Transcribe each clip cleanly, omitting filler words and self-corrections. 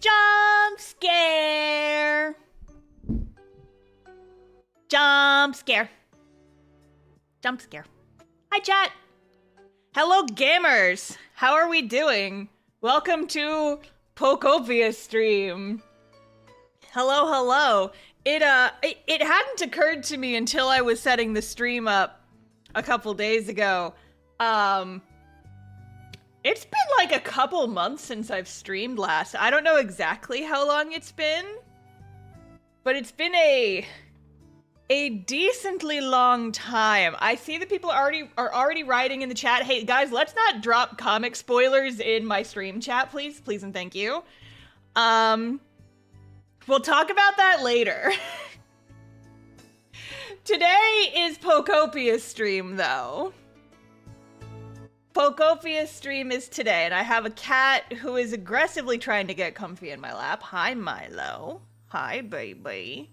Jump scare. Jump scare. Jump scare. Hi, chat. Hello, gamers. How are we doing? Welcome to Pokopia stream. Hello, hello. It hadn't occurred to me until I was setting the stream up a couple days ago. It's been like a couple months since I've streamed last. I don't know exactly how long it's been, but it's been a decently long time. I see that people are already writing in the chat. Hey guys, let's not drop comic spoilers in my stream chat, please. Please and thank you. We'll talk about that later. Today is Pokopia's stream, though. Pokopia's stream is today, and I have a cat who is aggressively trying to get comfy in my lap. Hi, Milo. Hi, baby.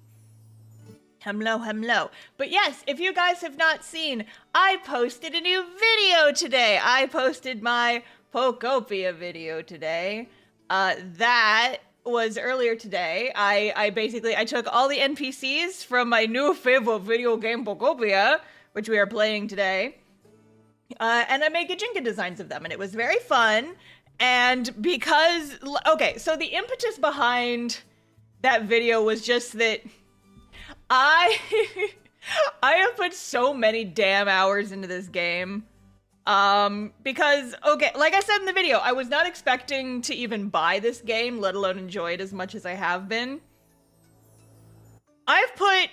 Hello, hello. But yes, if you guys have not seen, I posted a new video today. I posted my Pokopia video today. That was earlier today. I took all the NPCs from my new favorite video game Pokopia, which we are playing today, and I made Gajinka designs of them, and it was very fun. And because, okay, so the impetus behind that video was just that I have put so many damn hours into this game. Because, okay, like I said in the video, I was not expecting to even buy this game, let alone enjoy it as much as I have been. I've put...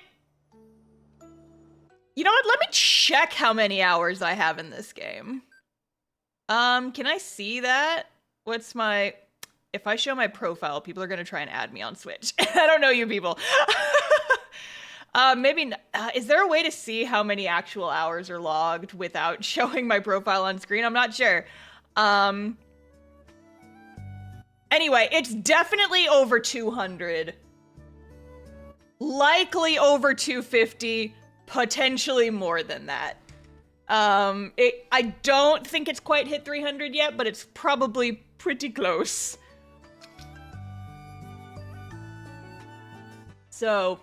You know what? Let me check how many hours I have in this game. Can I see that? What's my... If I show my profile, people are gonna try and add me on Switch. I don't know you people. Maybe, is there a way to see how many actual hours are logged without showing my profile on screen? I'm not sure. Anyway, it's definitely over 200. Likely over 250, potentially more than that. I don't think it's quite hit 300 yet, but it's probably pretty close. So...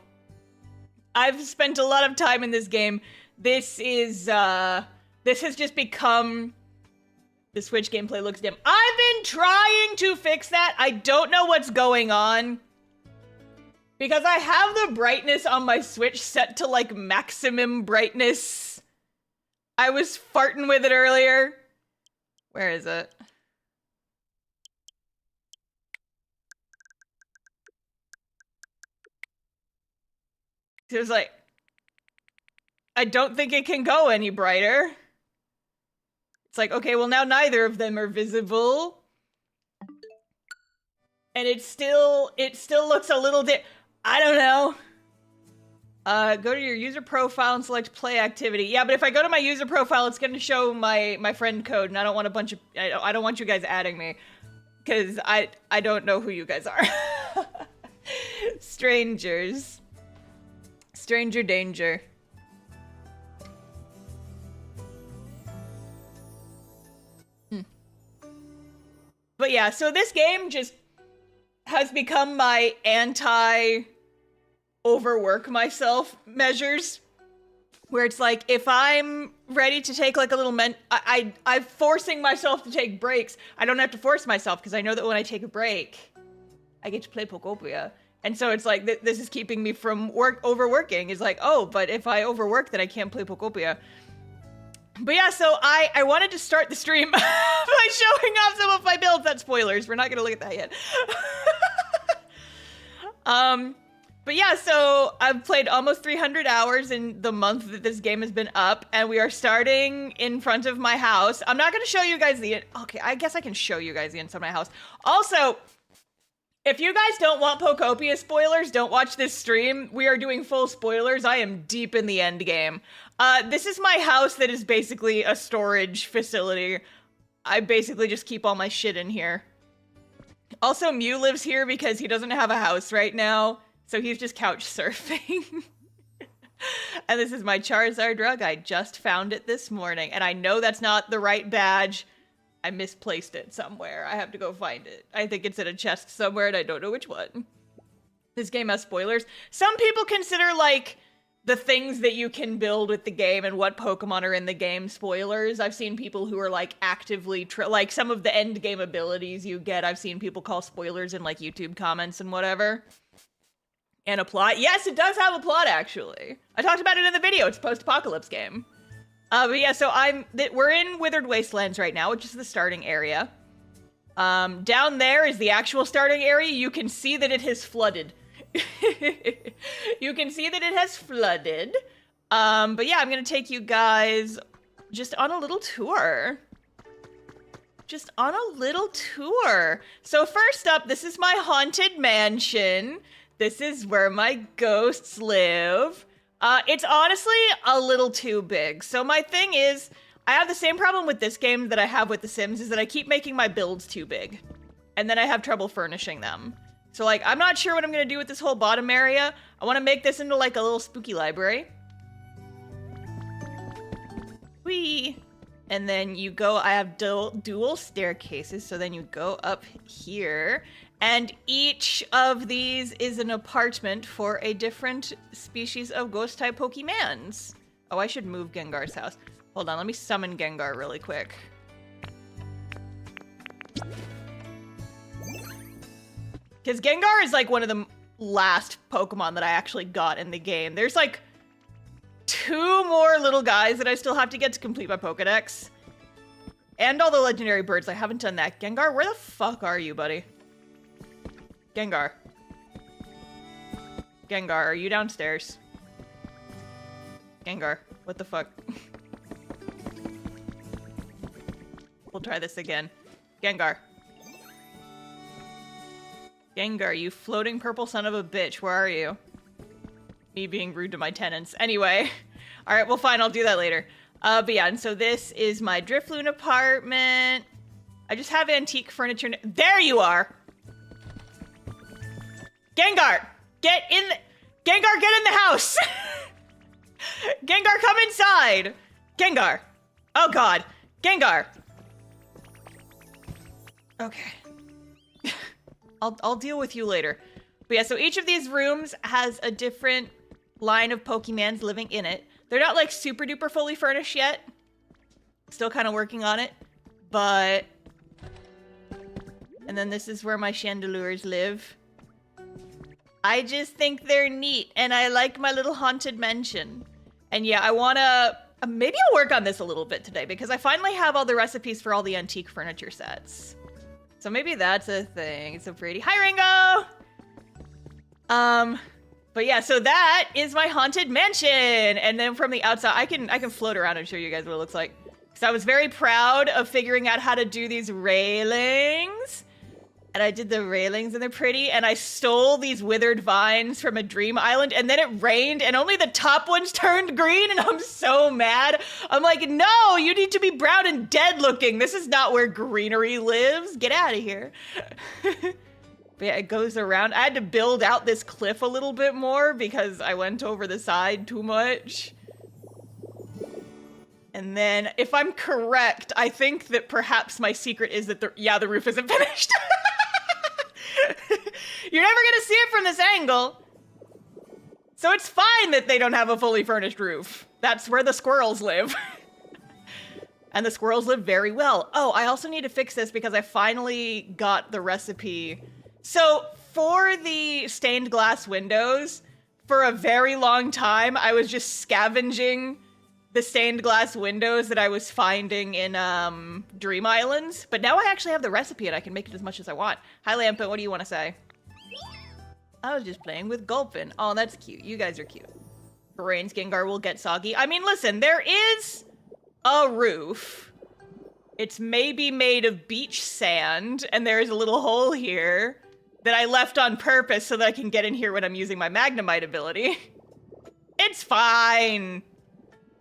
I've spent a lot of time in this game. This has just become... The Switch gameplay looks dim. I've been trying to fix that. I don't know what's going on. Because I have the brightness on my Switch set to like maximum brightness. I was farting with it earlier. Where is it? It was like, I don't think it can go any brighter. It's like, okay, well now neither of them are visible. And it still looks a little I don't know. Go to your user profile and select play activity. Yeah, but if I go to my user profile, it's gonna show my friend code, and I don't want a bunch of, I don't want you guys adding me. Cause I don't know who you guys are. Strangers. Stranger danger. But yeah, so this game just has become my anti-overwork myself measures. Where it's like, if I'm ready to take like a little I'm forcing myself to take breaks. I don't have to force myself because I know that when I take a break, I get to play Pokopia. And so it's like, this is keeping me from overworking. It's like, oh, but if I overwork, then I can't play Pokopia. But yeah, so I wanted to start the stream by showing off some of my builds. That's spoilers. We're not going to look at that yet. But yeah, so I've played almost 300 hours in the month that this game has been up. And we are starting in front of my house. I'm not going to show you guys okay, I guess I can show you guys the inside of my house. Also... If you guys don't want Pokopia spoilers, don't watch this stream. We are doing full spoilers. I am deep in the end game. This is my house that is basically a storage facility. I basically just keep all my shit in here. Also, Mew lives here because he doesn't have a house right now, so he's just couch surfing. And this is my Charizard rug. I just found it this morning, and I know that's not the right badge. I misplaced it somewhere. I have to go find it. I think it's in a chest somewhere and I don't know which one. This game has spoilers. Some people consider, like, the things that you can build with the game and what Pokemon are in the game spoilers. I've seen people who are, like, actively, like, some of the end game abilities you get, I've seen people call spoilers in, like, YouTube comments and whatever. And a plot. Yes, it does have a plot, actually. I talked about it in the video. It's a post-apocalypse game. But yeah, so we're in Withered Wastelands right now, which is the starting area. Down there is the actual starting area. You can see that it has flooded. You can see that it has flooded. But yeah, I'm gonna take you guys just on a little tour. Just on a little tour. So first up, this is my haunted mansion. This is where my ghosts live. It's honestly a little too big. So my thing is, I have the same problem with this game that I have with The Sims, is that I keep making my builds too big. And then I have trouble furnishing them. So, like, I'm not sure what I'm gonna do with this whole bottom area. I wanna make this into, like, a little spooky library. Whee! And then you go, I have dual staircases, so then you go up here. And each of these is an apartment for a different species of ghost-type Pokemans. Oh, I should move Gengar's house. Hold on, let me summon Gengar really quick. Because Gengar is, like, one of the last Pokemon that I actually got in the game. There's, like, 2 more little guys that I still have to get to complete my Pokedex. And all the legendary birds. I haven't done that. Gengar, where the fuck are you, buddy? Gengar. Gengar, are you downstairs? Gengar, what the fuck? We'll try this again. Gengar. Gengar, you floating purple son of a bitch, where are you? Me being rude to my tenants. Anyway. Alright, well fine, I'll do that later. But yeah, and so this is my Drifloon apartment. I just have antique furniture. There you are! Gengar! Get in the- Gengar, get in the house! Gengar, come inside! Gengar! Oh god. Gengar! Okay. I'll deal with you later. But yeah, so each of these rooms has a different line of Pokemans living in it. They're not, like, super duper fully furnished yet. Still kind of working on it. But... And then this is where my Chandelures live. I just think they're neat, and I like my little haunted mansion. And yeah, I wanna... maybe I'll work on this a little bit today, because I finally have all the recipes for all the antique furniture sets. So maybe that's a thing. It's so pretty. Hi, Ringo! But yeah, so that is my haunted mansion. And then from the outside, I can float around and show you guys what it looks like. So I was very proud of figuring out how to do these railings. And I did the railings and they're pretty. And I stole these withered vines from a dream island. And then it rained and only the top ones turned green. And I'm so mad. I'm like, no, you need to be brown and dead looking. This is not where greenery lives. Get out of here. But yeah, it goes around. I had to build out this cliff a little bit more because I went over the side too much. And then, if I'm correct, I think that perhaps my secret is that the roof isn't finished. You're never gonna see it from this angle. So it's fine that they don't have a fully furnished roof. That's where the squirrels live. And the squirrels live very well. Oh, I also need to fix this because I finally got the recipe. So for the stained glass windows, for a very long time, I was just scavenging the stained glass windows that I was finding in Dream Islands. But now I actually have the recipe and I can make it as much as I want. Hi, Lampa, what do you want to say? I was just playing with Gulpin. Oh, that's cute. You guys are cute. Brains Gengar will get soggy. I mean, listen, there is a roof. It's maybe made of beach sand, and there's a little hole here that I left on purpose so that I can get in here when I'm using my Magnemite ability. It's fine.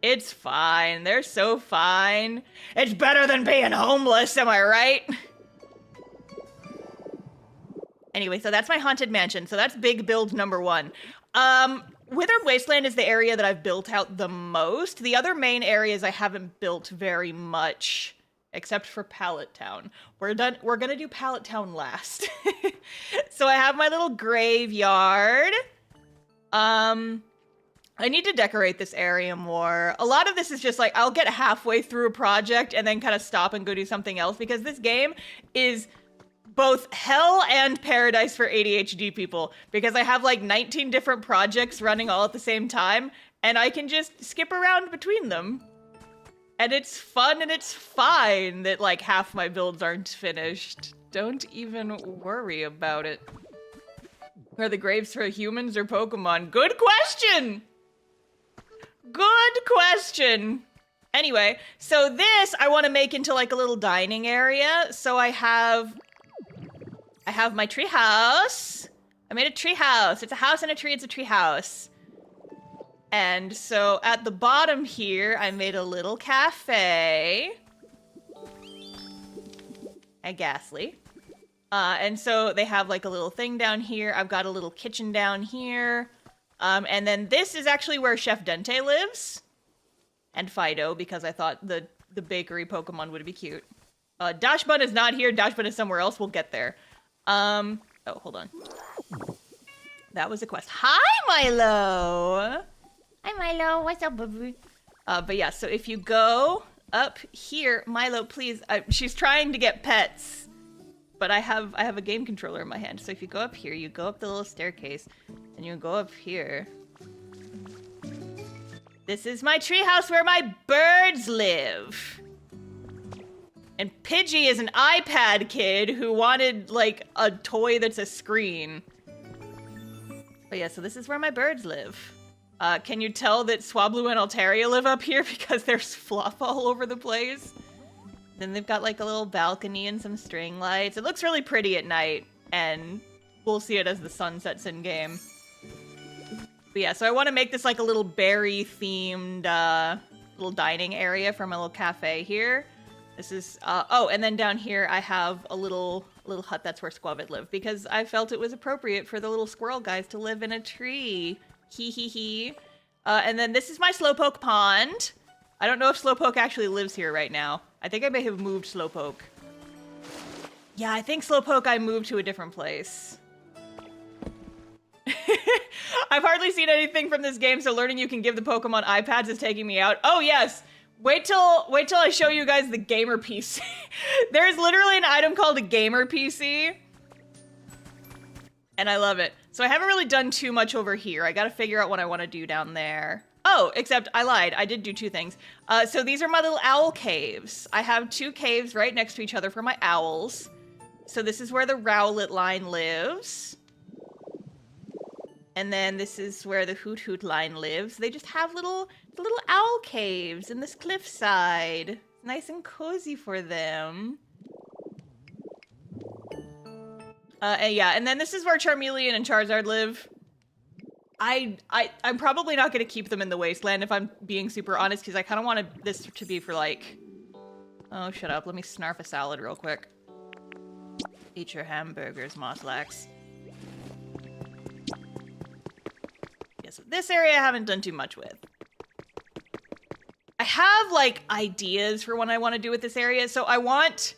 It's fine. They're so fine. It's better than being homeless, am I right? Anyway, so that's my haunted mansion. So that's big build number 1. Withered Wasteland is the area that I've built out the most. The other main areas I haven't built very much except for Pallet Town. We're gonna do Pallet Town last. So I have my little graveyard. I need to decorate this area more. A lot of this is just like, I'll get halfway through a project and then kind of stop and go do something else, because this game is both hell and paradise for ADHD people, because I have like 19 different projects running all at the same time, and I can just skip around between them. And it's fun and it's fine that like half my builds aren't finished. Don't even worry about it. Are the graves for humans or Pokemon? Good question! Good question. Anyway, so this I want to make into like a little dining area. So I have my tree house. I made a tree house. It's a house and a tree. It's a tree house. And so at the bottom here, I made a little cafe. At Ghastly. And so they have like a little thing down here. I've got a little kitchen down here. And then this is actually where Chef Dente lives. And Fido, because I thought the bakery Pokemon would be cute. Dashbun is not here. Dashbun is somewhere else. We'll get there. Oh, hold on. That was a quest. Hi, Milo! Hi, Milo. What's up, baby? But yeah, so if you go up here, Milo, please. She's trying to get pets. But I have a game controller in my hand. So if you go up here, you go up the little staircase, and you go up here. This is my treehouse where my birds live. And Pidgey is an iPad kid who wanted, like, a toy that's a screen. But yeah, so this is where my birds live. Can you tell that Swablu and Altaria live up here because there's fluff all over the place? Then they've got like a little balcony and some string lights. It looks really pretty at night, and we'll see it as the sun sets in game. But yeah, so I want to make this like a little berry-themed little dining area for my little cafe here. This is, oh, and then down here I have a little hut. That's where Squavit lived, because I felt it was appropriate for the little squirrel guys to live in a tree. Hee hee hee. And then this is my Slowpoke pond. I don't know if Slowpoke actually lives here right now. I think I may have moved Slowpoke. Yeah, I think Slowpoke I moved to a different place. I've hardly seen anything from this game, so learning you can give the Pokemon iPads is taking me out. Oh yes! Wait till I show you guys the gamer PC. There's literally an item called a gamer PC. And I love it. So I haven't really done too much over here. I gotta figure out what I want to do down there. Oh, except I lied. I did do two things. So these are my little owl caves. I have two caves right next to each other for my owls. So this is where the Rowlet line lives. And then this is where the Hoot Hoot line lives. They just have little owl caves in this cliffside. Nice and cozy for them. And yeah, and then this is where Charmeleon and Charizard live. I'm probably not going to keep them in the Wasteland if I'm being super honest, because I kind of wanted this to be for like... Oh, shut up. Let me snarf a salad real quick. Eat your hamburgers, Mosslax. Yeah, so this area I haven't done too much with. I have, like, ideas for what I want to do with this area, so I want...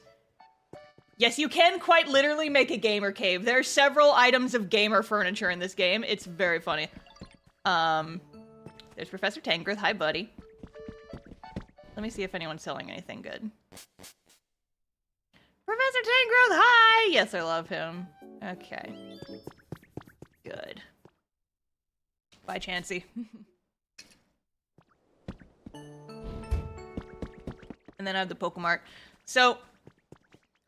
Yes, you can quite literally make a gamer cave. There are several items of gamer furniture in this game. It's very funny. There's Professor Tangrowth. Hi, buddy. Let me see if anyone's selling anything good. Professor Tangrowth, hi! Yes, I love him. Okay. Good. Bye, Chansey. And then I have the Pokemart. So...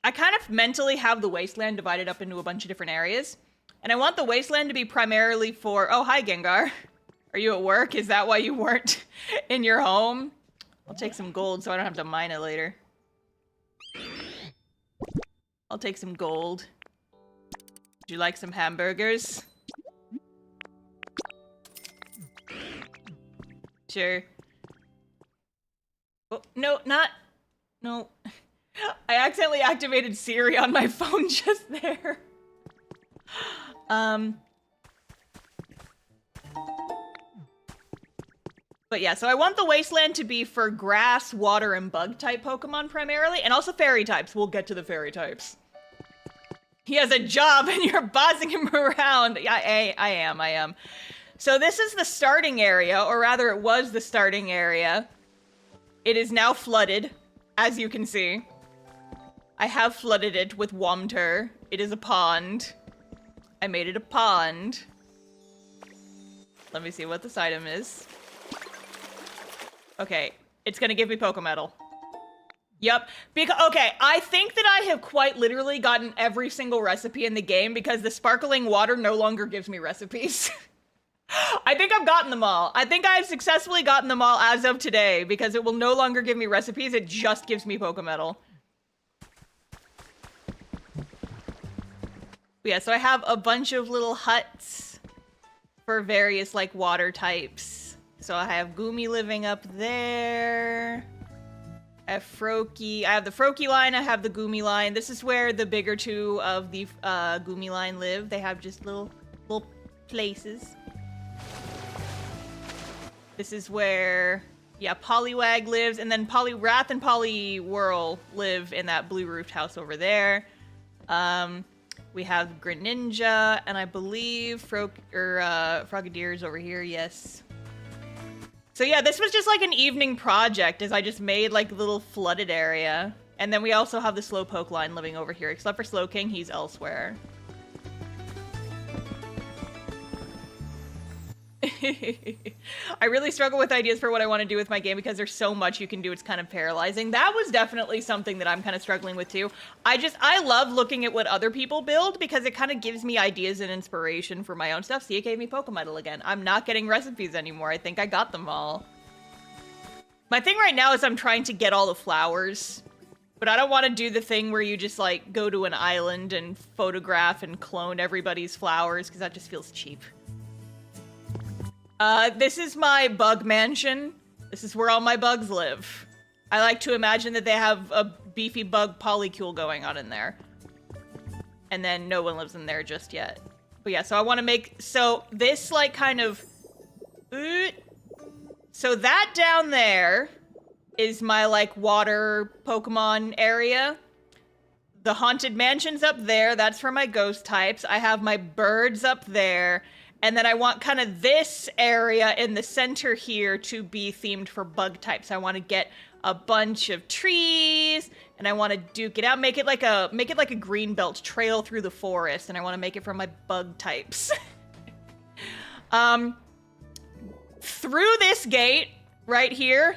I kind of mentally have the Wasteland divided up into a bunch of different areas. And I want the Wasteland to be primarily for... Oh, hi, Gengar. Are you at work? Is that why you weren't in your home? I'll take some gold so I don't have to mine it later. I'll take some gold. Would you like some hamburgers? Sure. Oh, no, not... No... I accidentally activated Siri on my phone just there. But yeah, so I want the Wasteland to be for grass, water, and bug type Pokemon primarily, and also fairy types. We'll get to the fairy types. He has a job and you're bossing him around. Yeah, I am. So this is the starting area, or rather it was the starting area. It is now flooded, as you can see. I have flooded it with Womter. It is a pond. I made it a pond. Let me see what this item is. Okay, it's gonna give me Pokemetal. Yep, okay, I think that I have quite literally gotten every single recipe in the game because the sparkling water no longer gives me recipes. I think I've gotten them all. I think I've successfully gotten them all as of today because it will no longer give me recipes, it just gives me Pokemetal. Yeah, so I have a bunch of little huts for various, like, water types. So I have Goomy living up there. I have Froakie. I have the Froakie line, I have the Goomy line. This is where the bigger two of the Goomy line live. They have just little places. This is where, yeah, Poliwag lives, and then Poliwrath and Poliwhirl live in that blue roofed house over there. We have Greninja, and I believe Froggedier's over here, yes. So yeah, this was just like an evening project as I just made like a little flooded area. And then we also have the Slowpoke line living over here, except for Slowking, he's elsewhere. I really struggle with ideas for what I want to do with my game because there's so much you can do, it's kind of paralyzing. That was definitely something that I'm kind of struggling with too. I love looking at what other people build because it kind of gives me ideas and inspiration for my own stuff. See, it gave me Pokemetal again. I'm not getting recipes anymore. I think I got them all. My thing right now is I'm trying to get all the flowers, but I don't want to do the thing where you just like go to an island and photograph and clone everybody's flowers because that just feels cheap. This is my bug mansion. This is where all my bugs live. I like to imagine that they have a beefy bug polycule going on in there. And then no one lives in there just yet. But yeah, so I want to make, so this like kind of, so that down there is my like water Pokemon area. The haunted mansion's up there. That's for my ghost types. I have my birds up there. And then I want kind of this area in the center here to be themed for bug types. I want to get a bunch of trees, and I want to duke it out, make it like a green belt trail through the forest, and I want to make it for my bug types. Through this gate right here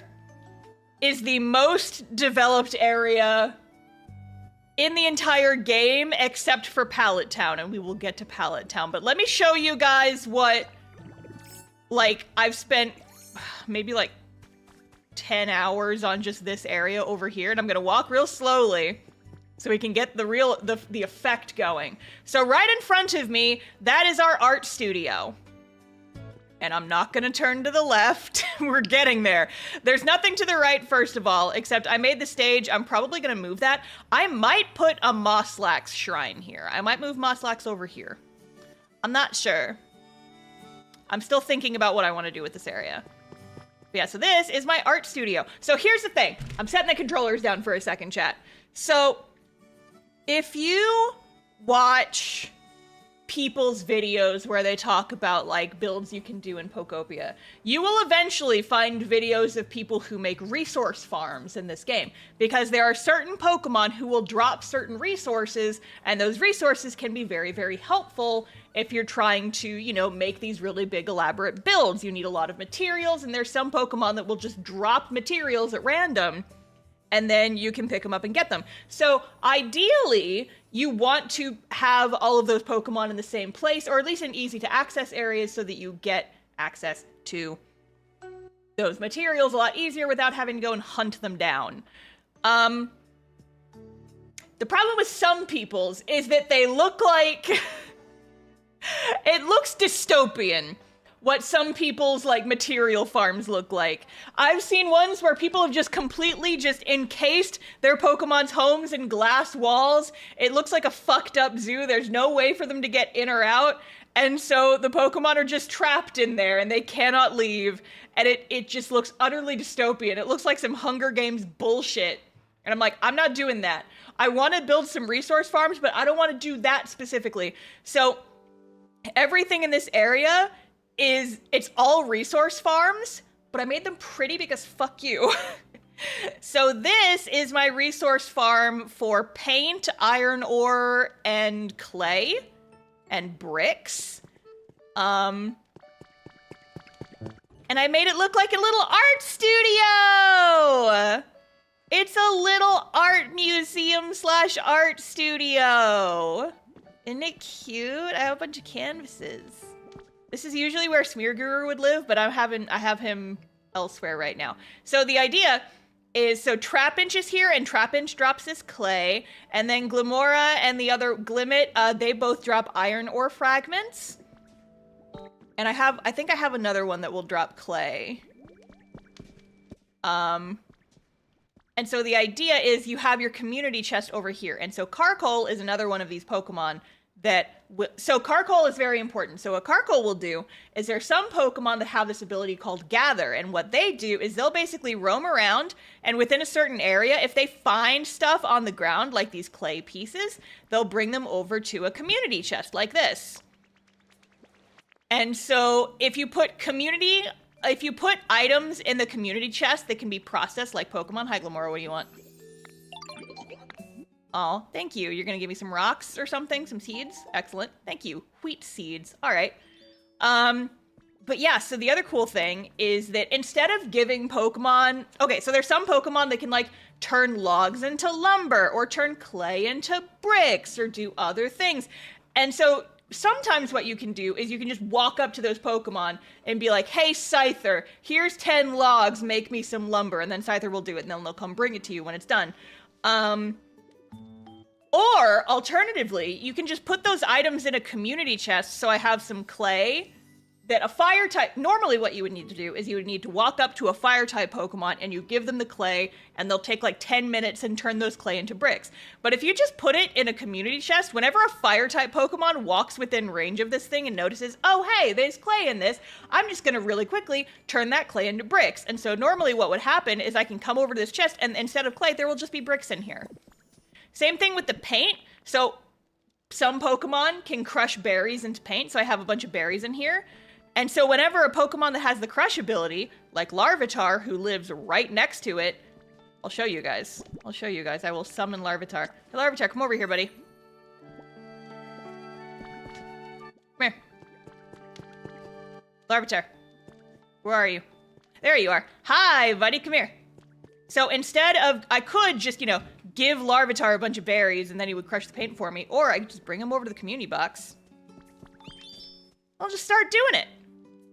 is the most developed area in the entire game, except for Pallet Town, and we will get to Pallet Town. But let me show you guys what, like, I've spent maybe like 10 hours on just this area over here, and I'm gonna walk real slowly so we can get the effect going. So right in front of me, that is our art studio. And I'm not gonna turn to the left. We're getting there. There's nothing to the right, first of all, except I made the stage. I'm probably gonna move that. I might put a Mosslax shrine here. I might move Mosslax over here. I'm not sure. I'm still thinking about what I wanna do with this area. But yeah, so this is my art studio. So here's the thing. I'm setting the controllers down for a second, chat. So if you watch people's videos where they talk about like builds you can do in Pokopia, you will eventually find videos of people who make resource farms in this game, because there are certain Pokemon who will drop certain resources, and those resources can be very, very helpful if you're trying to, you know, make these really big elaborate builds. You need a lot of materials, and there's some Pokemon that will just drop materials at random, and then you can pick them up and get them. So ideally, you want to have all of those Pokemon in the same place, or at least in easy to access areas, so that you get access to those materials a lot easier without having to go and hunt them down. The problem with some people's is that they look like, it looks dystopian. What some people's like material farms look like. I've seen ones where people have just completely just encased their Pokemon's homes in glass walls. It looks like a fucked up zoo. There's no way for them to get in or out. And so the Pokemon are just trapped in there and they cannot leave. And it just looks utterly dystopian. It looks like some Hunger Games bullshit. And I'm like, I'm not doing that. I want to build some resource farms, but I don't want to do that specifically. So everything in this area it's all resource farms, but I made them pretty because fuck you. So this is my resource farm for paint, iron ore, and clay, and bricks. And I made it look like a little art studio! It's a little art museum slash art studio. Isn't it cute? I have a bunch of canvases. This is usually where Smear Guru would live, but I have him elsewhere right now. So the idea is, so Trapinch is here, and Trapinch drops this clay, and then Glimora and the other Glimmet, they both drop iron ore fragments. And I think I have another one that will drop clay. And so the idea is you have your community chest over here. And so Carkol is another one of these Pokemon that so Carkol is very important. So what Carkol will do is there's some Pokemon that have this ability called Gather, and what they do is they'll basically roam around, and within a certain area, if they find stuff on the ground, like these clay pieces, they'll bring them over to a community chest like this. And so if you put items in the community chest that can be processed like Pokemon. Hi, Glamora, what do you want? Oh, thank you. You're gonna give me some rocks or something? Some seeds? Excellent. Thank you. Wheat seeds. All right. But yeah, so the other cool thing is that instead of giving Pokemon... Okay, so there's some Pokemon that can, like, turn logs into lumber or turn clay into bricks or do other things. And so sometimes what you can do is you can just walk up to those Pokemon and be like, hey, Scyther, here's 10 logs, make me some lumber. And then Scyther will do it, and then they'll come bring it to you when it's done. Or, alternatively, you can just put those items in a community chest, so I have some clay that a fire type... Normally what you would need to do is you would need to walk up to a fire type Pokemon and you give them the clay, and they'll take like 10 minutes and turn those clay into bricks. But if you just put it in a community chest, whenever a fire type Pokemon walks within range of this thing and notices, oh hey, there's clay in this, I'm just gonna really quickly turn that clay into bricks. And so normally what would happen is I can come over to this chest, and instead of clay, there will just be bricks in here. Same thing with the paint. So some Pokemon can crush berries into paint, so I have a bunch of berries in here. And so whenever a Pokemon that has the crush ability, like Larvitar, who lives right next to it, I'll show you guys. I will summon Larvitar. Hey, Larvitar, come over here, buddy. Come here. Larvitar, where are you? There you are. Hi, buddy, come here. So instead of, I could just, you know, give Larvitar a bunch of berries and then he would crush the paint for me, or I could just bring him over to the community box. I'll just start doing it.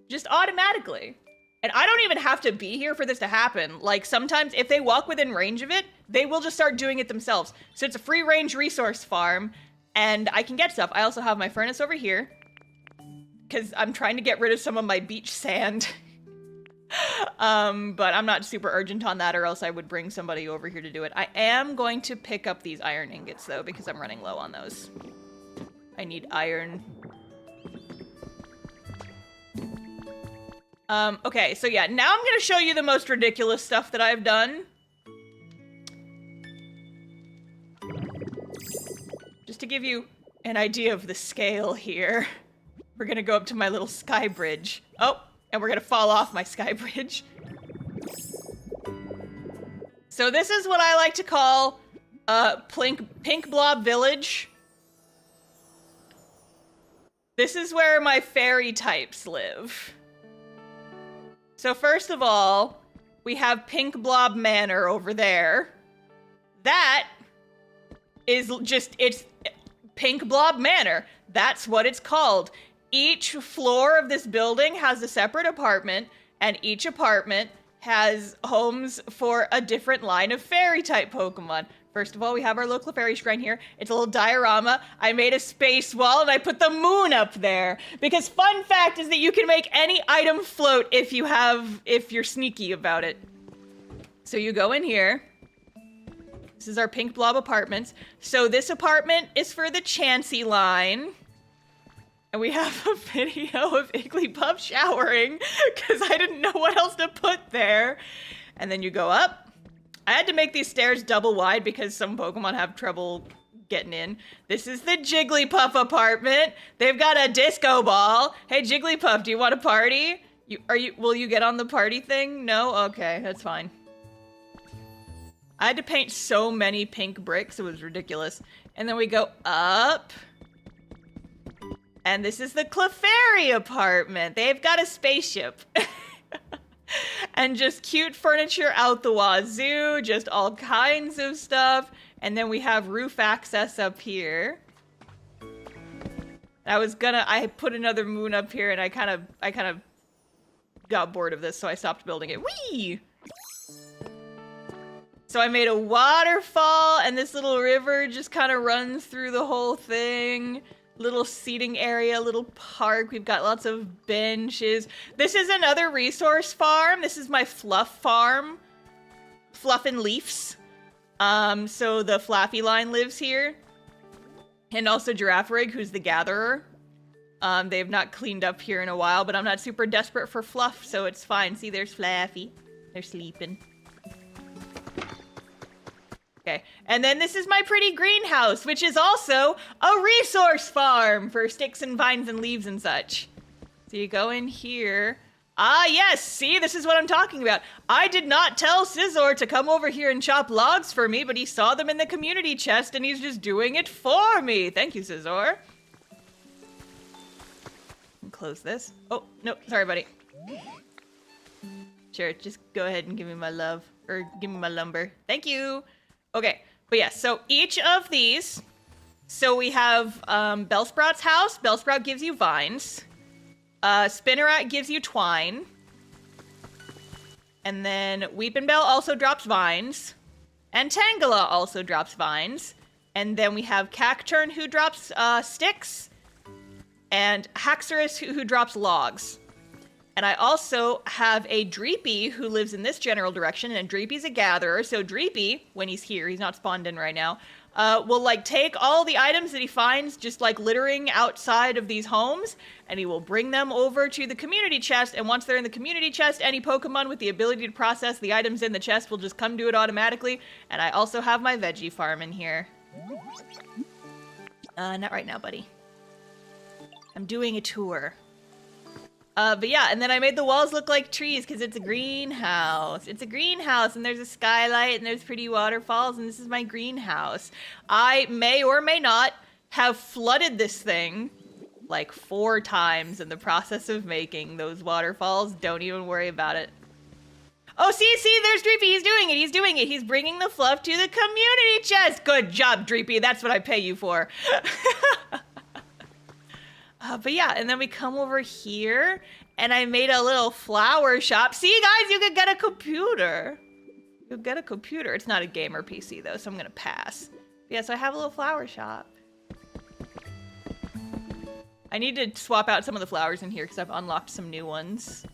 Just automatically. And I don't even have to be here for this to happen. Like, sometimes if they walk within range of it, they will just start doing it themselves. So it's a free range resource farm, and I can get stuff. I also have my furnace over here, because I'm trying to get rid of some of my beach sand. But I'm not super urgent on that, or else I would bring somebody over here to do it. I am going to pick up these iron ingots, though, because I'm running low on those. I need iron. Okay, so yeah, now I'm gonna show you the most ridiculous stuff that I've done. Just to give you an idea of the scale here. We're gonna go up to my little sky bridge. Oh, and we're gonna fall off my sky bridge. So this is what I like to call, Pink Blob Village. This is where my fairy types live. So first of all, we have Pink Blob Manor over there. That is just, it's Pink Blob Manor. That's what it's called. Each floor of this building has a separate apartment, and each apartment has homes for a different line of fairy type Pokemon. First of all, we have our local fairy shrine here. It's a little diorama. I made a space wall and I put the moon up there. Because fun fact is that you can make any item float if you're sneaky about it. So you go in here. This is our Pink Blob apartments. So this apartment is for the Chansey line. And we have a video of Igglypuff showering because I didn't know what else to put there. And then you go up. I had to make these stairs double wide because some Pokemon have trouble getting in. This is the Jigglypuff apartment. They've got a disco ball. Hey, Jigglypuff, do you want a party? Will you get on the party thing? No? Okay, that's fine. I had to paint so many pink bricks, it was ridiculous. And then we go up. And this is the Clefairy apartment. They've got a spaceship. And just cute furniture out the wazoo, just all kinds of stuff. And then we have roof access up here. I put another moon up here and I kind of got bored of this, so I stopped building it. Whee! So I made a waterfall and this little river just kind of runs through the whole thing. Little seating area, little park. We've got lots of benches. This is another resource farm. This is my fluff farm. Fluff and Leafs. So the Flaffy line lives here. And also Giraffe Rig, who's the gatherer. They have not cleaned up here in a while, but I'm not super desperate for fluff, so it's fine. See, there's Flaffy. They're sleeping. Okay, and then this is my pretty greenhouse, which is also a resource farm for sticks and vines and leaves and such. So you go in here. Ah, yes, see, this is what I'm talking about. I did not tell Scizor to come over here and chop logs for me, but he saw them in the community chest and he's just doing it for me. Thank you, Scizor. Close this. Oh, no, sorry, buddy. Sure, just go ahead and give me my love, or give me my lumber. Thank you. Okay, but yeah, so each of these, so we have Bellsprout's house. Bellsprout gives you vines. Spinnerat gives you twine. And then Weepinbell also drops vines. And Tangela also drops vines. And then we have Cacturn who drops sticks. And Haxorus who drops logs. And I also have a Dreepy who lives in this general direction, and Dreepy's a gatherer, so Dreepy, when he's here, he's not spawned in right now, will like take all the items that he finds just like littering outside of these homes, and he will bring them over to the community chest, and once they're in the community chest, any Pokemon with the ability to process the items in the chest will just come to it automatically, and I also have my veggie farm in here. Not right now, buddy. I'm doing a tour. But yeah, and then I made the walls look like trees because it's a greenhouse. It's a greenhouse, and there's a skylight, and there's pretty waterfalls, and this is my greenhouse. I may or may not have flooded this thing like 4 times in the process of making those waterfalls. Don't even worry about it. Oh, see, there's Dreepy. He's doing it. He's bringing the fluff to the community chest. Good job, Dreepy. That's what I pay you for. But yeah, and then we come over here, and I made a little flower shop. See, guys, you could get a computer. You'll get a computer. It's not a gamer PC, though, so I'm gonna pass. Yeah, so I have a little flower shop. I need to swap out some of the flowers in here, because I've unlocked some new ones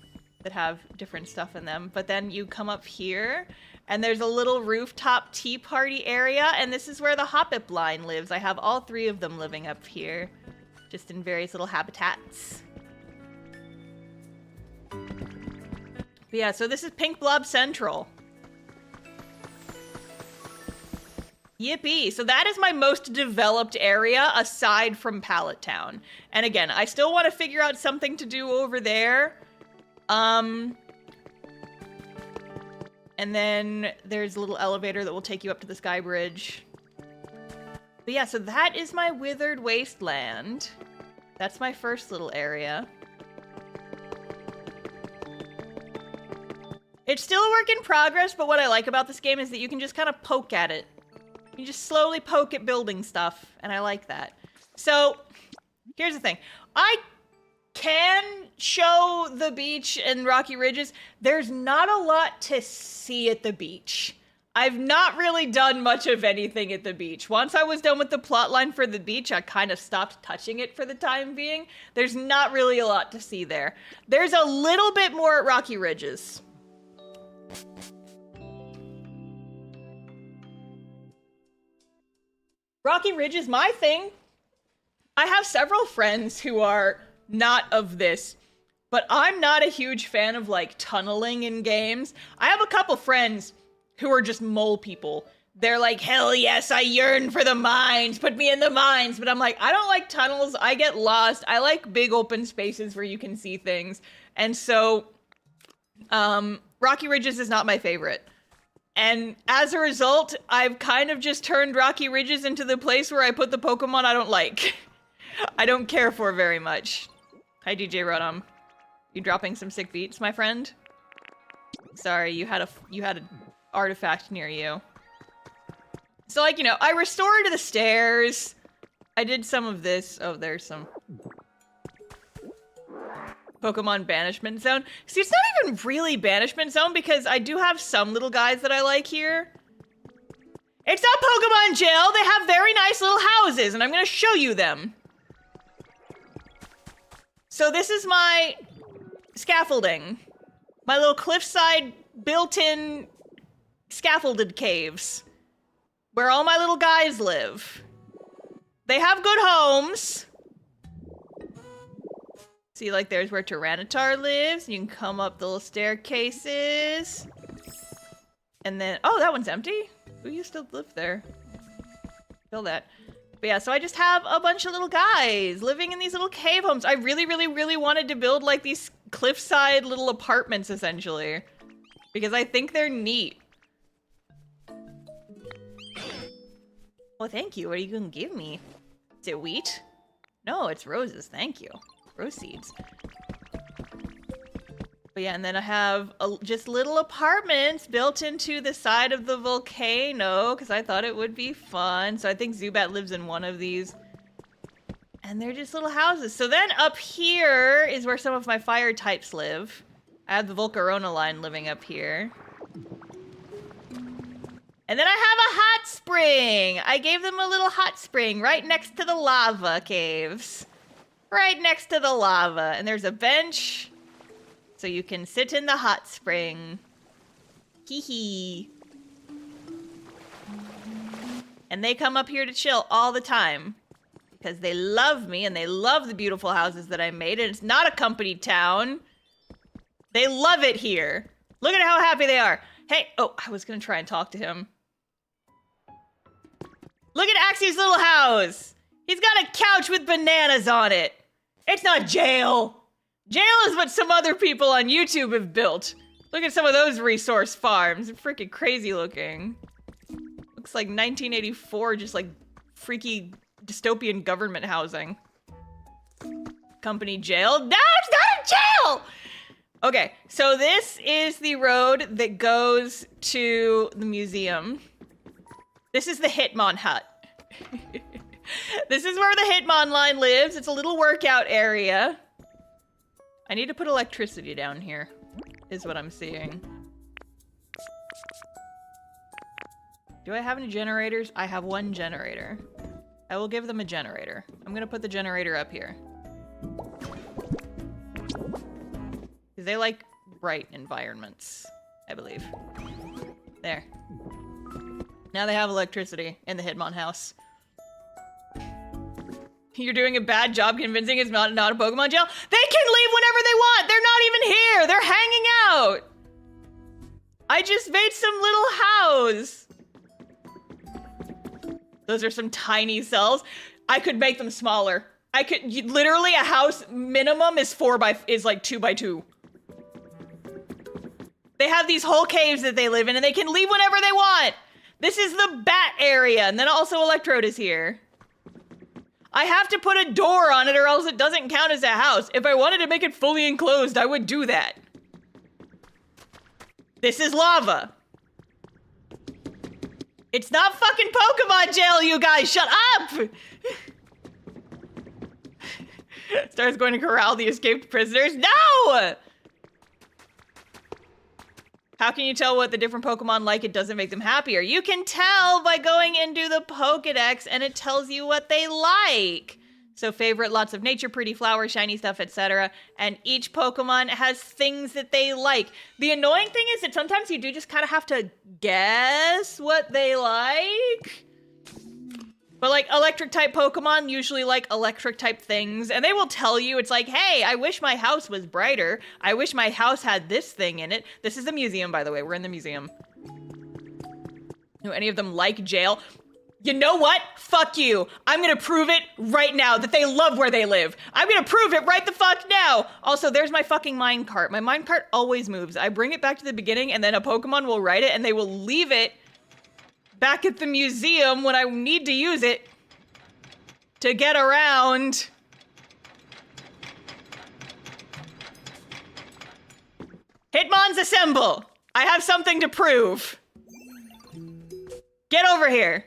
that have different stuff in them. But then you come up here, and there's a little rooftop tea party area, and this is where the Hoppip line lives. I have all 3 of them living up here. Just in various little habitats. But yeah, so this is Pink Blob Central. Yippee! So that is my most developed area aside from Pallet Town. And again, I still want to figure out something to do over there. And then there's a little elevator that will take you up to the Sky Bridge. But yeah, so that is my Withered Wasteland. That's my first little area. It's still a work in progress, but what I like about this game is that you can just kind of poke at it. You just slowly poke at building stuff, and I like that. So, here's the thing. I can show the beach and rocky ridges. There's not a lot to see at the beach. I've not really done much of anything at the beach. Once I was done with the plotline for the beach, I kind of stopped touching it for the time being. There's not really a lot to see there. There's a little bit more at Rocky Ridges. Rocky Ridge is my thing. I have several friends who are not of this, but I'm not a huge fan of like tunneling in games. I have a couple friends who are just mole people. They're like, hell yes, I yearn for the mines, put me in the mines. But I'm like, I don't like tunnels, I get lost. I like big open spaces where you can see things. And so, Rocky Ridges is not my favorite. And as a result, I've kind of just turned Rocky Ridges into the place where I put the Pokemon I don't like. I don't care for very much. Hi, DJ Rodham. You dropping some sick beats, my friend? Sorry, you had an artifact near you. So, like, you know, I restored the stairs. I did some of this. Oh, there's some Pokemon Banishment Zone. See, it's not even really Banishment Zone because I do have some little guys that I like here. It's not Pokemon Jail. They have very nice little houses, and I'm going to show you them. So this is my scaffolding. My little cliffside built-in scaffolded caves. Where all my little guys live. They have good homes. See, like, there's where Tyranitar lives. You can come up the little staircases. And then, oh, that one's empty? Who used to live there? Fill that. But yeah, so I just have a bunch of little guys living in these little cave homes. I really, really, really wanted to build, like, these cliffside little apartments, essentially. Because I think they're neat. Well, thank you. What are you gonna give me? Is it wheat? No, it's roses. Thank you. Rose seeds. But yeah, and then I have just little apartments built into the side of the volcano because I thought it would be fun. So I think Zubat lives in one of these. And they're just little houses. So then up here is where some of my fire types live. I have the Volcarona line living up here. And then I have a hot spring. I gave them a little hot spring right next to the lava caves. Right next to the lava. And there's a bench. So you can sit in the hot spring. Hee hee. And they come up here to chill all the time. Because they love me and they love the beautiful houses that I made. And it's not a company town. They love it here. Look at how happy they are. Hey, oh, I was gonna try and talk to him. Look at Axie's little house. He's got a couch with bananas on it. It's not jail. Jail is what some other people on YouTube have built. Look at some of those resource farms. They're freaking crazy looking. Looks like 1984, just like freaky dystopian government housing. Company jail. No, it's not a jail! Okay, so this is the road that goes to the museum. This is the Hitmon hut. This is where the Hitmon line lives. It's a little workout area. I need to put electricity down here, is what I'm seeing. Do I have any generators? I have one generator. I will give them a generator. I'm gonna put the generator up here. Because they like bright environments, I believe. There. Now they have electricity in the Hitmon house. You're doing a bad job convincing it's not a Pokemon jail. They can leave whenever they want. They're not even here. They're hanging out. I just made some little house. Those are some tiny cells. I could make them smaller. I could literally a house minimum is like 2 by 2. They have these whole caves that they live in and they can leave whenever they want. This is the bat area and then also Electrode is here. I have to put a door on it or else it doesn't count as a house. If I wanted to make it fully enclosed, I would do that. This is lava. It's not fucking Pokemon jail, you guys, shut up! Star's going to corral the escaped prisoners. No! How can you tell what the different Pokemon like? It doesn't make them happier. You can tell by going into the Pokedex and it tells you what they like. So favorite, lots of nature, pretty flowers, shiny stuff, etc. And each Pokemon has things that they like. The annoying thing is that sometimes you do just kind of have to guess what they like. But like electric type Pokemon usually like electric type things, and they will tell you, it's like, hey, I wish my house was brighter. I wish my house had this thing in it. This is a museum, by the way. We're in the museum. Do any of them like jail? You know what? Fuck you. I'm gonna prove it right now that they love where they live. I'm gonna prove it right the fuck now. Also, there's my fucking minecart. My minecart always moves. I bring it back to the beginning and then a Pokemon will ride it and they will leave it back at the museum when I need to use it to get around. Hitmons assemble. I have something to prove. Get over here.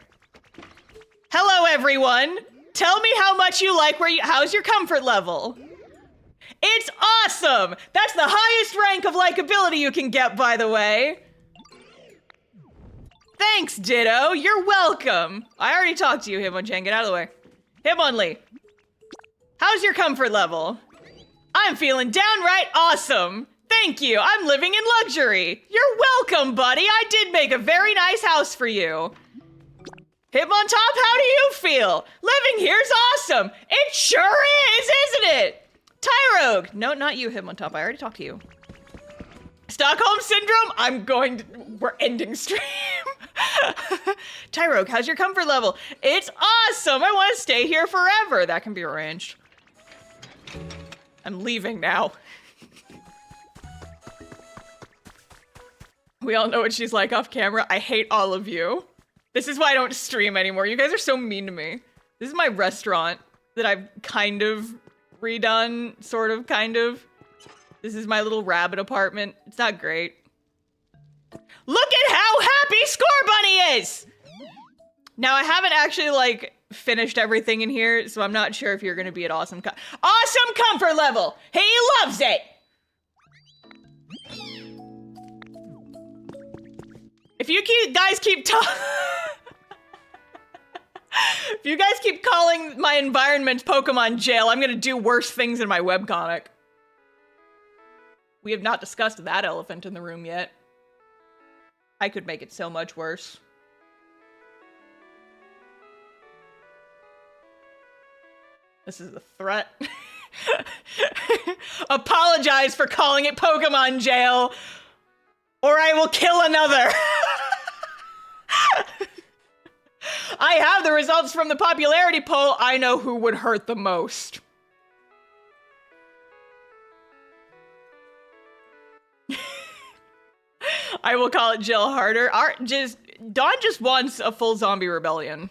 Hello, everyone. Tell me how much you like how's your comfort level? It's awesome! That's the highest rank of likability you can get, by the way. Thanks, Ditto. You're welcome. I already talked to you, Hitmonchan. Get out of the way. Hitmonlee. How's your comfort level? I'm feeling downright awesome. Thank you. I'm living in luxury. You're welcome, buddy. I did make a very nice house for you. Hitmontop, how do you feel? Living here's awesome. It sure is, isn't it? Tyrogue. No, not you, Hitmontop. I already talked to you. Stockholm Syndrome? We're ending stream. Tyrogue, how's your comfort level? It's awesome. I want to stay here forever. That can be arranged. I'm leaving now. We all know what she's like off camera. I hate all of you. This is why I don't stream anymore. You guys are so mean to me. This is my restaurant that I've kind of redone, sort of, kind of. This is my little rabbit apartment. It's not great. Look at how happy Score Bunny is! Now, I haven't actually, like, finished everything in here, so I'm not sure if you're gonna be at awesome comfort level! He loves it! If you guys keep if you guys keep calling my environment Pokemon jail, I'm gonna do worse things in my webcomic. We have not discussed that elephant in the room yet. I could make it so much worse. This is a threat. Apologize for calling it Pokemon jail, or I will kill another. I have the results from the popularity poll. I know who would hurt the most. I will call it jail harder. Dawn just wants a full zombie rebellion.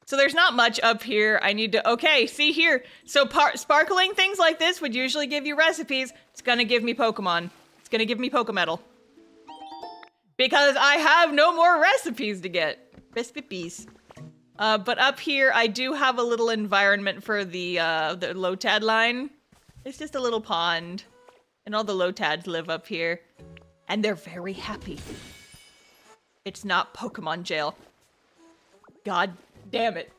So there's not much up here. I need to, okay, see here. So sparkling things like this would usually give you recipes. It's gonna give me Pokemon. It's gonna give me Pokemetal. Because I have no more recipes to get. Recipes. But up here, I do have a little environment for the Lotad line. It's just a little pond. And all the Lotads live up here. And they're very happy. It's not Pokemon jail. God damn it.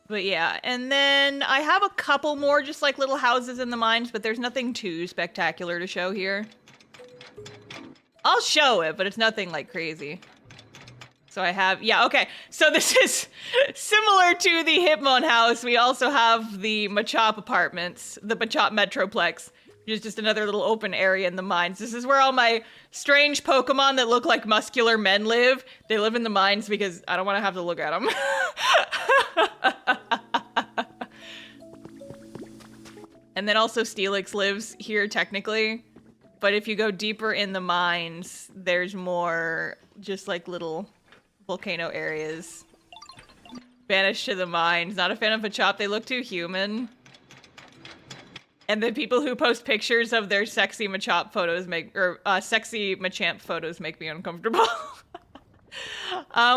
But yeah, and then I have a couple more just like little houses in the mines, but there's nothing too spectacular to show here. I'll show it, but it's nothing like crazy. So I have, yeah, okay. So this is similar to the Hitmon house. We also have the Machop apartments, the Machop Metroplex, which is just another little open area in the mines. This is where all my strange Pokemon that look like muscular men live. They live in the mines because I don't want to have to look at them. And then also Steelix lives here technically. But if you go deeper in the mines, there's more just like little volcano areas. Banished to the mines. Not a fan of Machop. They look too human. And the people who post pictures of their sexy Machop photos sexy Machamp photos make me uncomfortable.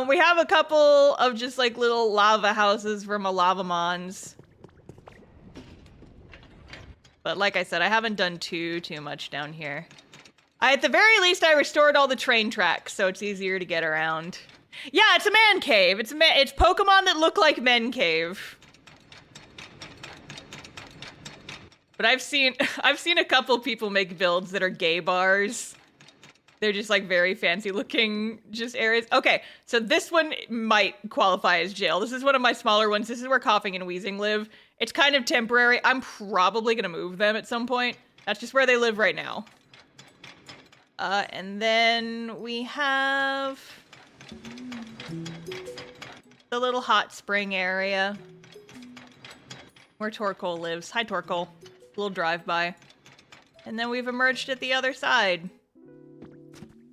We have a couple of just like little lava houses from Lavamons. But like I said, I haven't done too much down here. At the very least, I restored all the train tracks, so it's easier to get around. Yeah, it's a man cave. It's Pokemon that look like men cave. But I've seen a couple people make builds that are gay bars. They're just like very fancy looking just areas. Okay, so this one might qualify as jail. This is one of my smaller ones. This is where Coughing and Wheezing live. It's kind of temporary. I'm probably gonna move them at some point. That's just where they live right now. And then we have the little hot spring area where Torkoal lives. Hi, Torkoal. Little drive-by. And then we've emerged at the other side.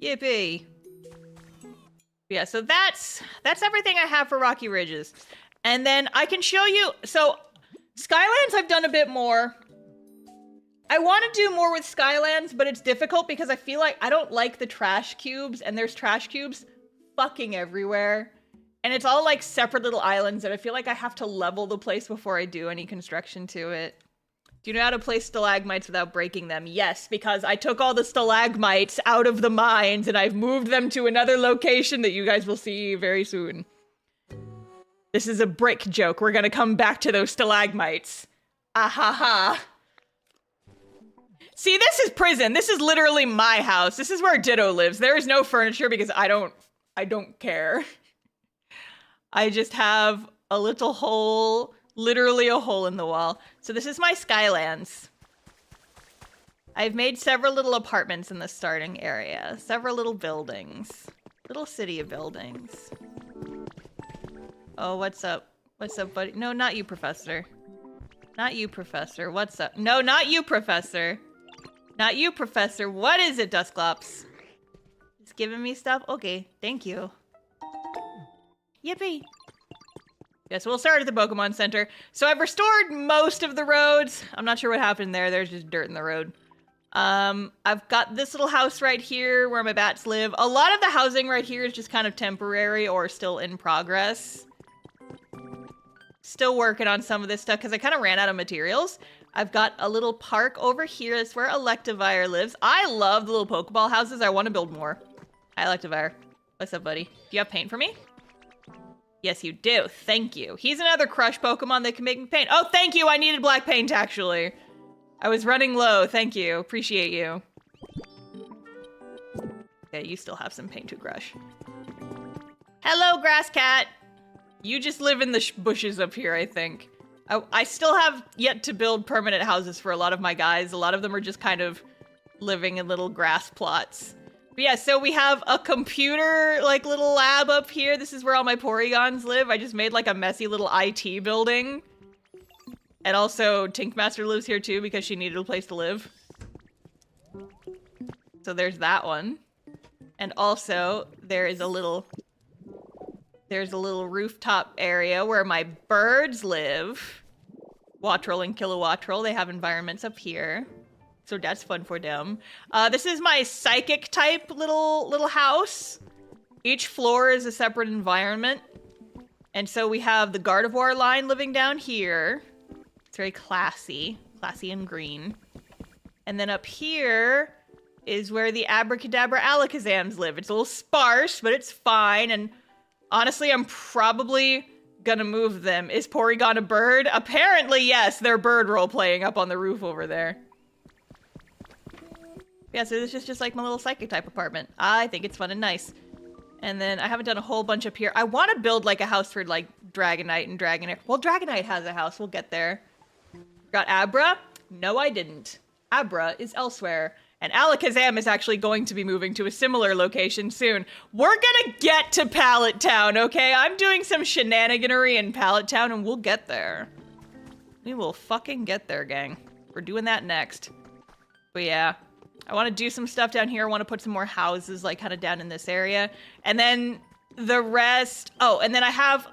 Yippee. Yeah, so that's everything I have for Rocky Ridges. And then I can show you, so Skylands I've done a bit more. I want to do more with Skylands, but it's difficult because I feel like I don't like the trash cubes, and there's trash cubes fucking everywhere. And it's all like separate little islands, and I feel like I have to level the place before I do any construction to it. Do you know how to place stalagmites without breaking them? Yes, because I took all the stalagmites out of the mines and I've moved them to another location that you guys will see very soon. This is a brick joke. We're gonna come back to those stalagmites. Ah ha ha. See, this is prison. This is literally my house. This is where Ditto lives. There is no furniture because I don't care. I just have a little hole, literally a hole in the wall. So this is my Skylands. I've made several little apartments in the starting area. Several little buildings. Little city of buildings. Oh, what's up? What's up, buddy? No, not you, Professor. Not you, Professor. What's up? No, not you, Professor. Not you, Professor. What is it, Dusclops? Just giving me stuff? Okay, thank you. Yippee. Yes, we'll start at the Pokemon Center. So I've restored most of the roads. I'm not sure what happened there. There's just dirt in the road. I've got this little house right here where my bats live. A lot of the housing right here is just kind of temporary or still in progress. Still working on some of this stuff because I kind of ran out of materials. I've got a little park over here. That's where Electivire lives. I love the little Pokeball houses. I want to build more. Hi, Electivire. What's up, buddy? Do you have paint for me? Yes, you do. Thank you. He's another crush Pokemon that can make me paint. Oh, thank you. I needed black paint, actually. I was running low. Thank you. Appreciate you. Yeah, you still have some paint to crush. Hello, Grass Cat. You just live in the bushes up here, I think. I still have yet to build permanent houses for a lot of my guys. A lot of them are just kind of living in little grass plots. But yeah, so we have a computer, like, little lab up here. This is where all my Porygons live. I just made, like, a messy little IT building. And also, Tinkmaster lives here, too, because she needed a place to live. So there's that one. And also, there's a little rooftop area where my birds live. Watrel and Kilowattrel, they have environments up here. So that's fun for them. This is my psychic type little house. Each floor is a separate environment. And so we have the Gardevoir line living down here. It's very classy and green. And then up here is where the Abracadabra Alakazams live. It's a little sparse, but it's fine. And honestly, I'm probably gonna move them. Is Porygon a bird? Apparently, yes. They're bird role-playing up on the roof over there. Yeah, so this is just like my little psychic type apartment. I think it's fun and nice. And then I haven't done a whole bunch up here. I want to build like a house for like Dragonite and Dragonair. Well, Dragonite has a house. We'll get there. Got Abra? No, I didn't. Abra is elsewhere. And Alakazam is actually going to be moving to a similar location soon. We're gonna get to Pallet Town, okay? I'm doing some shenaniganery in Pallet Town and we'll get there. We will fucking get there, gang. We're doing that next. But yeah. I want to do some stuff down here. I want to put some more houses, like, kind of down in this area. And then the rest... Oh, and then I have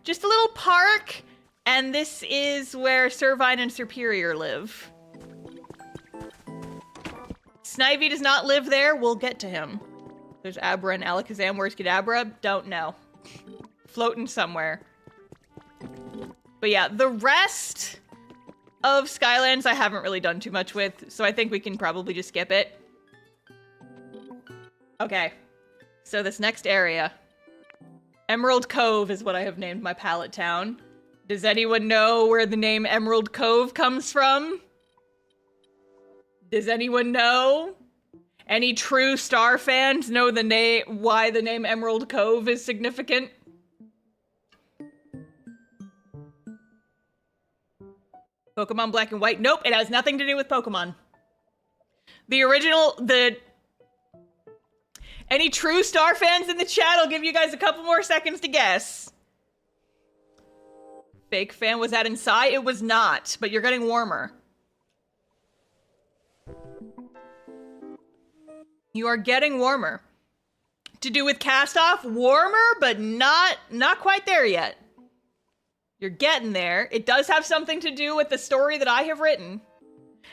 just a little park. And this is where Servine and Superior live. Snivy does not live there. We'll get to him. There's Abra and Alakazam. Where's Kadabra? Don't know. Floating somewhere. But yeah, the rest of Skylands I haven't really done too much with, so I think we can probably just skip it. Okay, so this next area. Emerald Cove is what I have named my Pallet Town. Does anyone know where the name Emerald Cove comes from? Does anyone know? Any true Star fans know the name, why the name Emerald Cove is significant? Pokemon Black and White? Nope, it has nothing to do with Pokemon. Any true Star fans in the chat? I'll give you guys a couple more seconds to guess. Fake fan, was that inside? It was not, but you're getting warmer. You are getting warmer. To do with cast off, warmer, but not quite there yet. You're getting there. It does have something to do with the story that I have written.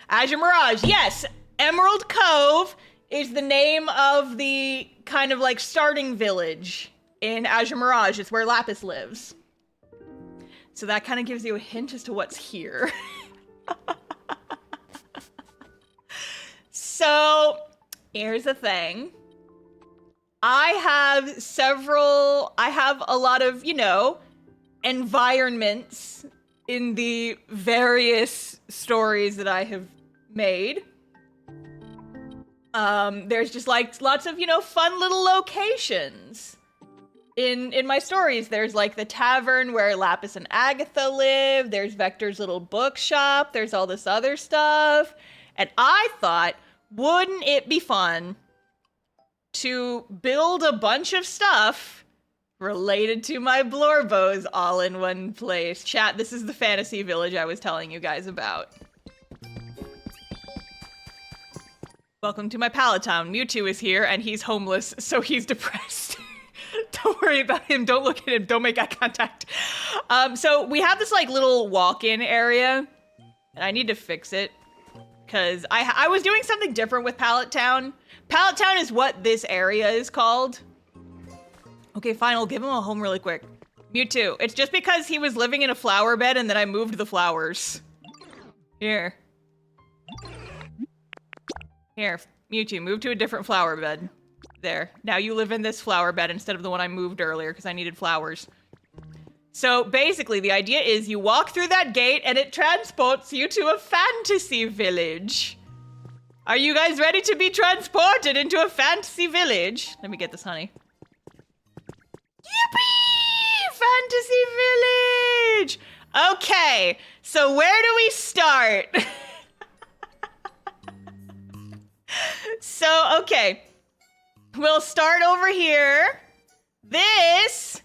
Azure Mirage, yes, Emerald Cove is the name of the kind of like starting village in Azure Mirage. It's where Lapis lives. So that kind of gives you a hint as to what's here. So here's the thing. I have a lot of, you know, environments in the various stories that I have made. There's just like lots of, you know, fun little locations in my stories. There's like the tavern where Lapis and Agatha live. There's Vector's little bookshop. There's all this other stuff. And I thought, wouldn't it be fun to build a bunch of stuff related to my Blorbos all in one place? Chat, this is the fantasy village I was telling you guys about. Welcome to my Pallet town. Mewtwo is here and he's homeless, so he's depressed. Don't worry about him. Don't look at him. Don't make eye contact. So we have this like little walk-in area and I need to fix it because I was doing something different with Pallet Town. Pallet Town is what this area is called. Okay, fine, I'll give him a home really quick. Mewtwo, it's just because he was living in a flower bed and then I moved the flowers. Here. Here, Mewtwo, move to a different flower bed. There, now you live in this flower bed instead of the one I moved earlier because I needed flowers. So basically the idea is you walk through that gate and it transports you to a fantasy village. Are you guys ready to be transported into a fantasy village? Let me get this, honey. Yippee! Fantasy village! Okay, so where do we start? So, okay. We'll start over here. This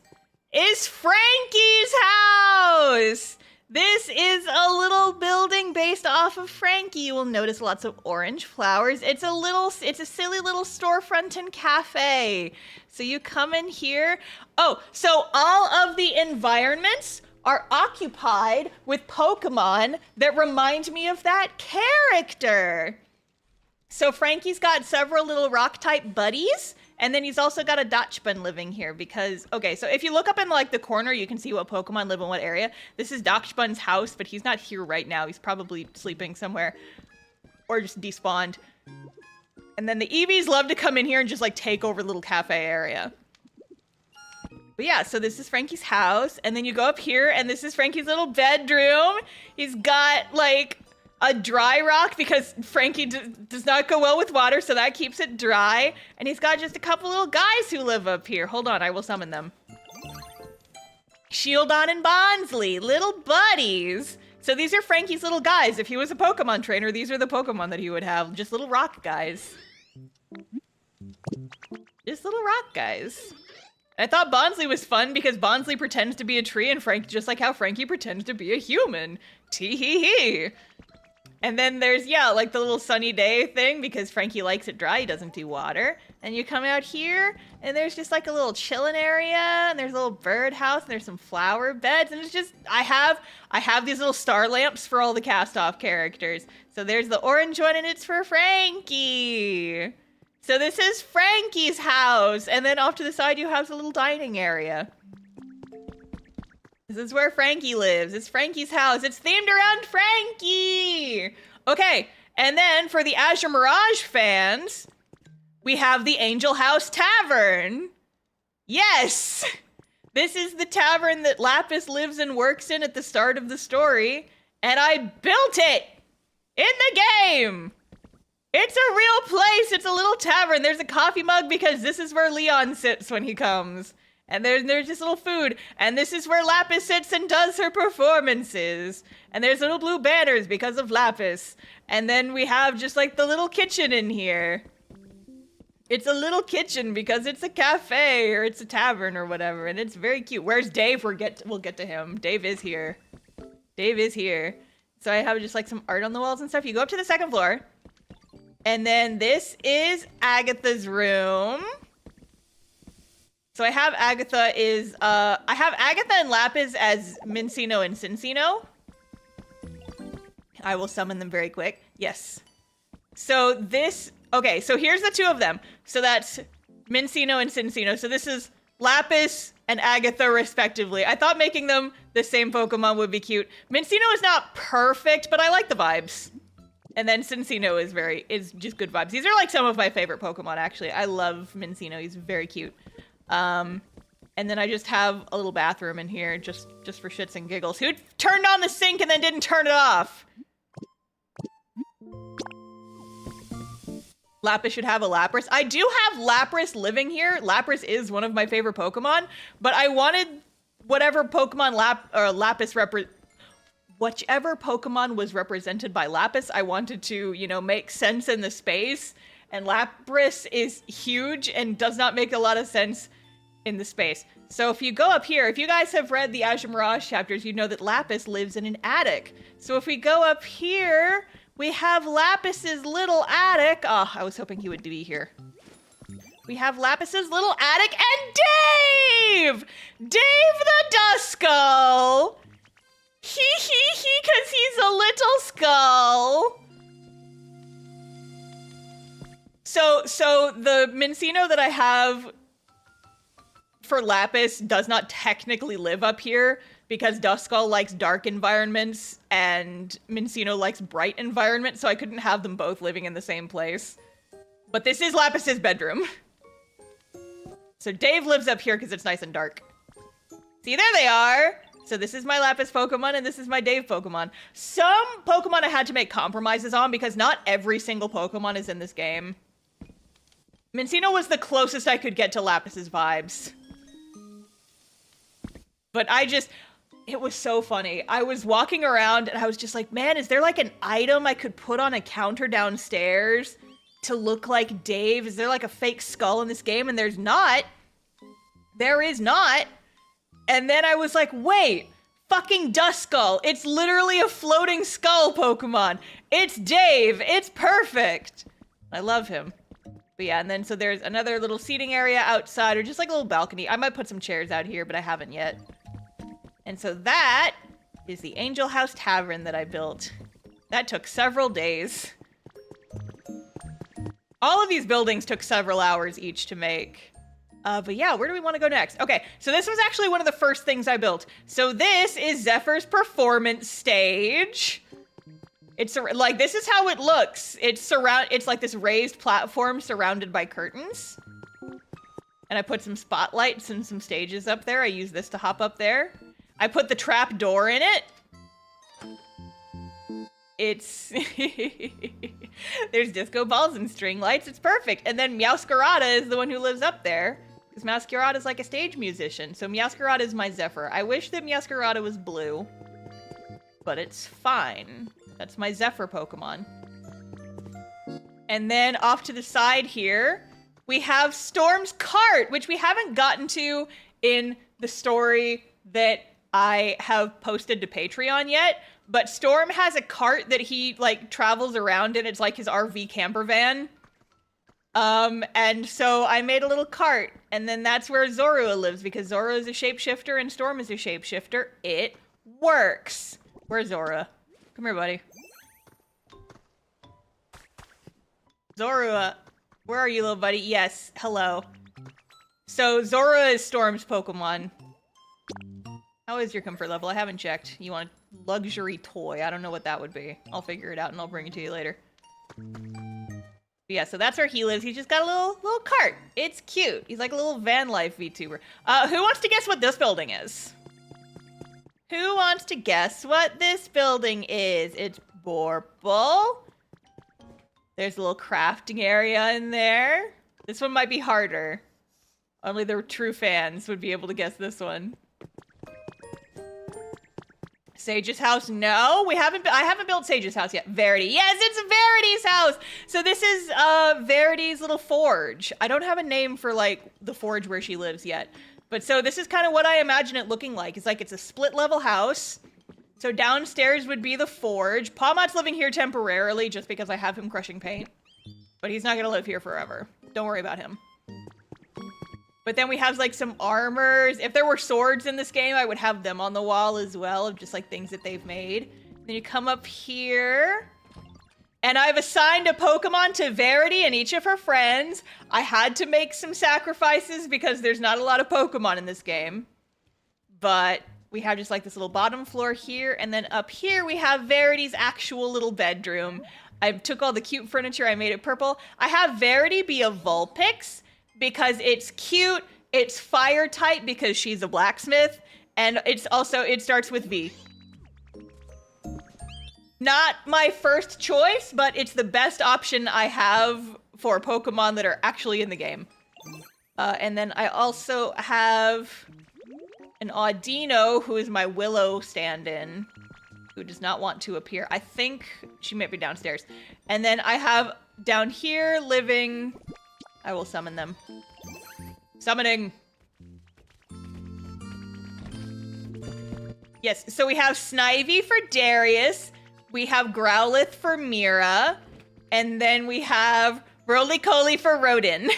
is Frankie's house. This is a little building based off of Frankie. You will notice lots of orange flowers. It's a silly little storefront and cafe. So you come in here. Oh, so all of the environments are occupied with Pokemon that remind me of that character. So Frankie's got several little rock-type buddies, and then he's also got a Dachshund living here because, okay, so if you look up in like the corner, you can see what Pokemon live in what area. This is Dachshund's house, but he's not here right now. He's probably sleeping somewhere or just despawned. And then the Eevees love to come in here and just like take over the little cafe area. But yeah, so this is Frankie's house, and then you go up here, and this is Frankie's little bedroom. He's got like a dry rock because Frankie does not go well with water, so that keeps it dry. And he's got just a couple little guys who live up here. Hold on, I will summon them. Shieldon and Bonsley, little buddies. So these are Frankie's little guys. If he was a Pokemon trainer, these are the Pokemon that he would have. Just little rock guys. Just little rock guys. I thought Bonsley was fun because Bonsley pretends to be a tree and Frank, just like how Frankie pretends to be a human. Tee-hee-hee. And then there's, yeah, like the little sunny day thing because Frankie likes it dry, he doesn't do water. And you come out here and there's just like a little chilling area and there's a little birdhouse and there's some flower beds and it's just, I have these little star lamps for all the cast-off characters. So there's the orange one and it's for Frankie. So this is Frankie's house. And then off to the side you have the little dining area. This is where Frankie lives. It's Frankie's house. It's themed around Frankie. Okay, and then for the Azure Mirage fans, we have the Angel House Tavern. Yes! This is the tavern that Lapis lives and works in at the start of the story, and I built it in the game. It's a real place. It's a little tavern. There's a coffee mug because this is where Leon sits when he comes. And there's just little food. And this is where Lapis sits and does her performances. And there's little blue banners because of Lapis. And then we have just like the little kitchen in here. It's a little kitchen because it's a cafe or it's a tavern or whatever. And it's very cute. Where's Dave? We'll get to him. Dave is here. Dave is here. So I have just like some art on the walls and stuff. You go up to the second floor. And then this is Agatha's room. So I have Agatha and Lapis as Mincino and Cincino. I will summon them very quick. Yes. So this, okay, so here's the two of them. So that's Mincino and Cincino. So this is Lapis and Agatha respectively. I thought making them the same Pokemon would be cute. Mincino is not perfect, but I like the vibes. And then Cincino is just good vibes. These are like some of my favorite Pokemon, actually. I love Mincino. He's very cute. And then I just have a little bathroom in here just for shits and giggles. Who turned on the sink and then didn't turn it off? Lapis should have a Lapras. I do have Lapras living here. Lapras is one of my favorite Pokemon, but I wanted whatever Pokemon whichever Pokemon was represented by Lapis, I wanted to, you know, make sense in the space. And Lapras is huge and does not make a lot of sense in the space. So if you go up here, if you guys have read the Azure Mirage chapters, you know that Lapis lives in an attic. So if we go up here, we have Lapis's little attic. Oh, I was hoping he would be here. We have Lapis's little attic and Dave! Dave the Duskull! Because he's a little skull. So the Mincino that I have for Lapis does not technically live up here because Duskull likes dark environments and Mincino likes bright environments, so I couldn't have them both living in the same place. But this is Lapis's bedroom. So Dave lives up here because it's nice and dark. See, there they are. So this is my Lapis Pokemon and this is my Dave Pokemon. Some Pokemon I had to make compromises on because not every single Pokemon is in this game. Mincino was the closest I could get to Lapis's vibes. But it was so funny. I was walking around and I was just like, man, is there like an item I could put on a counter downstairs to look like Dave? Is there like a fake skull in this game? And there's not. There is not. And then I was like, wait, fucking Duskull. It's literally a floating skull Pokemon. It's Dave. It's perfect. I love him. But yeah, and then so there's another little seating area outside, or just like a little balcony. I might put some chairs out here, but I haven't yet. And so that is the Angel House Tavern that I built. That took several days. All of these buildings took several hours each to make. But yeah, where do we want to go next? Okay, so this was actually one of the first things I built. So this is Zephyr's performance stage. It's like, this is how it looks. It's like this raised platform surrounded by curtains. And I put some spotlights and some stages up there. I use this to hop up there. I put the trap door in it. It's there's disco balls and string lights. It's perfect. And then Meowscarada is the one who lives up there. Because Meowscarada is like a stage musician. So Meowscarada is my Zephyr. I wish that Meowscarada was blue. But it's fine. That's my Zephyr Pokemon. And then off to the side here, we have Storm's cart, which we haven't gotten to in the story that I have posted to Patreon yet. But Storm has a cart that he like travels around in. It's like his RV camper van. And so I made a little cart, and then that's where Zorua lives because Zorua is a shapeshifter and Storm is a shapeshifter. It works. Where's Zorua? Come here, buddy. Zorua, where are you, little buddy? Yes, hello. So Zorua is Storm's Pokemon. How is your comfort level? I haven't checked. You want a luxury toy. I don't know what that would be. I'll figure it out and I'll bring it to you later. But yeah, so that's where he lives. He's just got a little cart. It's cute. He's like a little van life VTuber. Who wants to guess what this building is? Who wants to guess what this building is? It's Borble. There's a little crafting area in there. This one might be harder. Only the true fans would be able to guess this one. Sage's house, no. I haven't built Sage's house yet. Verity, yes, it's Verity's house. So this is Verity's little forge. I don't have a name for like the forge where she lives yet. But so this is kind of what I imagine it looking like. It's like it's a split level house. So downstairs would be the forge. Pawmot's living here temporarily just because I have him crushing paint. But he's not gonna live here forever. Don't worry about him. But then we have like some armors. If there were swords in this game, I would have them on the wall as well, of just like things that they've made. Then you come up here. And I've assigned a Pokemon to Verity and each of her friends. I had to make some sacrifices because there's not a lot of Pokemon in this game. But we have just like this little bottom floor here. And then up here we have Verity's actual little bedroom. I took all the cute furniture, I made it purple. I have Verity be a Vulpix because it's cute. It's fire type because she's a blacksmith. And it's also, it starts with V. Not my first choice, but it's the best option I have for Pokemon that are actually in the game. And then I also have an Audino, who is my Willow stand-in, who does not want to appear. I think she might be downstairs. And then I have down here living... I will summon them. Summoning! Yes, so we have Snivy for Darius, we have Growlithe for Mira, and then we have Roly-Coly for Rodin.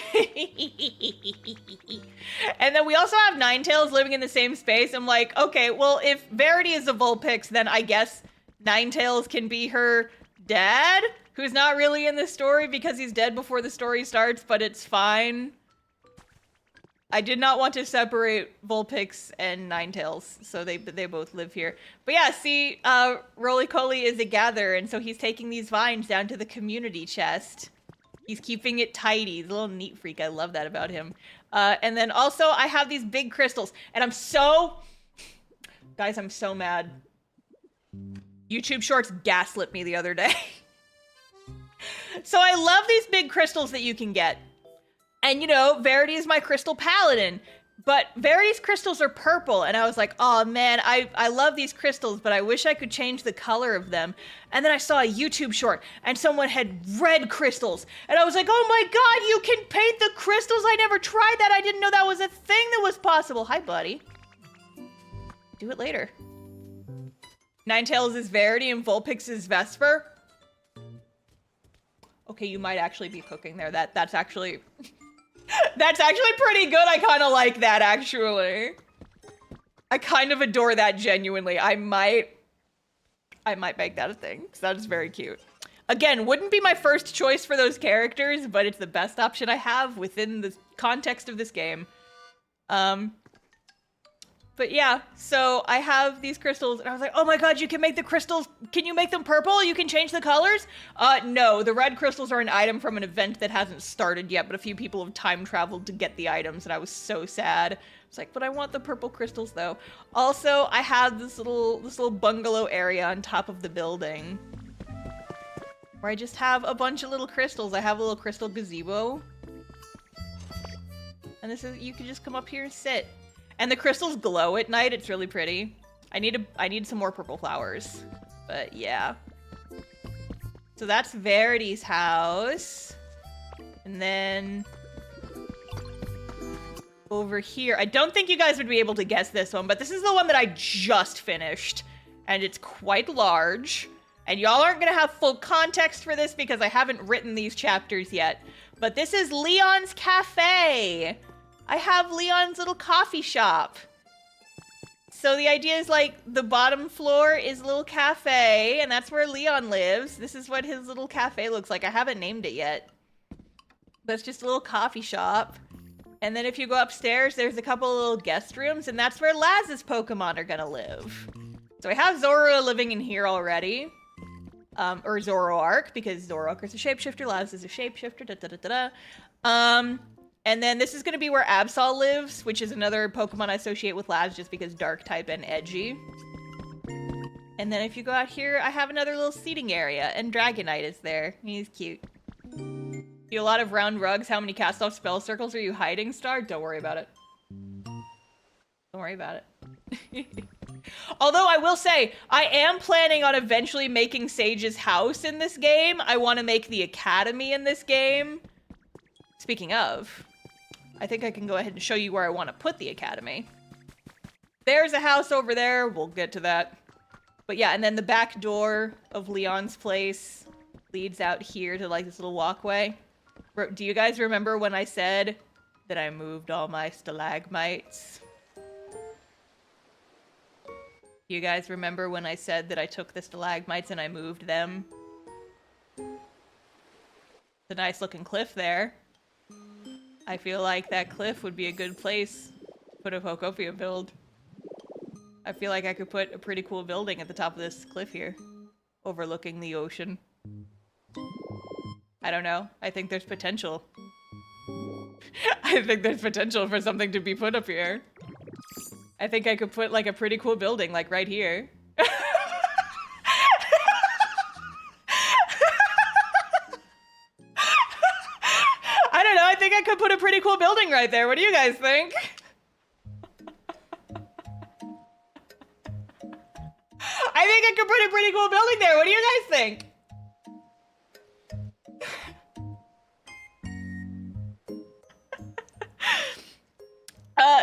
And then we also have Ninetales living in the same space. I'm like, okay, well, if Verity is a Vulpix, then I guess Ninetales can be her dad, who's not really in the story because he's dead before the story starts, but it's fine. I did not want to separate Vulpix and Ninetales, so they both live here. But yeah, see, Roly-Coly is a gatherer, and so he's taking these vines down to the community chest. He's keeping it tidy. He's a little neat freak. I love that about him. And then also, I have these big crystals, and I'm so... Guys, I'm so mad. YouTube Shorts gaslit me the other day. So I love these big crystals that you can get. And, you know, Verity is my crystal paladin. But Verity's crystals are purple, and I was like, oh man, I love these crystals, but I wish I could change the color of them. And then I saw a YouTube short, and someone had red crystals. And I was like, oh my god, you can paint the crystals? I never tried that. I didn't know that was a thing that was possible. Hi, buddy. Do it later. Ninetales is Verity, and Vulpix is Vesper. Okay, you might actually be cooking there. That's actually... That's actually pretty good. I kind of like that, actually. I kind of adore that genuinely. I might make that a thing, because that is very cute. Again, wouldn't be my first choice for those characters, but it's the best option I have within the context of this game. But yeah, so I have these crystals, and I was like, oh my god, you can make the crystals, can you make them purple? You can change the colors? No, the red crystals are an item from an event that hasn't started yet, but a few people have time traveled to get the items, and I was so sad. It's like, but I want the purple crystals though. Also, I have this little bungalow area on top of the building, where I just have a bunch of little crystals. I have a little crystal gazebo. And this is, you can just come up here and sit. And the crystals glow at night. It's really pretty. I need some more purple flowers. But yeah. So that's Verity's house. And then over here, I don't think you guys would be able to guess this one, but this is the one that I just finished. And it's quite large. And y'all aren't gonna have full context for this because I haven't written these chapters yet. But this is Leon's Cafe. I have Leon's little coffee shop. So the idea is like the bottom floor is a little cafe, and that's where Leon lives. This is what his little cafe looks like. I haven't named it yet. But it's just a little coffee shop. And then if you go upstairs, there's a couple of little guest rooms, and that's where Laz's Pokemon are gonna live. So I have Zorua living in here already. Or Zoroark, because Zoroark is a shapeshifter, Laz is a shapeshifter, and then this is going to be where Absol lives, which is another Pokemon I associate with Laz just because dark type and edgy. And then if you go out here, I have another little seating area, and Dragonite is there. He's cute. You a lot of round rugs. How many cast off spell circles are you hiding, Star? Don't worry about it. Don't worry about it. Although I will say, I am planning on eventually making Sage's house in this game. I want to make the academy in this game. Speaking of, I think I can go ahead and show you where I want to put the academy. There's a house over there. We'll get to that. But yeah, and then the back door of Leon's place leads out here to like this little walkway. Do you guys remember when I said that I moved all my stalagmites? You guys remember when I said that I took the stalagmites and I moved them? It's a nice looking cliff there. I feel like that cliff would be a good place to put a Pokopia build. I feel like I could put a pretty cool building at the top of this cliff here, overlooking the ocean. I don't know. I think there's potential. I think there's potential for something to be put up here. I think I could put like a pretty cool building like right here. I don't know. I think I could put a pretty cool building right there. What do you guys think? I think I could put a pretty cool building there. What do you guys think?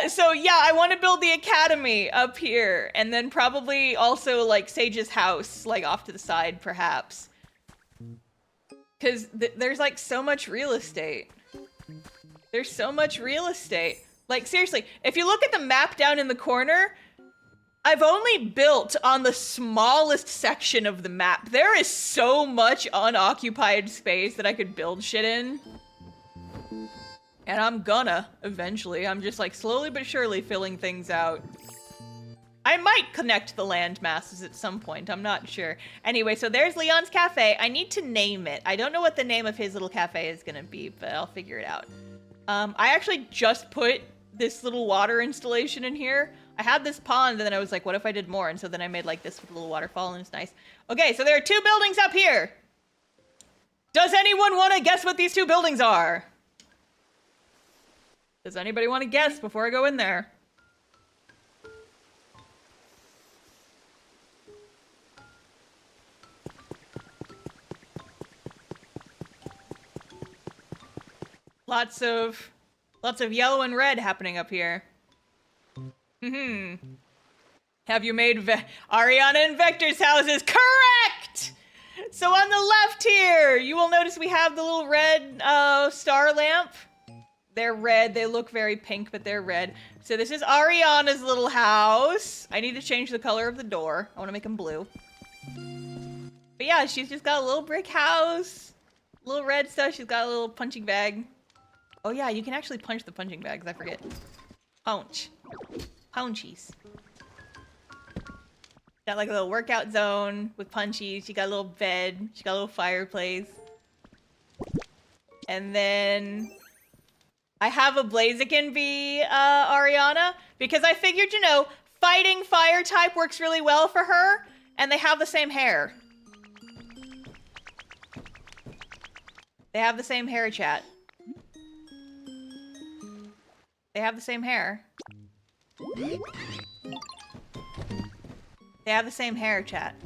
So yeah, I want to build the academy up here, and then probably also like Sage's house, like off to the side, perhaps. Because there's like so much real estate. There's so much real estate. Like seriously, if you look at the map down in the corner, I've only built on the smallest section of the map. There is so much unoccupied space that I could build shit in. And I'm gonna, eventually. I'm just like slowly but surely filling things out. I might connect the land masses at some point, I'm not sure. Anyway, so there's Leon's cafe. I need to name it. I don't know what the name of his little cafe is gonna be, but I'll figure it out. I actually just put this little water installation in here. I had this pond, and then I was like, what if I did more? And so then I made like this little waterfall, and it's nice. Okay, so there are 2 buildings up here. Does anyone want to guess what these 2 buildings are? Does anybody want to guess before I go in there? Lots of yellow and red happening up here. Have you made Ariana and Vector's houses? Correct! So on the left here, you will notice we have the little red star lamp. They're red. They look very pink, but they're red. So this is Ariana's little house. I need to change the color of the door. I want to make them blue. But yeah, she's just got a little brick house. Little red stuff. She's got a little punching bag. Oh yeah, you can actually punch the punching bags. I forget. Punch. Punchies. Got like a little workout zone with punchies. She got a little bed. She got a little fireplace. And then I have a Blaziken be Ariana because I figured, you know, fighting fire type works really well for her, and they have the same hair. They have the same hair, chat. They have the same hair. They have the same hair, chat.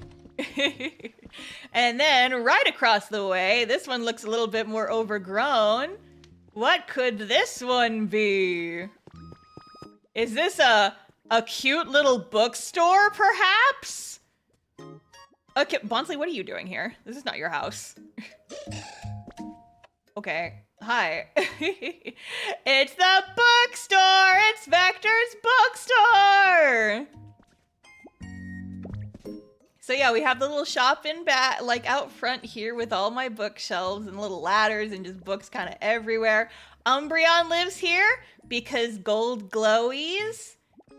And then right across the way, this one looks a little bit more overgrown. What could this one be? Is this a cute little bookstore, perhaps? Okay, Bonsley, what are you doing here? This is not your house. Okay, hi. It's the bookstore! It's Vector's bookstore! So yeah, we have the little shop in back, like out front here with all my bookshelves and little ladders and just books kind of everywhere. Umbreon lives here because gold glowies.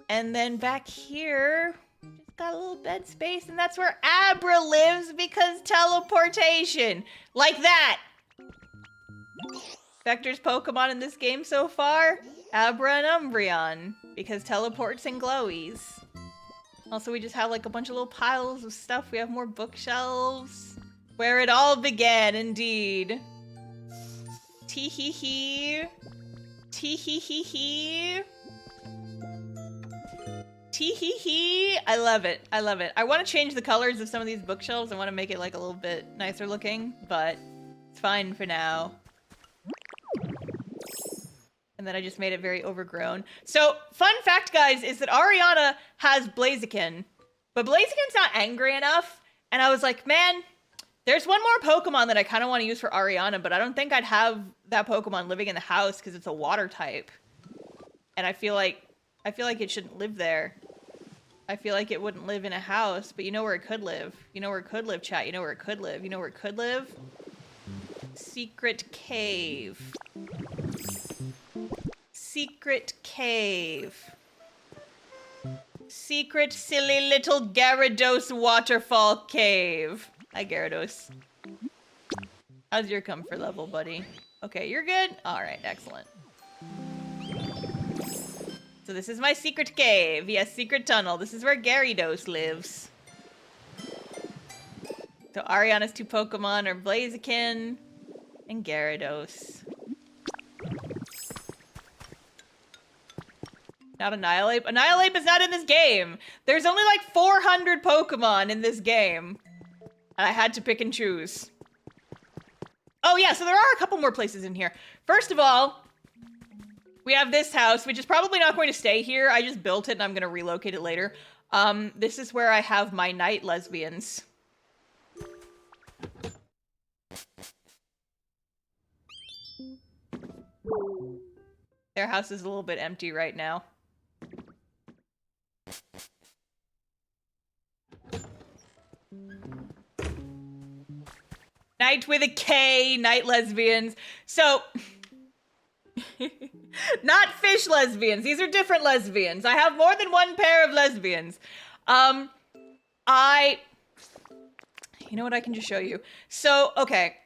And then back here, just got a little bed space, and that's where Abra lives because teleportation. Like that. Vector's Pokemon in this game so far, Abra and Umbreon, because teleports and glowies. Also, we just have like a bunch of little piles of stuff. We have more bookshelves. Where it all began, indeed. Tee hee hee. Tee hee hee hee. Tee hee hee. I love it. I love it. I want to change the colors of some of these bookshelves. I want to make it like a little bit nicer looking, but it's fine for now. And then I just made it very overgrown. So, fun fact, guys, is that Ariana has Blaziken, but Blaziken's not angry enough. And I was like, man, there's one more Pokemon that I kind of want to use for Ariana, but I don't think I'd have that Pokemon living in the house because it's a water type. And I feel like it shouldn't live there. I feel like it wouldn't live in a house, but you know where it could live. You know where it could live, chat. You know where it could live. You know where it could live? Secret cave. Secret cave. Secret silly little Gyarados waterfall cave. Hi, Gyarados. How's your comfort level, buddy? Okay, you're good? Alright, excellent. So this is my secret cave. Yes, secret tunnel. This is where Gyarados lives. So Ariana's 2 Pokemon are Blaziken and Gyarados. Not Annihilate. Annihilate is not in this game. There's only like 400 Pokemon in this game. And I had to pick and choose. Oh yeah, so there are a couple more places in here. First of all, we have this house, which is probably not going to stay here. I just built it and I'm going to relocate it later. This is where I have my night lesbians. Their house is a little bit empty right now. Night with a K, night lesbians. So... Not fish lesbians. These are different lesbians. I have more than one pair of lesbians. You know what? I can just show you. So, okay.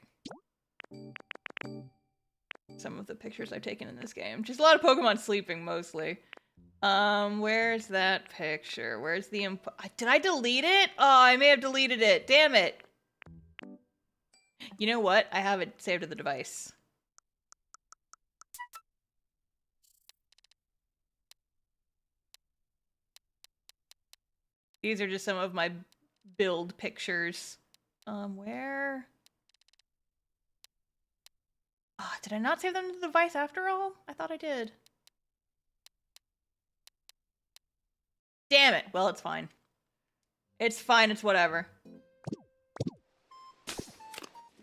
Some of the pictures I've taken in this game. Just a lot of Pokemon sleeping, mostly. Where's that picture? Where's the did I delete it? Oh, I may have deleted it. Damn it. You know what? I have it saved to the device. These are just some of my build pictures. Where? Oh, did I not save them to the device after all? I thought I did. Damn it. Well, it's fine. It's fine. It's whatever.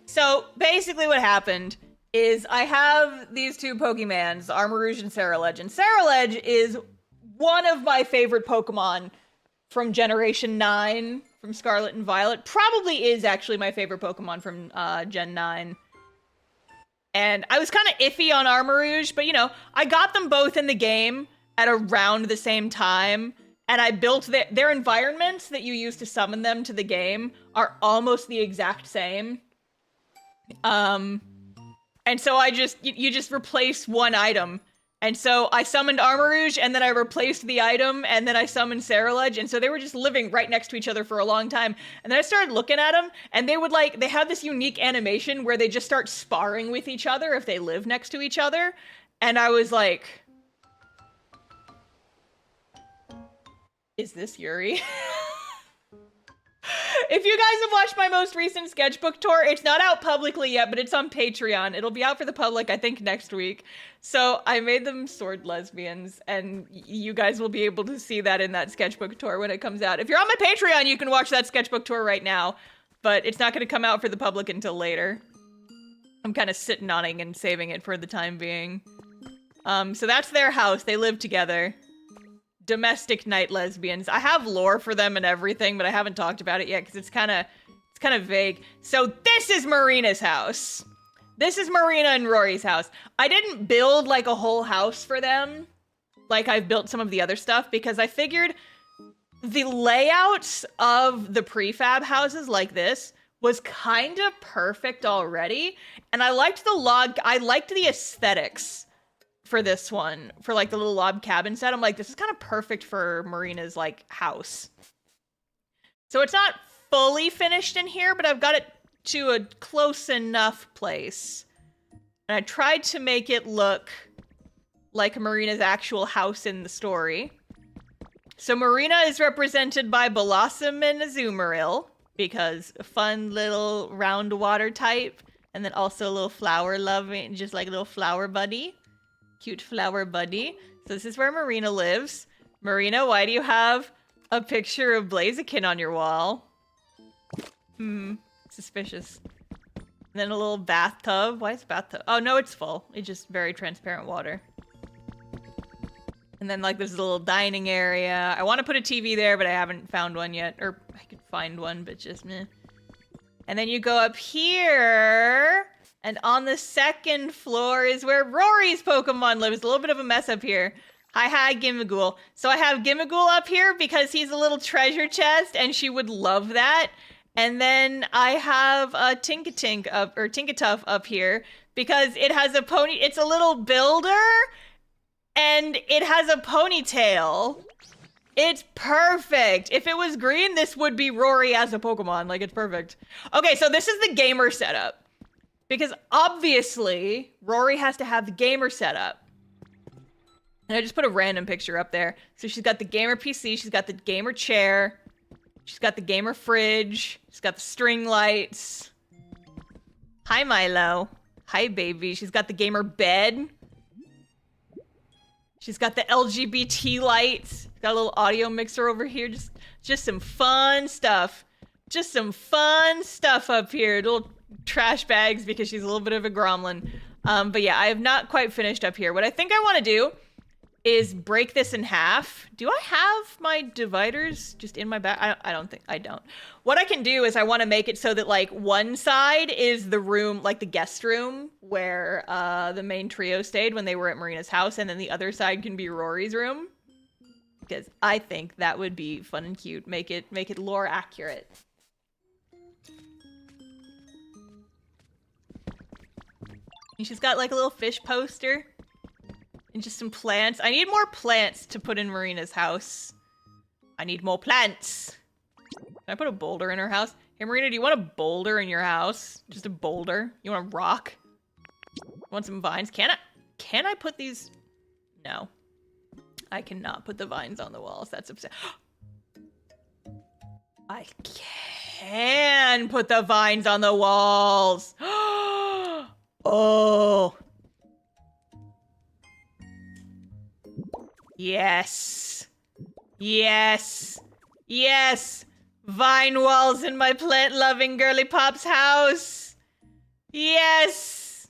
So, basically what happened is I have these 2 Pokemons, Armarouge and Ceruledge. And Ceruledge is one of my favorite Pokemon from Generation 9, from Scarlet and Violet. Probably is actually my favorite Pokemon from Gen 9. And I was kind of iffy on Armarouge, but you know, I got them both in the game at around the same time. And I built their environments that you use to summon them to the game are almost the exact same. And so you just replace one item. And so I summoned Armarouge, and then I replaced the item, and then I summoned Ceruledge, and so they were just living right next to each other for a long time. And then I started looking at them, and they have this unique animation where they just start sparring with each other if they live next to each other. And I was like, is this Yuri? If you guys have watched my most recent sketchbook tour, it's not out publicly yet, but it's on Patreon. It'll be out for the public, I think, next week. So I made them sword lesbians, and you guys will be able to see that in that sketchbook tour when it comes out. If you're on my Patreon, you can watch that sketchbook tour right now, but it's not going to come out for the public until later. I'm kind of sitting on it and saving it for the time being. So that's their house. They live together. Domestic night lesbians. I have lore for them and everything, but I haven't talked about it yet because it's kind of vague. So this is Marina's house. This is Marina and Rory's house. I didn't build like a whole house for them like I've built some of the other stuff because I figured the layouts of the prefab houses like this was kind of perfect already. And I liked the aesthetics for this one, for like the little log cabin set. I'm like, this is kind of perfect for Marina's like house. So it's not fully finished in here, but I've got it to a close enough place And I tried to make it look like Marina's actual house in the story. So Marina is represented by Blossom and Azumarill, because a fun little round water type, and then also a little flower loving, just like a little flower buddy. Cute flower buddy. So this is where Marina lives. Marina, why do you have a picture of Blaziken on your wall? Suspicious. And then a little bathtub. Why is bathtub? Oh, no, it's full. It's just very transparent water. And then, like, there's a little dining area. I want to put a TV there, but I haven't found one yet. Or I could find one, but just meh. And then you go up here, and on the second floor is where Rory's Pokemon lives. A little bit of a mess up here. Hi, Gimmighoul. So I have Gimmighoul up here because he's a little treasure chest, and she would love that. And then I have a Tinkatuff up here because it has a pony. It's a little builder. And it has a ponytail. It's perfect. If it was green, this would be Rory as a Pokemon. Like, it's perfect. Okay, so this is the gamer setup. Because obviously, Rory has to have the gamer setup. And I just put a random picture up there. So she's got the gamer PC, she's got the gamer chair, she's got the gamer fridge, she's got the string lights. Hi, Milo. Hi, baby. She's got the gamer bed. She's got the LGBT lights. Got a little audio mixer over here. Just some fun stuff. Just some fun stuff up here. Little trash bags because she's a little bit of a gremlin. But yeah, I have not quite finished up here. What I think I want to do is break this in half. Do I have my dividers just in my back? I don't think I don't. What I can do is I want to make it so that like one side is the room, like the guest room where the main trio stayed when they were at Marina's house, and then the other side can be Rory's room. Because I think that would be fun and cute. Make it lore accurate. And she's got like a little fish poster. And just some plants. I need more plants to put in Marina's house. I need more plants. Can I put a boulder in her house? Hey, Marina, do you want a boulder in your house? Just a boulder? You want a rock? Want some vines? Can I put these? No. I cannot put the vines on the walls. That's upset. I can put the vines on the walls. Oh. Yes. Yes. Yes. Vine walls in my plant-loving girly pop's house. Yes.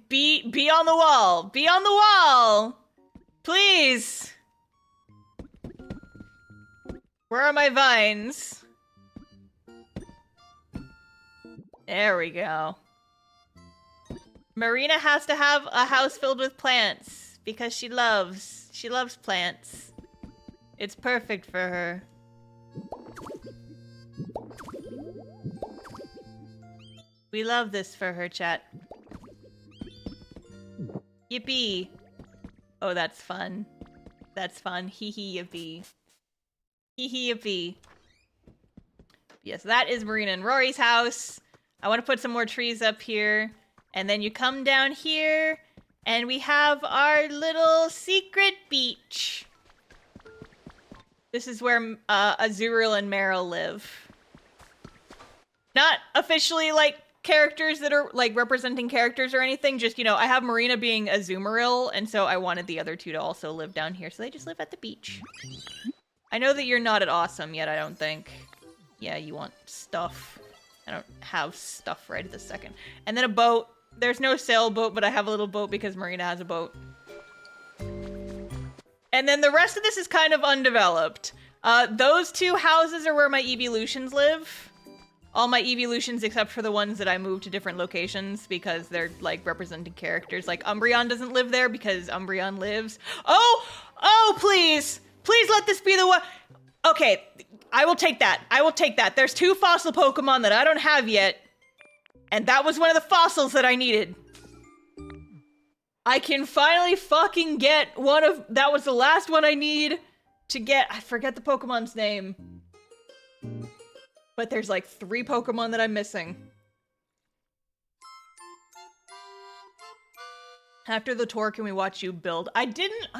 Be on the wall. Be on the wall. Please. Where are my vines? There we go. Marina has to have a house filled with plants because she loves plants. It's perfect for her. We love this for her, chat. Yippee. Oh, that's fun. That's fun. Hee hee yippee. Hee hee yippee. Yes, that is Marina and Rory's house. I want to put some more trees up here. And then you come down here, and we have our little secret beach. This is where Azurill and Meryl live. Not officially, like, characters that are, like, representing characters or anything. Just, you know, I have Marina being Azumarill, and so I wanted the other two to also live down here. So they just live at the beach. I know that you're not at Awesome yet, I don't think. Yeah, you want stuff. I don't have stuff right at this second. And then a boat. There's no sailboat, but I have a little boat because Marina has a boat. And then the rest of this is kind of undeveloped. Those two houses are where my evolutions live. All my evolutions except for the ones that I moved to different locations because they're, like, representing characters. Like, Umbreon doesn't live there because Umbreon lives. Oh! Oh, please! Please let this be the one. Okay, I will take that. I will take that. There's two fossil Pokemon that I don't have yet. And that was one of the fossils that I needed. I can finally fucking get one of... That was the last one I need to get... I forget the Pokemon's name. But there's like 3 Pokemon that I'm missing. After the tour, can we watch you build? I'm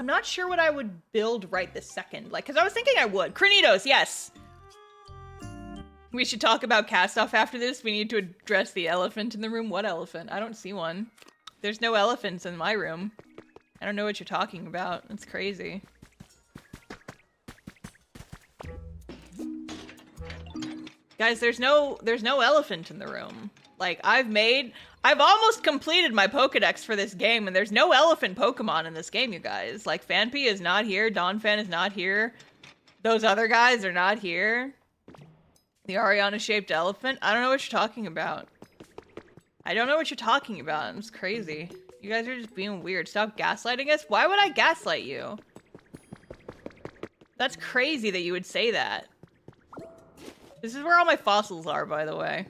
not sure what I would build right this second. Like, because I was thinking I would. Chronetos, yes! We should talk about cast-off after this. We need to address the elephant in the room. What elephant? I don't see one. There's no elephants in my room. I don't know what you're talking about. That's crazy. Guys, there's no elephant in the room. Like, I've almost completed my Pokedex for this game, and there's no elephant Pokemon in this game, you guys. Like, Fanpy is not here, Donphan is not here. Those other guys are not here. The Ariana-shaped elephant? I don't know what you're talking about. I don't know what you're talking about. It's crazy. You guys are just being weird. Stop gaslighting us? Why would I gaslight you? That's crazy that you would say that. This is where all my fossils are, by the way.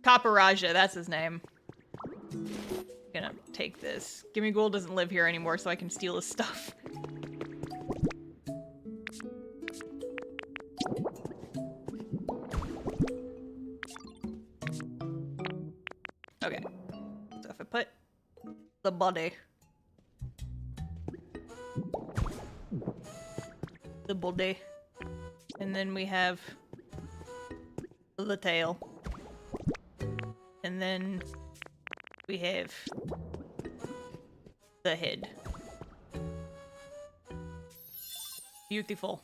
Kaparaja, that's his name. I'm gonna take this. Gimme Ghoul doesn't live here anymore, so I can steal his stuff. Okay. So if I put the body. The body. And then we have the tail. And then we have the head. Beautiful.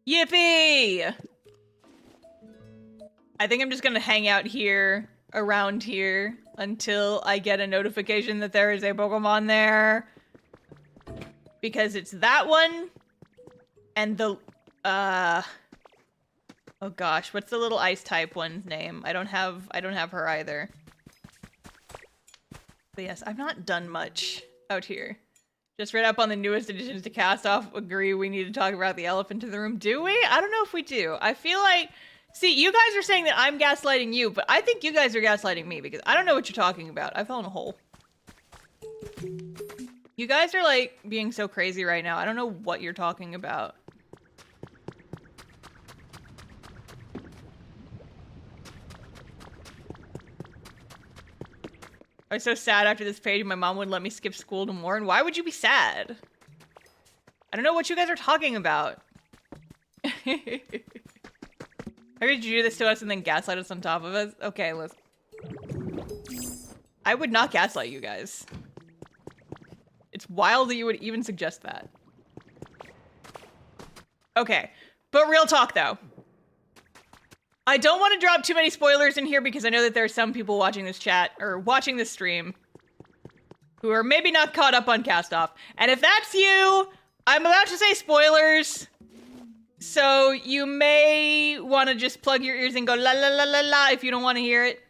Yippee! I think I'm just gonna hang out here, around here, until I get a notification that there is a Pokemon there. Because it's that one, and the, oh gosh, what's the little ice type one's name? I don't have her either. But yes, I've not done much out here. Just read up on the newest additions to Cast Off. Agree we need to talk about the elephant in the room. Do we? I don't know if we do. I feel like... See, you guys are saying that I'm gaslighting you, but I think you guys are gaslighting me because I don't know what you're talking about. I fell in a hole. You guys are, like, being so crazy right now. I don't know what you're talking about. I was so sad after this page my mom wouldn't let me skip school tomorrow. And why would you be sad? I don't know what you guys are talking about. How could you do this to us and then gaslight us on top of us? Okay, listen. I would not gaslight you guys. It's wild that you would even suggest that. Okay, but real talk though. I don't want to drop too many spoilers in here because I know that there are some people watching this chat, or watching this stream, who are maybe not caught up on Cast Off. And if that's you, I'm about to say spoilers. So you may want to just plug your ears and go la la la la la if you don't want to hear it.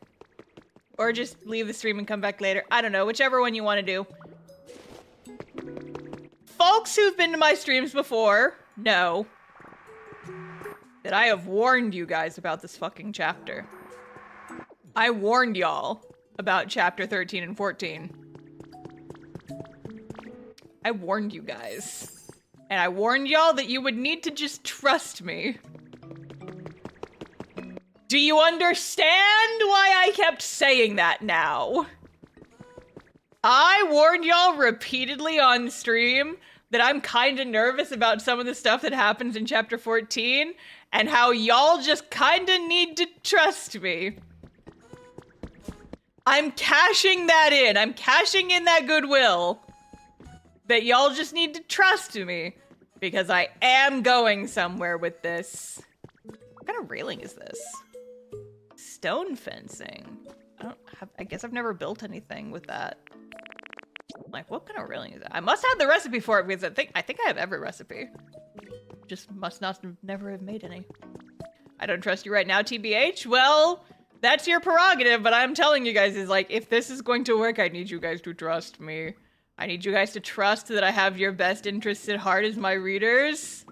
Or just leave the stream and come back later. I don't know, whichever one you want to do. Folks who've been to my streams before know that I have warned you guys about this fucking chapter. I warned y'all about chapter 13 and 14. I warned you guys. And I warned y'all that you would need to just trust me. Do you understand why I kept saying that now? I warned y'all repeatedly on stream that I'm kinda nervous about some of the stuff that happens in chapter 14 and how y'all just kinda need to trust me. I'm cashing that in. I'm cashing in that goodwill. That y'all just need to trust me. Because I am going somewhere with this. What kind of railing is this? Stone fencing. I guess I've never built anything with that. Like, what kind of railing is that? I must have the recipe for it because I think I have every recipe. Just must not never have made any. I don't trust you right now, TBH. Well, that's your prerogative, but I'm telling you guys is like, if this is going to work, I need you guys to trust me. I need you guys to trust that I have your best interests at heart as my readers.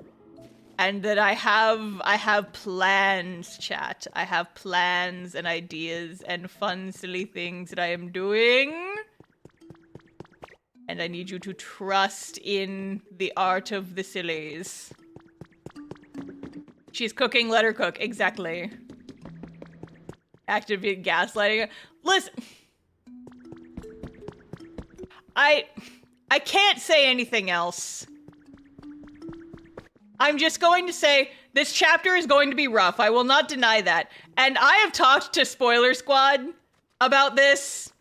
And that I have plans, chat. I have plans and ideas and fun, silly things that I am doing. And I need you to trust in the art of the sillies. She's cooking, let her cook. Exactly. Activate gaslighting. Listen. I can't say anything else. I'm just going to say this chapter is going to be rough. I will not deny that. And I have talked to Spoiler Squad about this.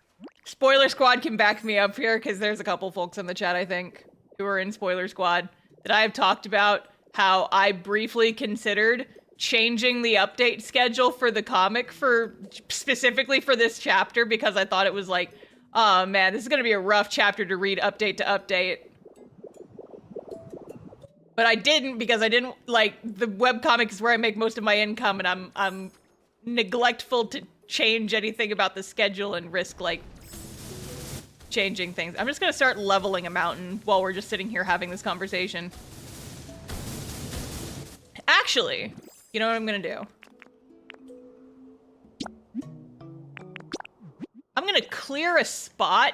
Spoiler Squad can back me up here because there's a couple folks in the chat, I think, who are in Spoiler Squad that I have talked about how I briefly considered changing the update schedule for the comic specifically for this chapter because I thought it was like, oh man, this is gonna be a rough chapter to read update to update. But I didn't because I didn't, like, the webcomic is where I make most of my income and I'm neglectful to change anything about the schedule and risk, like, changing things. I'm just gonna start leveling a mountain while we're just sitting here having this conversation. Actually, you know what I'm gonna do? I'm gonna clear a spot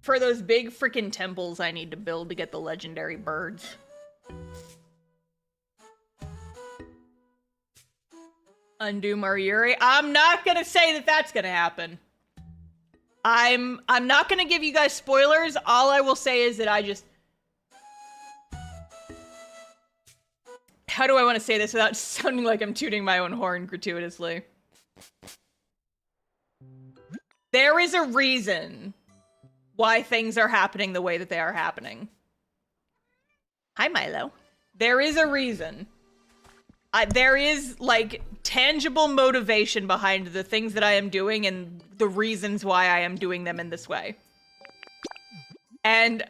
for those big freaking temples I need to build to get the legendary birds. Undo Mariuri. I'm not gonna say that that's gonna happen. I'm not gonna give you guys spoilers. All I will say is that I just... How do I want to say this without sounding like I'm tooting my own horn gratuitously? There is a reason why things are happening the way that they are happening. Hi, Milo. There is a reason. There is, like, tangible motivation behind the things that I am doing and the reasons why I am doing them in this way. And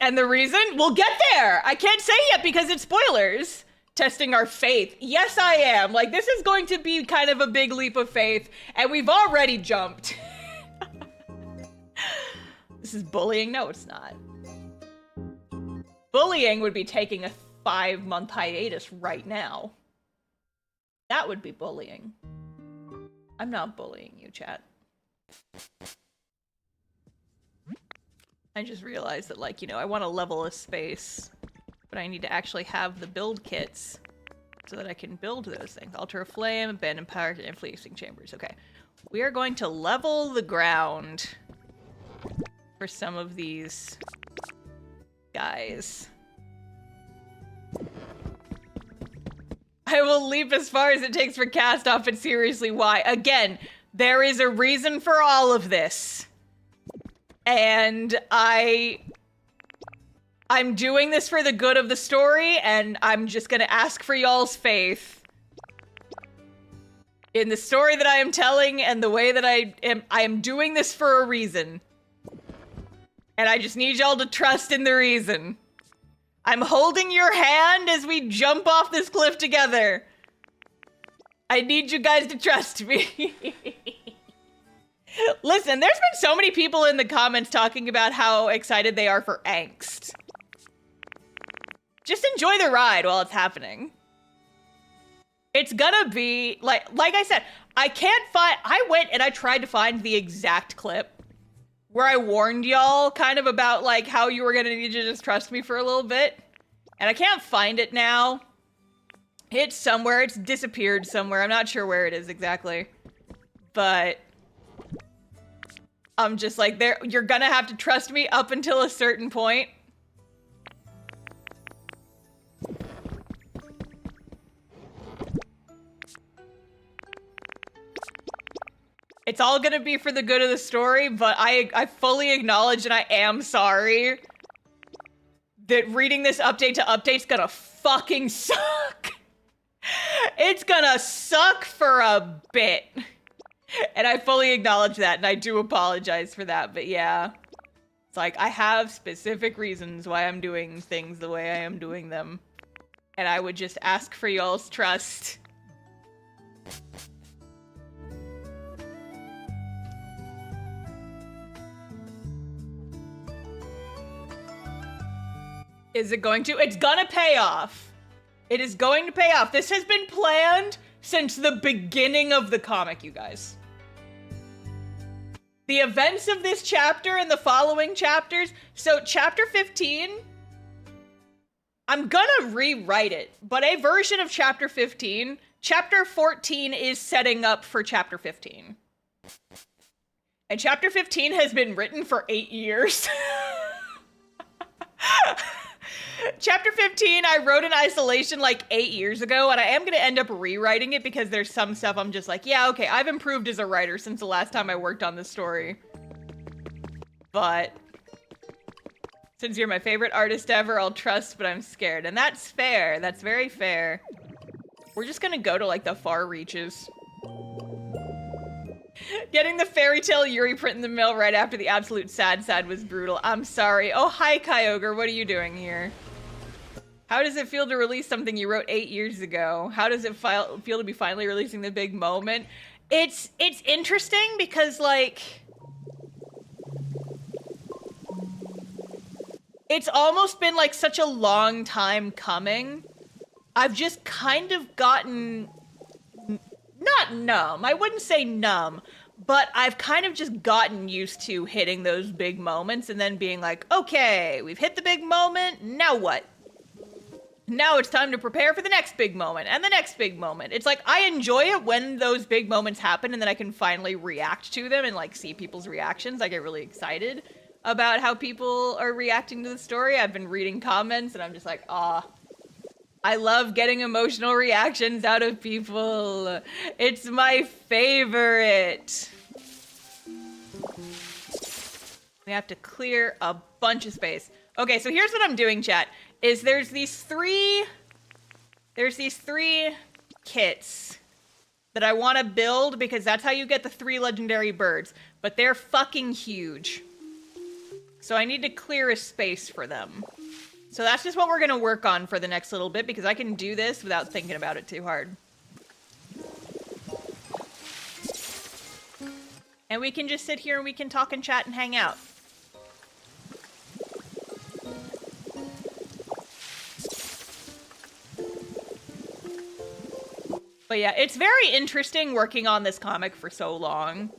the reason? We'll get there! I can't say yet because it's spoilers. Testing our faith. Yes, I am. Like, this is going to be kind of a big leap of faith, and we've already jumped. This is bullying? No, it's not. Bullying would be taking a 5-month hiatus right now. That would be bullying. I'm not bullying you, chat. I just realized that, like, you know, I want to level a space, but I need to actually have the build kits so that I can build those things. Altar of Flame, Abandoned Park, and Fleeting Chambers. Okay. We are going to level the ground for some of these guys. I will leap as far as it takes for cast off, but seriously, why? Again, there is a reason for all of this. And I'm doing this for the good of the story, and I'm just gonna ask for y'all's faith in the story that I am telling and the way that I am doing this for a reason. And I just need y'all to trust in the reason. I'm holding your hand as we jump off this cliff together. I need you guys to trust me. Listen, there's been so many people in the comments talking about how excited they are for angst. Just enjoy the ride while it's happening. It's gonna be, like I said, I went and I tried to find the exact clip where I warned y'all kind of about, like, how you were gonna need to just trust me for a little bit. And I can't find it now. It's somewhere, it's disappeared somewhere. I'm not sure where it is exactly. But I'm just like, you're gonna have to trust me up until a certain point. It's all gonna be for the good of the story, but I fully acknowledge and I am sorry that reading this update to update's gonna fucking suck. It's gonna suck for a bit. And I fully acknowledge that, and I do apologize for that, but yeah. It's like, I have specific reasons why I'm doing things the way I am doing them. And I would just ask for y'all's trust. Is it going to? It's gonna pay off. It is going to pay off. This has been planned since the beginning of the comic, you guys. The events of this chapter and the following chapters. So chapter 15 I'm gonna rewrite it, but a version of chapter 15, chapter 14 is setting up for chapter 15. And chapter 15 has been written for 8 years. Chapter 15, I wrote in isolation like 8 years ago, and I am gonna end up rewriting it because there's some stuff I'm just like, yeah, okay, I've improved as a writer since the last time I worked on this story. But since you're my favorite artist ever, I'll trust, but I'm scared. And that's fair. That's very fair. We're just gonna go to, like, the far reaches. Getting the fairy tale Yuri print in the mail right after the absolute sad was brutal. I'm sorry. Oh, hi, Kyogre. What are you doing here? How does it feel to release something you wrote 8 years ago? How does it feel to be finally releasing the big moment? It's interesting because, like, it's almost been, like, such a long time coming. I've just kind of gotten, not numb, I wouldn't say numb, but I've kind of just gotten used to hitting those big moments and then being like, okay, we've hit the big moment, now what? Now it's time to prepare for the next big moment and the next big moment. It's like, I enjoy it when those big moments happen and then I can finally react to them and, like, see people's reactions. I get really excited about how people are reacting to the story. I've been reading comments and I'm just like, I love getting emotional reactions out of people. It's my favorite. We have to clear a bunch of space. Okay, so here's what I'm doing, chat. Is there's these three kits that I want to build because that's how you get the 3 legendary birds, but they're fucking huge. So I need to clear a space for them. So that's just what we're gonna work on for the next little bit because I can do this without thinking about it too hard. And we can just sit here and we can talk and chat and hang out. But yeah, it's very interesting working on this comic for so long.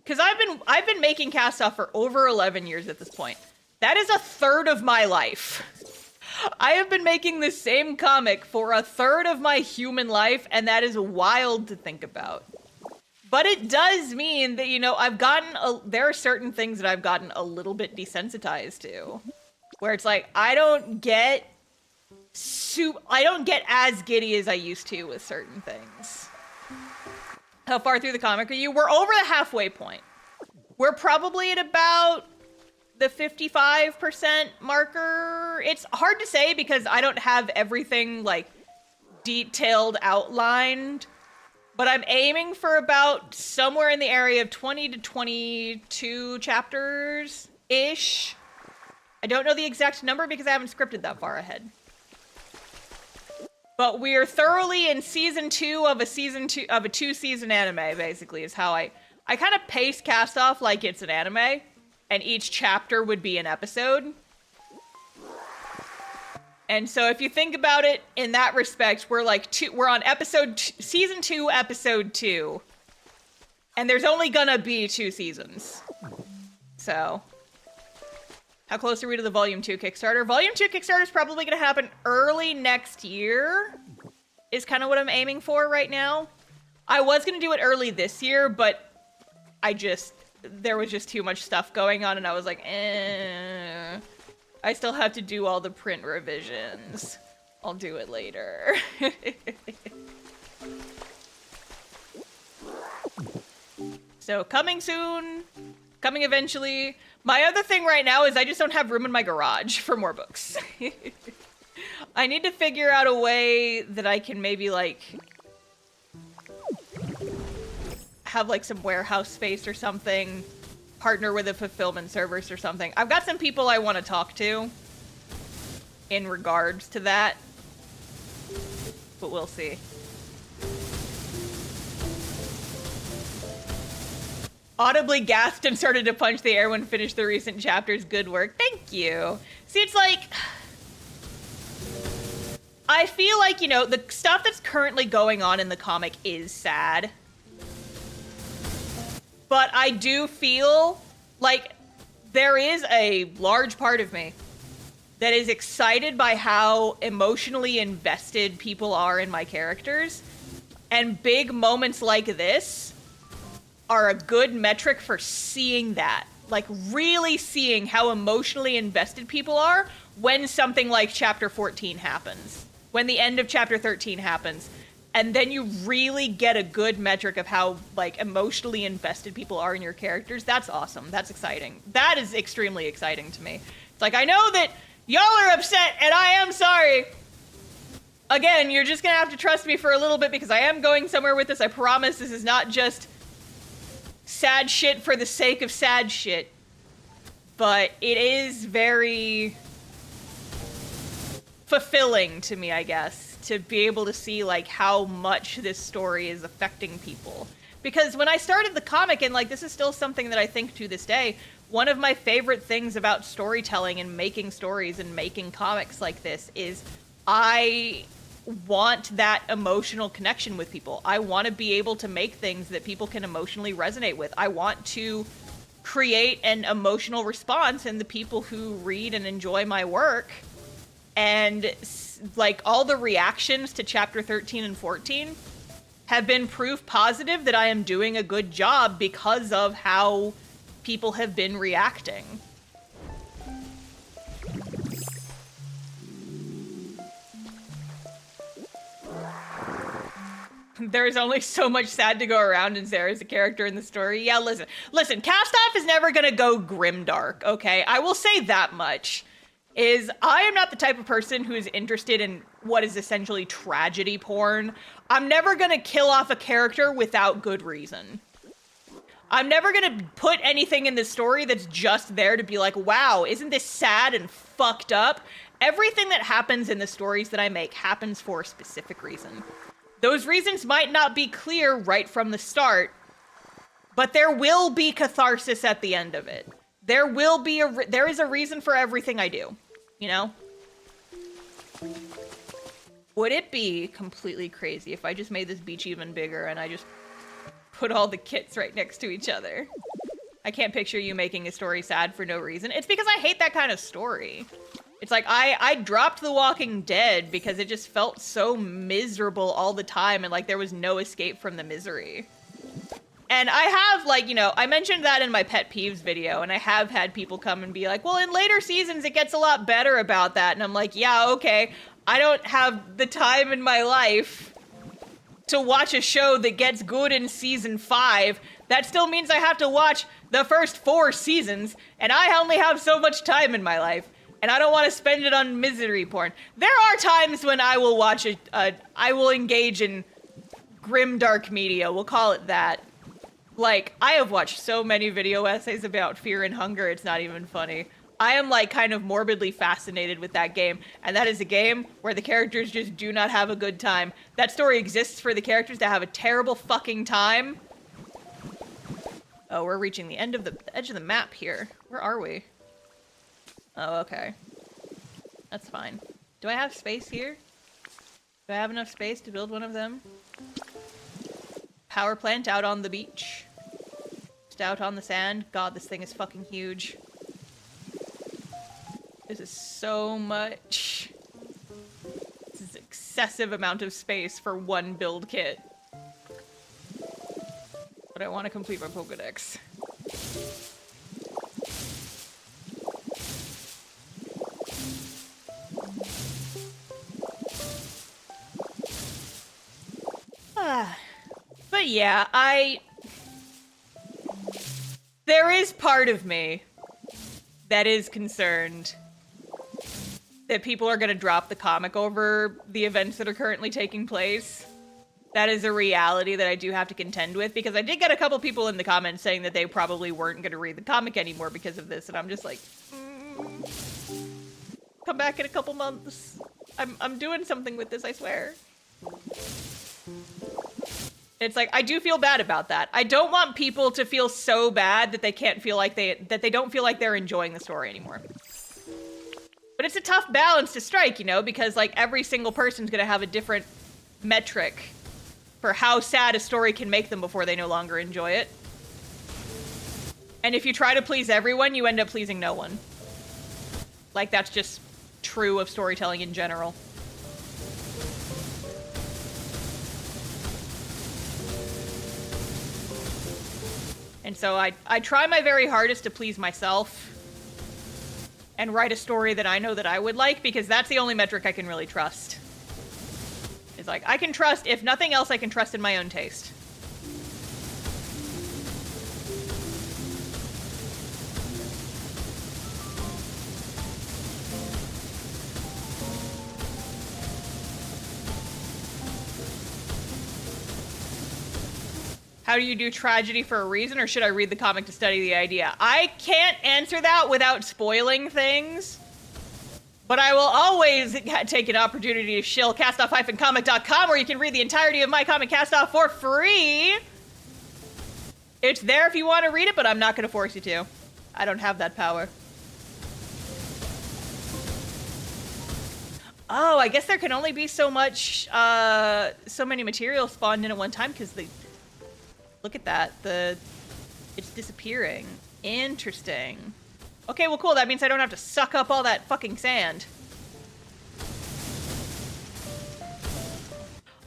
Because I've been making Cast Off for over 11 years at this point. That is a third of my life. I have been making the same comic for a third of my human life, and that is wild to think about. But it does mean that, you know, there are certain things that I've gotten a little bit desensitized to. Where it's like, I don't get as giddy as I used to with certain things. How far through the comic are you? We're over the halfway point. We're probably at about the 55% marker. It's hard to say because I don't have everything, like, detailed, outlined. But I'm aiming for about somewhere in the area of 20 to 22 chapters-ish. I don't know the exact number because I haven't scripted that far ahead. But we are thoroughly in season 2 of a 2-season anime, basically, is how I kind of pace Cast Off like it's an anime, and each chapter would be an episode. And so if you think about it in that respect, we're on season 2, episode 2. And there's only gonna be 2 seasons. So, how close are we to the Volume 2 Kickstarter? Volume 2 Kickstarter is probably gonna happen early next year, is kind of what I'm aiming for right now. I was gonna do it early this year, but there was just too much stuff going on, and I was like, I still have to do all the print revisions. I'll do it later. So, coming soon. Coming eventually. My other thing right now is I just don't have room in my garage for more books. I need to figure out a way that I can maybe, like, have, like, some warehouse space or something. Partner with a fulfillment service or something. I've got some people I want to talk to in regards to that, but we'll see. Audibly gasped and started to punch the air when finished the recent chapters. Good work. Thank you. See, it's like, I feel like, you know, the stuff that's currently going on in the comic is sad. But I do feel like there is a large part of me that is excited by how emotionally invested people are in my characters. And big moments like this are a good metric for seeing that. Like, really seeing how emotionally invested people are when something like Chapter 14 happens. When the end of Chapter 13 happens. And then you really get a good metric of how, like, emotionally invested people are in your characters. That's awesome. That's exciting. That is extremely exciting to me. It's like, I know that y'all are upset, and I am sorry. Again, you're just gonna have to trust me for a little bit because I am going somewhere with this. I promise this is not just sad shit for the sake of sad shit. But it is very fulfilling to me, I guess, to be able to see, like, how much this story is affecting people. Because when I started the comic, and, like, this is still something that I think to this day, one of my favorite things about storytelling and making stories and making comics like this is I want that emotional connection with people. I want to be able to make things that people can emotionally resonate with. I want to create an emotional response in the people who read and enjoy my work. And, like, all the reactions to Chapter 13 and 14 have been proof positive that I am doing a good job because of how people have been reacting. There's only so much sad to go around, and Sarah's a character in the story. Yeah, listen, Castoff is never gonna go grimdark, okay? I will say that much. I am not the type of person who is interested in what is essentially tragedy porn. I'm never gonna kill off a character without good reason. I'm never gonna put anything in the story that's just there to be like, wow, isn't this sad and fucked up? Everything that happens in the stories that I make happens for a specific reason. Those reasons might not be clear right from the start, but there will be catharsis at the end of it. There is a reason for everything I do, you know? Would it be completely crazy if I just made this beach even bigger and I just put all the kits right next to each other? I can't picture you making a story sad for no reason. It's because I hate that kind of story. It's like, I dropped The Walking Dead because it just felt so miserable all the time and like there was no escape from the misery. And I have, like, you know, I mentioned that in my pet peeves video, and I have had people come and be like, well, in later seasons it gets a lot better about that. And I'm like, yeah, okay. I don't have the time in my life to watch a show that gets good in season 5. That still means I have to watch the first 4 seasons, and I only have so much time in my life. And I don't want to spend it on misery porn. There are times when I will watch I will engage in grimdark media, we'll call it that. Like, I have watched so many video essays about Fear and Hunger, it's not even funny. I am, like, kind of morbidly fascinated with that game, and that is a game where the characters just do not have a good time. That story exists for the characters to have a terrible fucking time. Oh, we're reaching the edge of the map here. Where are we? Oh, okay. That's fine. Do I have space here? Do I have enough space to build one of them? Power plant out on the beach. Just out on the sand. God, this thing is fucking huge. This is so much. This is excessive amount of space for one build kit. But I want to complete my Pokedex. But yeah, there is part of me that is concerned that people are going to drop the comic over the events that are currently taking place. That is a reality that I do have to contend with, because I did get a couple people in the comments saying that they probably weren't going to read the comic anymore because of this, and I'm just like, come back in a couple months. I'm doing something with this, I swear. It's like, I do feel bad about that. I don't want people to feel so bad that they can't feel like that they don't feel like they're enjoying the story anymore. But it's a tough balance to strike, you know, because like every single person's gonna have a different metric for how sad a story can make them before they no longer enjoy it. And if you try to please everyone, you end up pleasing no one. Like, that's just true of storytelling in general. And so I try my very hardest to please myself and write a story that I know that I would like, because that's the only metric I can really trust. It's like, I can trust, if nothing else, I can trust in my own taste. How do you do tragedy for a reason, or should I read the comic to study the idea? I can't answer that without spoiling things, but I will always take an opportunity to shill castoff-comic.com, where you can read the entirety of my comic Castoff for free. It's there if you want to read it, but I'm not going to force you to. I don't have that power. Oh, I guess there can only be so much, so many materials spawned in at one time, because the... Look at that. It's disappearing. Interesting. Okay, well, cool. That means I don't have to suck up all that fucking sand.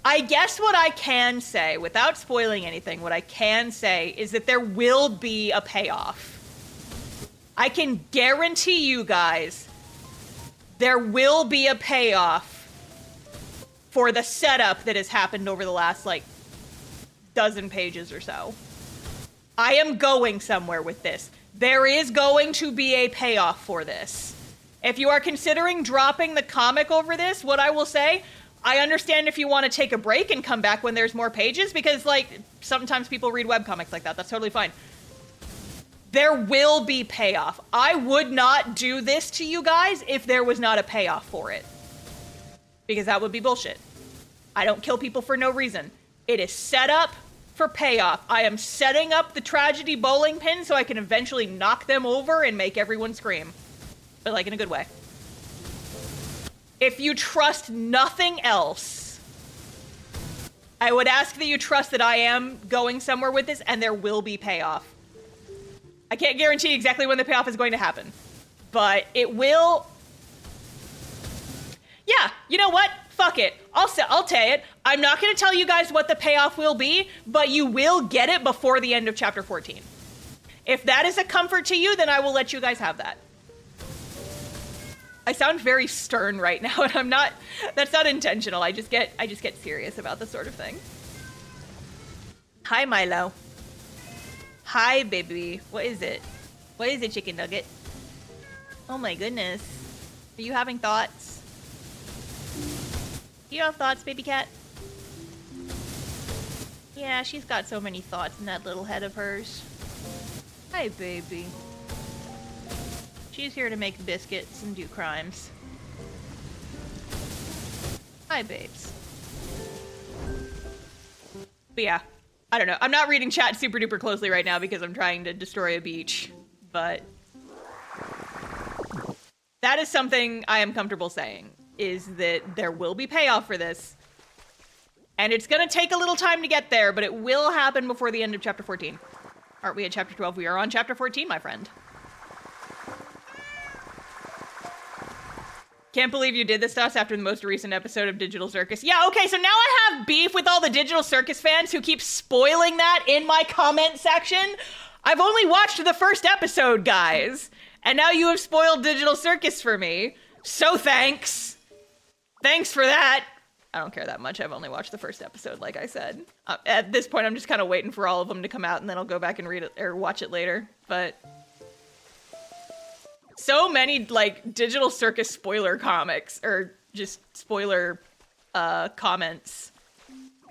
I guess what I can say, without spoiling anything, what I can say is that there will be a payoff. I can guarantee you guys, there will be a payoff for the setup that has happened over the last, like, dozen pages or so. I am going somewhere with this. There is going to be a payoff for this. If you are considering dropping the comic over this, what I will say, I understand if you want to take a break and come back when there's more pages, because, like, sometimes people read webcomics like that. That's totally fine. There will be payoff. I would not do this to you guys if there was not a payoff for it, because that would be bullshit. I don't kill people for no reason. It is set up for payoff. I am setting up the tragedy bowling pin so I can eventually knock them over and make everyone scream. But, like, in a good way. If you trust nothing else, I would ask that you trust that I am going somewhere with this, and there will be payoff. I can't guarantee exactly when the payoff is going to happen, but it will. Yeah, you know what? Fuck it. I'll say it. I'm not going to tell you guys what the payoff will be, but you will get it before the end of chapter 14. If that is a comfort to you, then I will let you guys have that. I sound very stern right now, and I'm not, that's not intentional. I just get serious about this sort of thing. Hi, Milo. Hi, baby. What is it? What is it, chicken nugget? Oh my goodness. Are you having thoughts? You have thoughts, baby cat? Yeah, she's got so many thoughts in that little head of hers. Hi, baby. She's here to make biscuits and do crimes. Hi, babes. But yeah, I don't know. I'm not reading chat super duper closely right now because I'm trying to destroy a beach, but that is something I am comfortable saying, is that there will be payoff for this. And it's gonna take a little time to get there, but it will happen before the end of chapter 14. Aren't we at chapter 12? We are on chapter 14, my friend. Can't believe you did this to us after the most recent episode of Digital Circus. Yeah, okay, so now I have beef with all the Digital Circus fans who keep spoiling that in my comment section. I've only watched the first episode, guys. And now you have spoiled Digital Circus for me. So thanks. Thanks for that. I don't care that much. I've only watched the first episode, like I said. At this point, I'm just kind of waiting for all of them to come out, and then I'll go back and read it or watch it later. But so many, like, Digital Circus spoiler comics, or just spoiler comments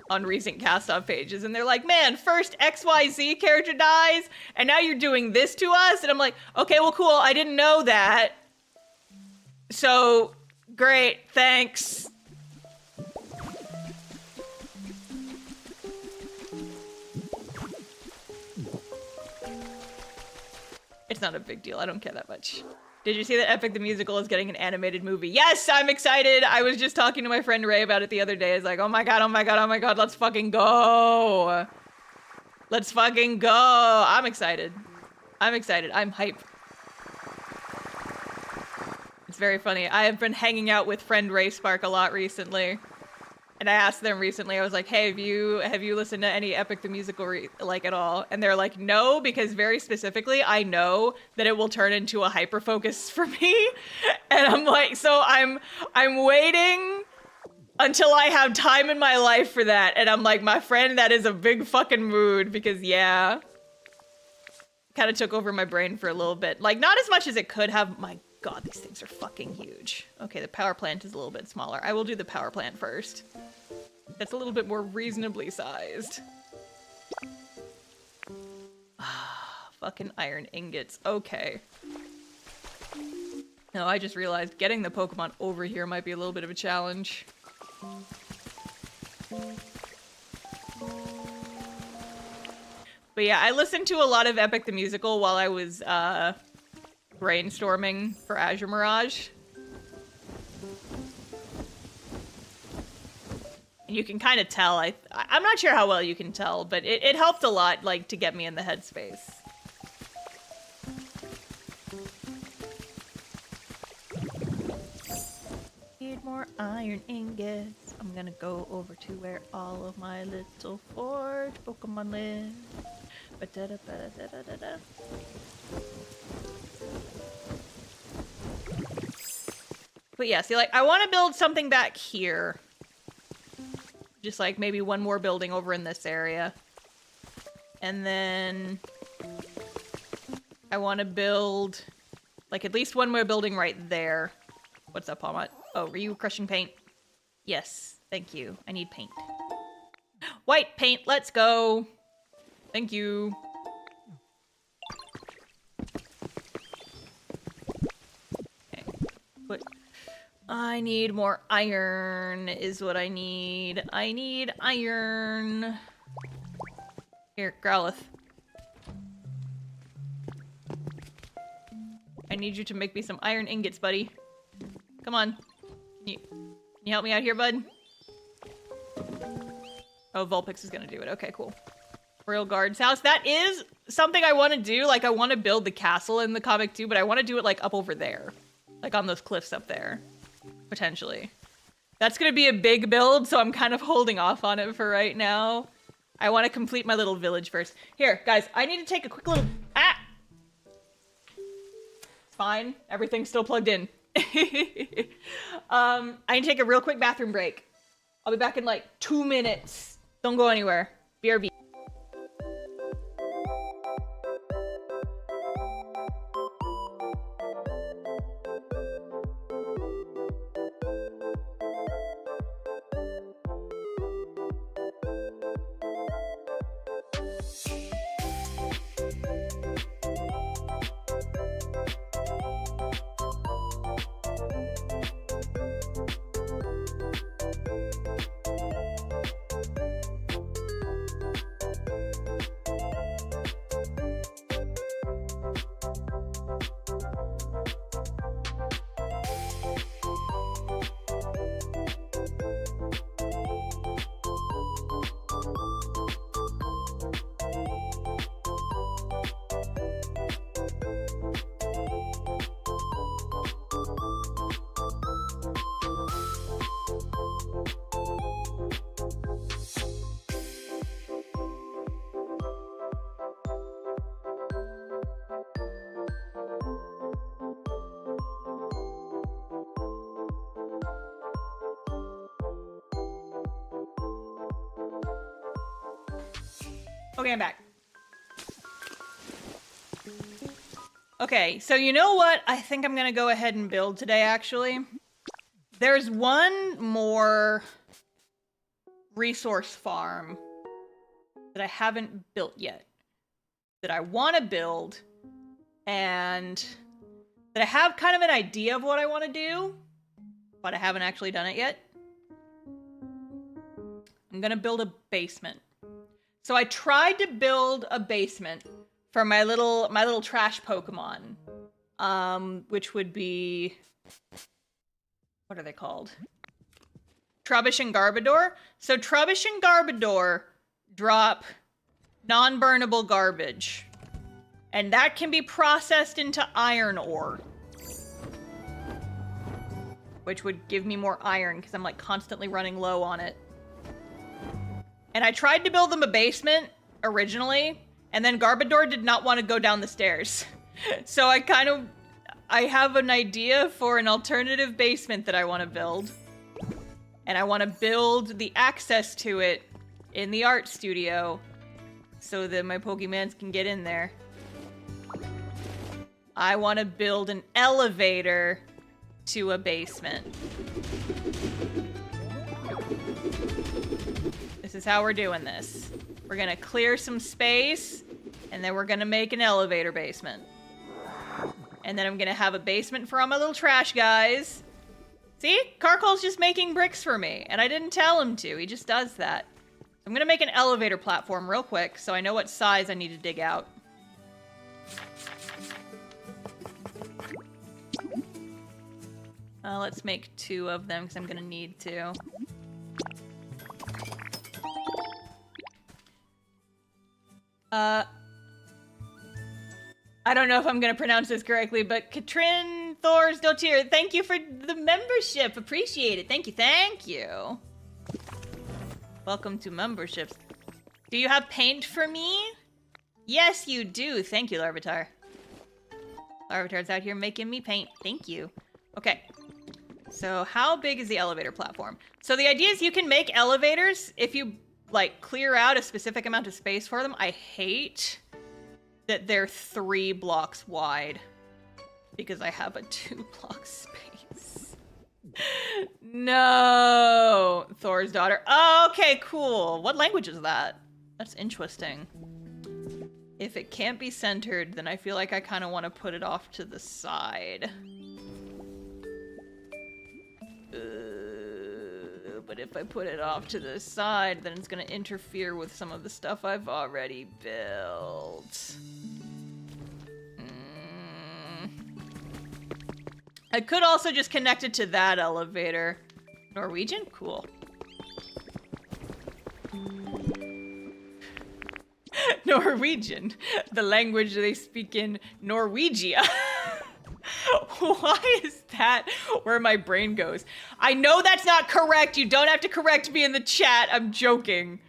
on recent cast-off pages, and they're like, man, first XYZ character dies, and now you're doing this to us? And I'm like, okay, well, cool, I didn't know that. So, great, thanks. It's not a big deal. I don't care that much. Did you see that Epic the Musical is getting an animated movie? Yes, I'm excited. I was just talking to my friend Ray about it the other day. It's like, oh my god, oh my god, oh my god, let's fucking go. Let's fucking go. I'm excited. I'm excited. I'm hyped. It's very funny. I have been hanging out with friend Rayspark a lot recently. And I asked them recently, I was like, hey, have you listened to any Epic the Musical like at all? And they're like, no, because very specifically, I know that it will turn into a hyper focus for me. And I'm like, so I'm waiting until I have time in my life for that. And I'm like, my friend, that is a big fucking mood because yeah. Kind of took over my brain for a little bit. Like, not as much as it could have. My God, these things are fucking huge. Okay, the power plant is a little bit smaller. I will do the power plant first. That's a little bit more reasonably sized. Fucking iron ingots. Okay. No, I just realized getting the Pokemon over here might be a little bit of a challenge. But yeah, I listened to a lot of Epic the Musical while I was brainstorming for Azure Mirage. And you can kind of tell, I'm not sure how well you can tell, but it helped a lot, like, to get me in the headspace. Need more iron ingots. I'm gonna go over to where all of my little forge Pokemon live. Ba-da-da-ba-da-da-da-da. But yeah, see, like, I want to build something back here. Just, like, maybe one more building over in this area. And then I want to build, like, at least one more building right there. What's up, Palmet? Oh, were you crushing paint? Yes, thank you. I need paint. White paint, let's go. Thank you. Okay, put... I need more iron is what I need. I need iron. Here, Growlithe. I need you to make me some iron ingots, buddy. Come on. Can you help me out here, bud? Oh, Vulpix is gonna do it. Okay, cool. Royal Guard's house. That is something I want to do. Like, I want to build the castle in the comic too, but I want to do it, like, up over there. Like, on those cliffs up there. Potentially. That's gonna be a big build, so I'm kind of holding off on it for right now. I want to complete my little village first. Here, guys, I need to take a quick little... Ah! It's fine. Everything's still plugged in. I need to take a real quick bathroom break. I'll be back in, like, 2 minutes. Don't go anywhere. BRB. Okay, I'm back. Okay, so you know what I think I'm gonna go ahead and build today, actually? There's one more resource farm that I haven't built yet that I want to build, and that I have kind of an idea of what I want to do, but I haven't actually done it yet. I'm gonna build a basement. So I tried to build a basement for my little trash Pokemon, which would be, what are they called? Trubbish and Garbodor. So Trubbish and Garbodor drop non-burnable garbage, and that can be processed into iron ore. which would give me more iron because I'm like constantly running low on it. And I tried to build them a basement originally, and then Garbodor did not want to go down the stairs. So I have an idea for an alternative basement that I want to build. And I want to build the access to it in the art studio so that my Pokemons can get in there. I want to build an elevator to a basement. This is how we're doing this. We're gonna clear some space, and then we're gonna make an elevator basement. And then I'm gonna have a basement for all my little trash guys. See? Carcoal's just making bricks for me, and I didn't tell him to. He just does that. I'm gonna make an elevator platform real quick so I know what size I need to dig out. Let's make 2 of them because I'm gonna need to. I don't know if I'm gonna pronounce this correctly, but Katrin Thors Dotir, thank you for the membership. Appreciate it. Thank you, thank you. Welcome to memberships. Do you have paint for me? Yes, you do. Thank you, Larvitar. Larvitar's out here making me paint. Thank you. Okay. So how big is the elevator platform? So the idea is you can make elevators if you like clear out a specific amount of space for them. I hate that they're 3 blocks wide because I have a 2-block space. No, Thor's daughter. Oh, okay, cool. What language is that? That's interesting. If it can't be centered, then I feel like I kind of want to put it off to the side. But if I put it off to the side, then it's going to interfere with some of the stuff I've already built. I could also just connect it to that elevator. Norwegian? Cool. Norwegian. The language they speak in Norwegia. Why is that where my brain goes? I know that's not correct. You don't have to correct me in the chat. I'm joking.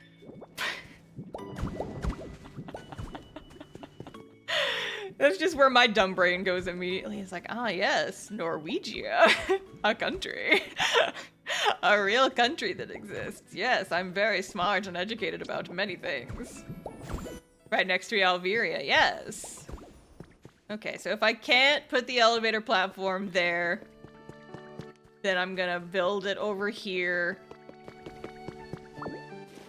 That's just where my dumb brain goes immediately. It's like, ah, yes, Norwegia. A country. A real country that exists. Yes, I'm very smart and educated about many things. Right next to Alveria, yes. Okay, so if I can't put the elevator platform there, then I'm gonna build it over here.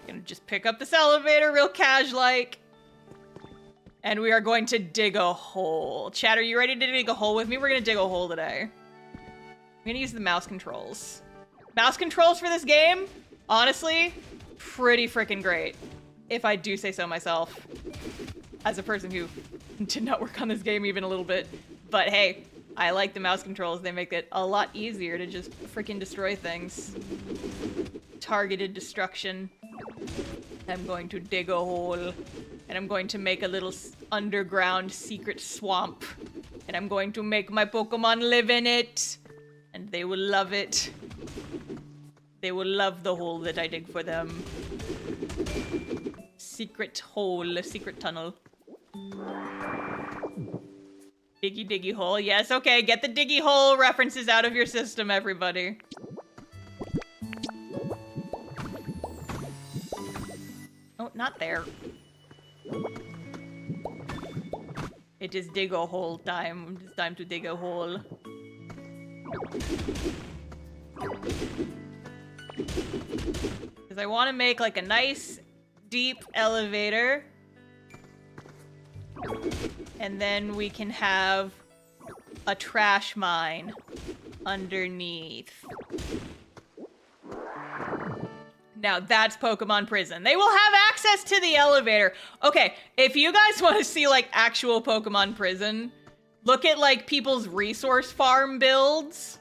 Gonna just pick up this elevator real cash-like. And we are going to dig a hole. Chat, are you ready to dig a hole with me? We're gonna dig a hole today. I'm gonna use the mouse controls. Mouse controls for this game, honestly, pretty freaking great. If I do say so myself. As a person who did not work on this game even a little bit. But hey, I like the mouse controls. They make it a lot easier to just freaking destroy things. Targeted destruction. I'm going to dig a hole. And I'm going to make a little underground secret swamp. And I'm going to make my Pokemon live in it. And they will love it. They will love the hole that I dig for them. Secret hole, a secret tunnel. Diggy diggy hole. Yes, okay, get the diggy hole references out of your system, everybody. Oh, not there. It is dig a hole time. It's time to dig a hole. Because I want to make like a nice deep elevator. And then we can have a trash mine underneath. Now that's Pokemon Prison. They will have access to the elevator. Okay, if you guys want to see like actual Pokemon Prison, look at like people's resource farm builds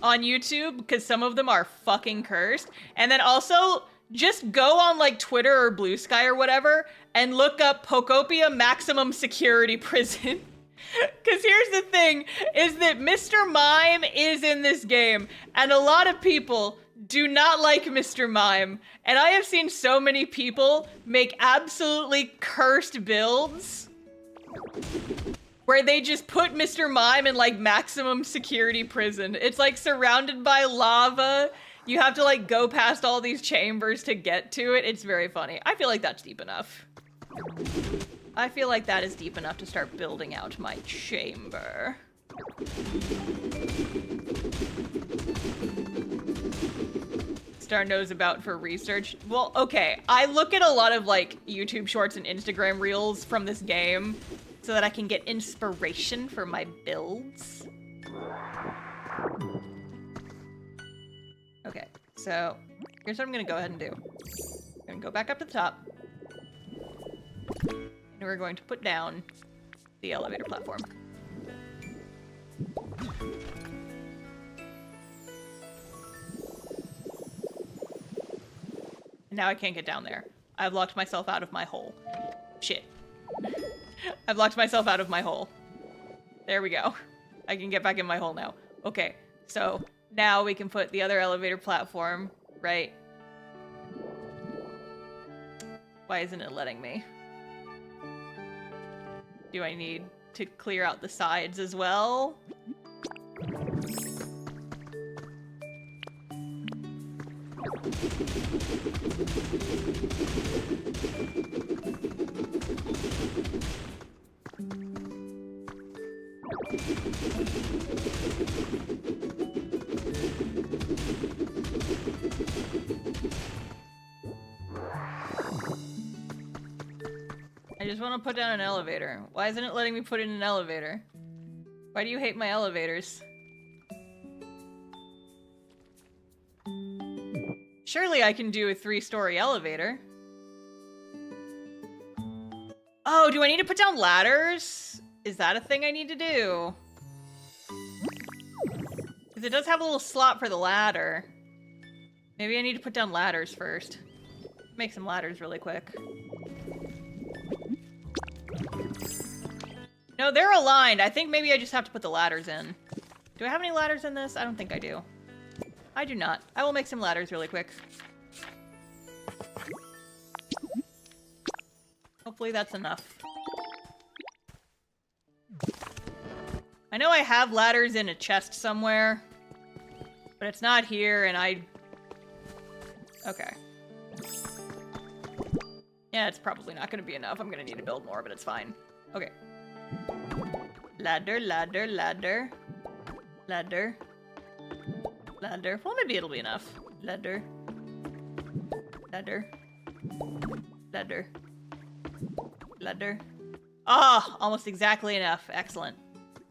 on YouTube, because some of them are fucking cursed. And then also just go on like Twitter or Blue Sky or whatever and look up Pokopia maximum security prison. Because here's the thing. thing is that Mr. Mime is in this game, and a lot of people do not like Mr. Mime. And I have seen so many people make absolutely cursed builds where they just put Mr. Mime in like maximum security prison. It's like surrounded by lava. You have to like go past all these chambers to get to it. It's very funny. I feel like that's deep enough. I feel like that is deep enough to start building out my chamber. Star knows about for research. Well, okay. I look at a lot of like YouTube shorts and Instagram reels from this game so that I can get inspiration for my builds. Okay, so here's what I'm gonna go ahead and do. I'm gonna go back up to the top. And we're going to put down the elevator platform. Now I can't get down there. I've locked myself out of my hole. Shit. I've locked myself out of my hole. There we go. I can get back in my hole now. Okay, so now we can put the other elevator platform right. Why isn't it letting me? Do I need to clear out the sides as well? I just want to put down an elevator. Why isn't it letting me put in an elevator? Why do you hate my elevators? Surely I can do a 3-story elevator. Oh, do I need to put down ladders? Is that a thing I need to do? Because it does have a little slot for the ladder. Maybe I need to put down ladders first. Make some ladders really quick. No, they're aligned. I think maybe I just have to put the ladders in. Do I have any ladders in this? I don't think I do. I do not. I will make some ladders really quick. Hopefully that's enough. I know I have ladders in a chest somewhere, but it's not here and I... Okay. Yeah, it's probably not gonna be enough. I'm gonna need to build more, but it's fine. Okay. Ladder, ladder, ladder. Ladder. Ladder. Well, maybe it'll be enough. Ladder. Ladder. Ladder. Ladder. Ah, almost exactly enough. Excellent.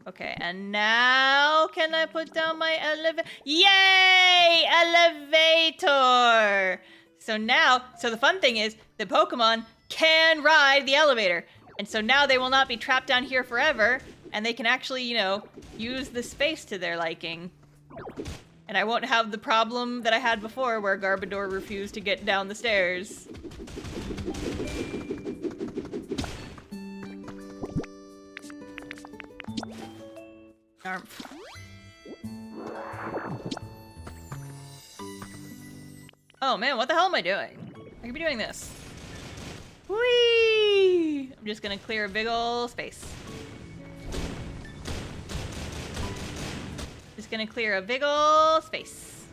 Okay, and now can I put down my elevator? Yay! Elevator! So now, the fun thing is, the Pokemon can ride the elevator. And so now they will not be trapped down here forever, and they can actually, you know, use the space to their liking. And I won't have the problem that I had before where Garbodor refused to get down the stairs. Oh man, what the hell am I doing? I could be doing this. Whee! I'm just gonna clear a big ol' space. Just gonna clear a big ol' space.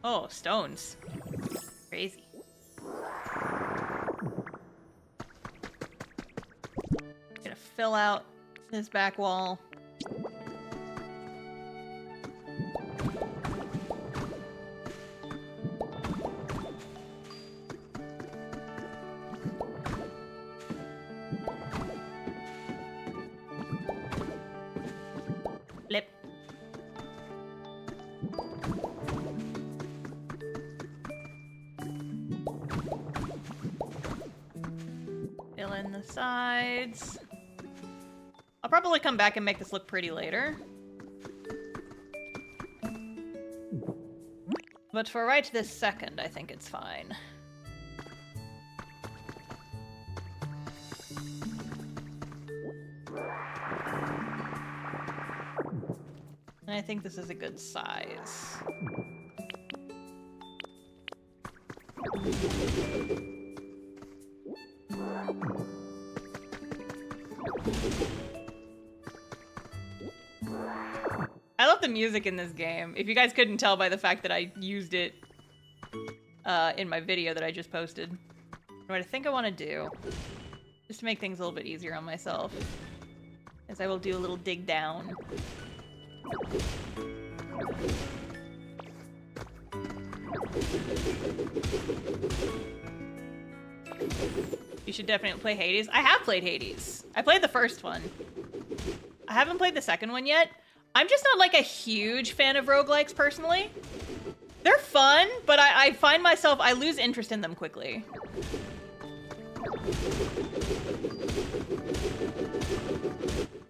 Oh, stones. Crazy. Gonna fill out this back wall. Flip. Fill in the sides. I'll probably come back and make this look pretty later. But for right this second, I think it's fine. And I think this is a good size. I love the music in this game. If you guys couldn't tell by the fact that I used it in my video that I just posted. What I think I want to do, just to make things a little bit easier on myself, is I will do a little dig down. You should definitely play Hades. I have played Hades. I played the first one. I haven't played the second one yet. I'm just not like a huge fan of roguelikes personally. They're fun, but I find myself, I lose interest in them quickly.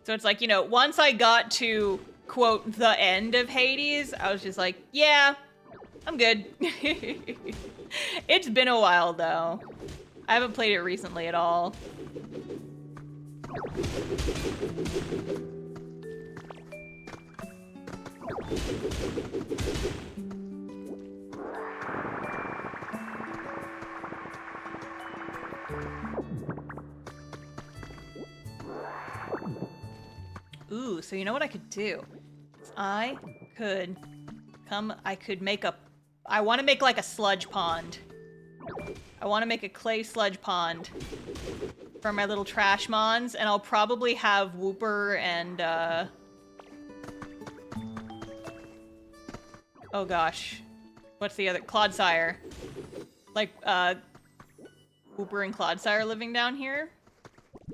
So it's like, you know, once I got to, quote, the end of Hades, I was just like, yeah, I'm good. It's been a while, though. I haven't played it recently at all. Ooh, so you know what I could do? I could make a, I want to make like a sludge pond. I want to make a clay sludge pond for my little trash mons, and I'll probably have Whooper and, oh gosh. What's the other? Clodsire. Like, Whooper and Clodsire living down here.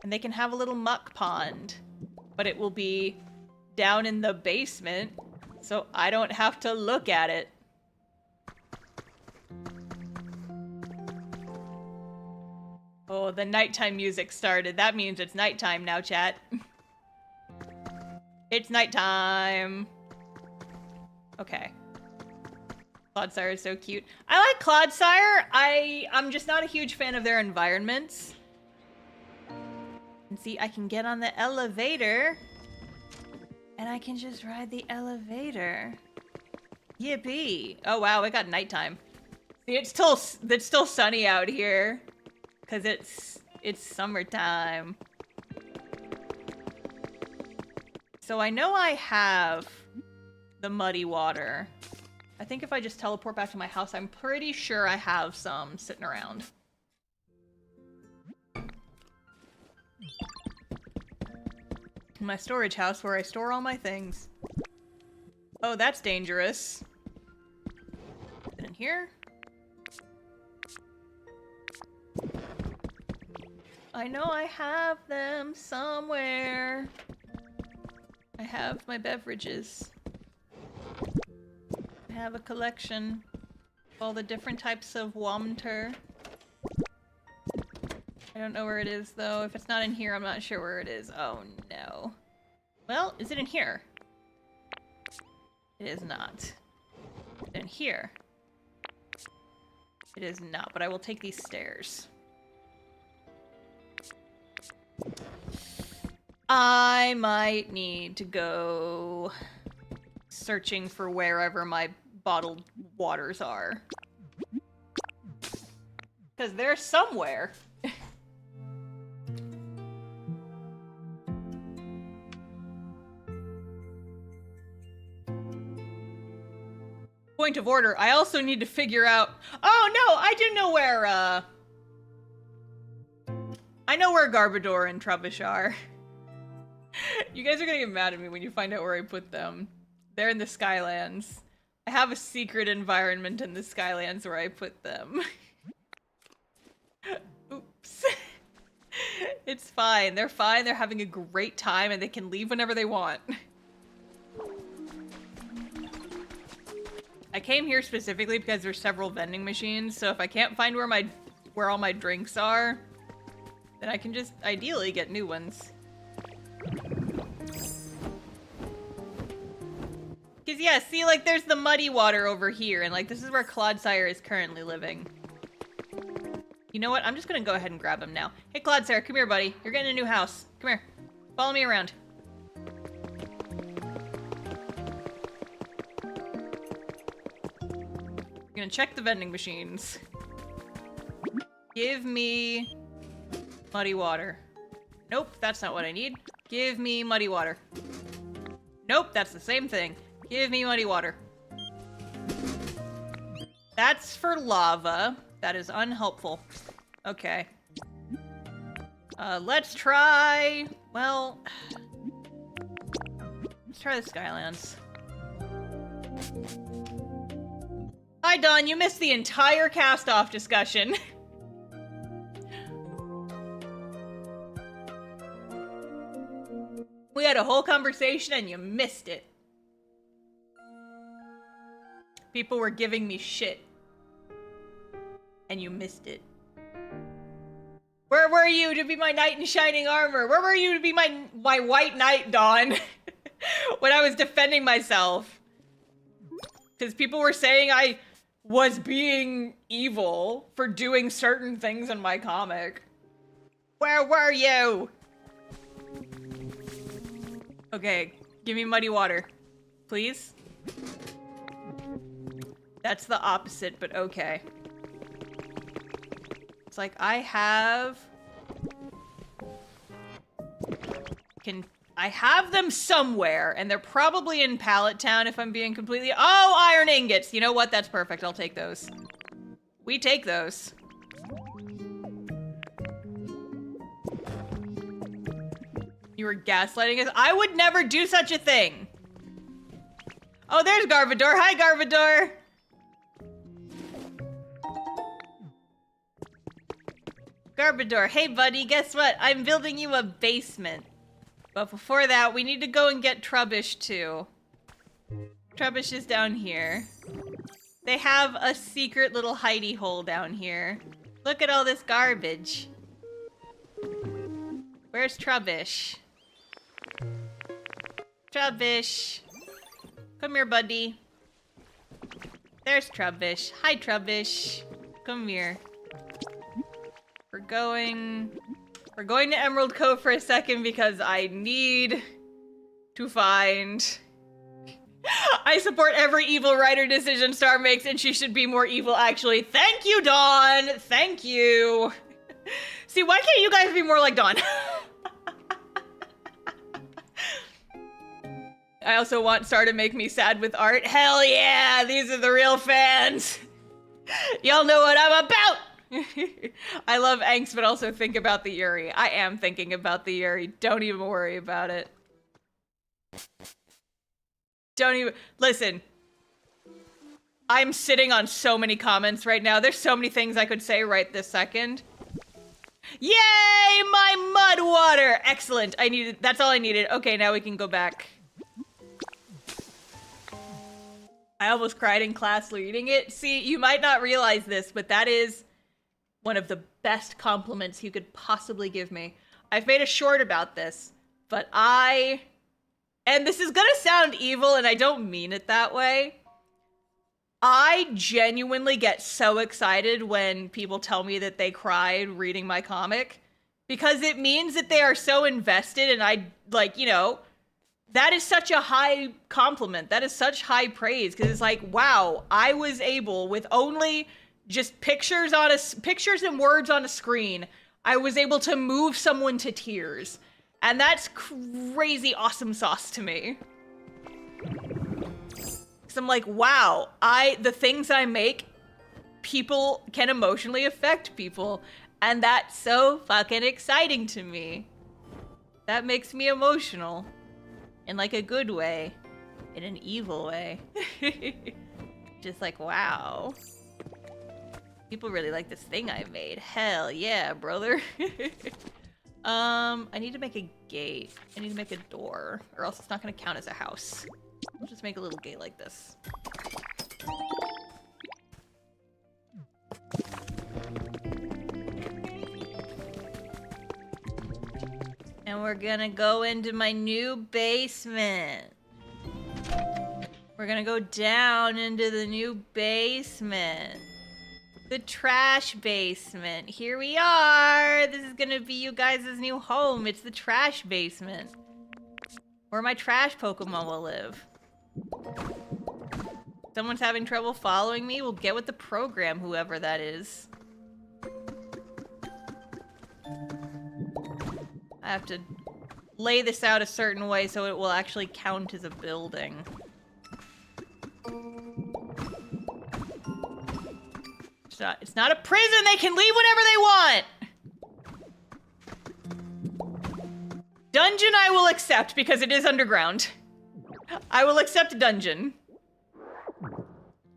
And they can have a little muck pond. But it will be down in the basement, so I don't have to look at it. Oh, the nighttime music started. That means it's nighttime now, chat. It's nighttime. Okay. Clodsire is so cute. I like Clodsire. I'm just not a huge fan of their environments. And see, I can get on the elevator. And I can just ride the elevator. Yippee. Oh wow, it got nighttime. See, it's still sunny out here. Cause it's summertime. So I know I have the muddy water. I think if I just teleport back to my house, I'm pretty sure I have some sitting around. My storage house where I store all my things. Oh, that's dangerous. Is it in here? I know I have them somewhere. I have my beverages. I have a collection of all the different types of water. I don't know where it is, though. If it's not in here, I'm not sure where it is. Oh, no. Well, is it in here? It is not. Is it in here? It is not, but I will take these stairs. I might need to go searching for wherever my bottled waters are. Because they're somewhere. Point of order, I also need to figure out... Oh, no, I do know where, I know where Garbodor and Trubbish are. You guys are gonna get mad at me when you find out where I put them. They're in the Skylands. I have a secret environment in the Skylands where I put them. Oops. It's fine. They're fine. They're having a great time and they can leave whenever they want. I came here specifically because there's several vending machines, so if I can't find where all my drinks are, then I can just ideally get new ones. Cause yeah, see, like there's the muddy water over here, and like this is where Clodsire is currently living. You know what? I'm just gonna go ahead and grab him now. Hey Clodsire, come here, buddy. You're getting a new house. Come here. Follow me around. gonna check the vending machines. Give me muddy water. Nope, that's not what I need. Give me muddy water. Nope, that's the same thing. Give me muddy water. That's for lava. That is unhelpful. Okay. Let's try... Well... Let's try the Skylands. Hi, Dawn. You missed the entire cast-off discussion. We had a whole conversation and you missed it. People were giving me shit. And you missed it. Where were you to be my knight in shining armor? Where were you to be my white knight, Dawn? When I was defending myself. Because people were saying I was being evil for doing certain things in my comic. Where were you? Okay, give me muddy water. Please? That's the opposite, but okay. It's like I have... I have them somewhere, and they're probably in Pallet Town if I'm being completely... Oh, iron ingots! You know what? That's perfect. I'll take those. We take those. You were gaslighting us? I would never do such a thing! Oh, there's Garvador. Hi, Garvador! Garvador, hey buddy, guess what? I'm building you a basement. But before that, we need to go and get Trubbish too. Trubbish is down here. They have a secret little hidey hole down here. Look at all this garbage. Where's Trubbish? Trubbish. Come here, buddy. There's Trubbish. Hi, Trubbish. Come here. We're going to Emerald Cove for a second because I need to find... I support every evil writer decision Star makes, and she should be more evil, actually. Thank you, Dawn! Thank you! See, why can't you guys be more like Dawn? I also want Star to make me sad with art. Hell yeah! These are the real fans! Y'all know what I'm about! I love angst, but also think about the Yuri. I am thinking about the Yuri. Don't even worry about it. Don't even... Listen. I'm sitting on so many comments right now. There's so many things I could say right this second. Yay! My mud water! Excellent. I needed... That's all I needed. Okay, now we can go back. I almost cried in class reading it. See, you might not realize this, but that is... one of the best compliments you could possibly give me. I've made a short about this, but and this is gonna sound evil and I don't mean it that way. I genuinely get so excited when people tell me that they cried reading my comic because it means that they are so invested and I, like, you know, that is such a high compliment. That is such high praise because it's like, wow, I was able with only... just pictures and words on a screen, I was able to move someone to tears. And that's crazy awesome sauce to me. Cause I'm like, wow, the things I make, people can emotionally affect people. And that's so fucking exciting to me. That makes me emotional. In like a good way. In an evil way. Just like, wow. People really like this thing I made. Hell yeah, brother. I need to make a gate. I need to make a door, or else it's not gonna count as a house. I'll just make a little gate like this. And we're gonna go into my new basement. We're gonna go down into the new basement. The trash basement. Here we are. This is gonna be you guys' new home. It's the trash basement. Where my trash Pokemon will live. Someone's having trouble following me? We'll get with the program, whoever that is. I have to lay this out a certain way so it will actually count as a building. It's not a prison! They can leave whenever they want! Dungeon I will accept because it is underground. I will accept a dungeon.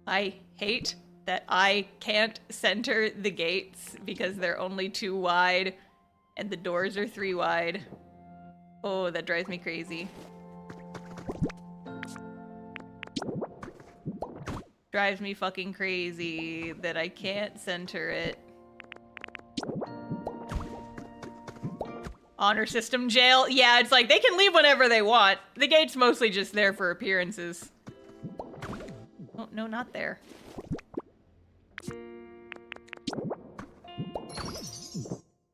I hate that I can't center the gates because they're only 2 wide and the doors are 3 wide. Oh, that drives me crazy. Drives me fucking crazy that I can't center it. Honor system jail. Yeah, it's like they can leave whenever they want. The gate's mostly just there for appearances. Oh, no, not there.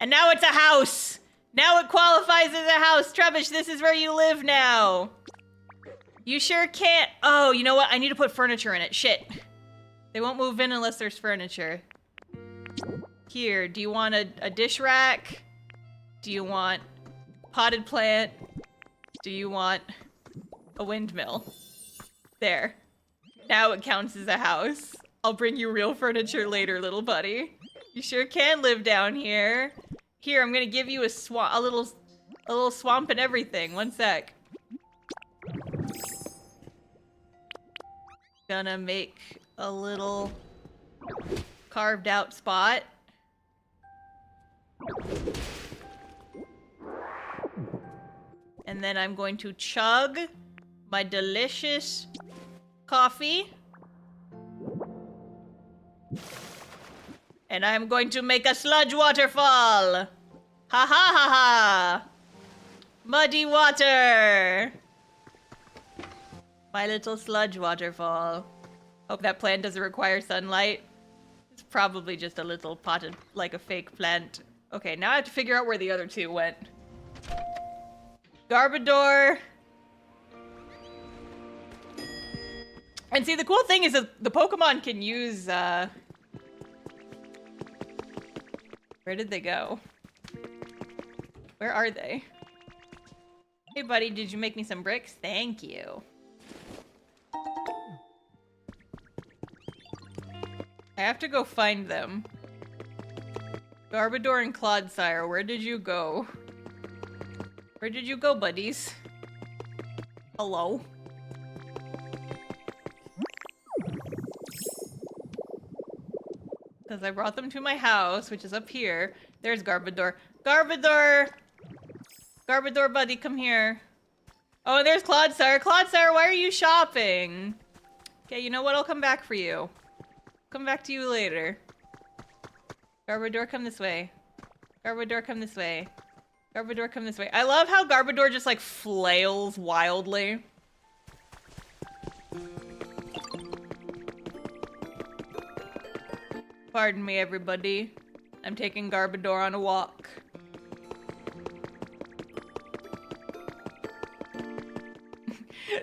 And now it's a house! Now it qualifies as a house! Trubbish, this is where you live now! You sure can't- Oh, you know what? I need to put furniture in it. Shit. They won't move in unless there's furniture. Here, do you want a dish rack? Do you want potted plant? Do you want a windmill? There. Now it counts as a house. I'll bring you real furniture later, little buddy. You sure can live down here. Here, I'm gonna give you a little swamp and everything. One sec. Gonna make a little carved out spot. And then I'm going to chug my delicious coffee. And I'm going to make a sludge waterfall. Ha ha ha ha. Muddy water. My little sludge waterfall. Hope that plant doesn't require sunlight. It's probably just a little potted, like a fake plant. Okay, now I have to figure out where the other 2 went. Garbodor. And see, the cool thing is that the Pokemon can use, where did they go? Where are they? Hey buddy, did you make me some bricks? Thank you. I have to go find them. Garbodor and Clodsire, where did you go? Where did you go, buddies? Hello? Because I brought them to my house, which is up here. There's Garbodor. Garbodor! Garbodor, buddy, come here. Oh, and there's Clodsire. Clodsire, why are you shopping? Okay, you know what? I'll come back for you. Come back to you later. Garbodor, come this way. Garbodor, come this way. Garbodor, come this way. I love how Garbodor just, like, flails wildly. Pardon me, everybody. I'm taking Garbodor on a walk.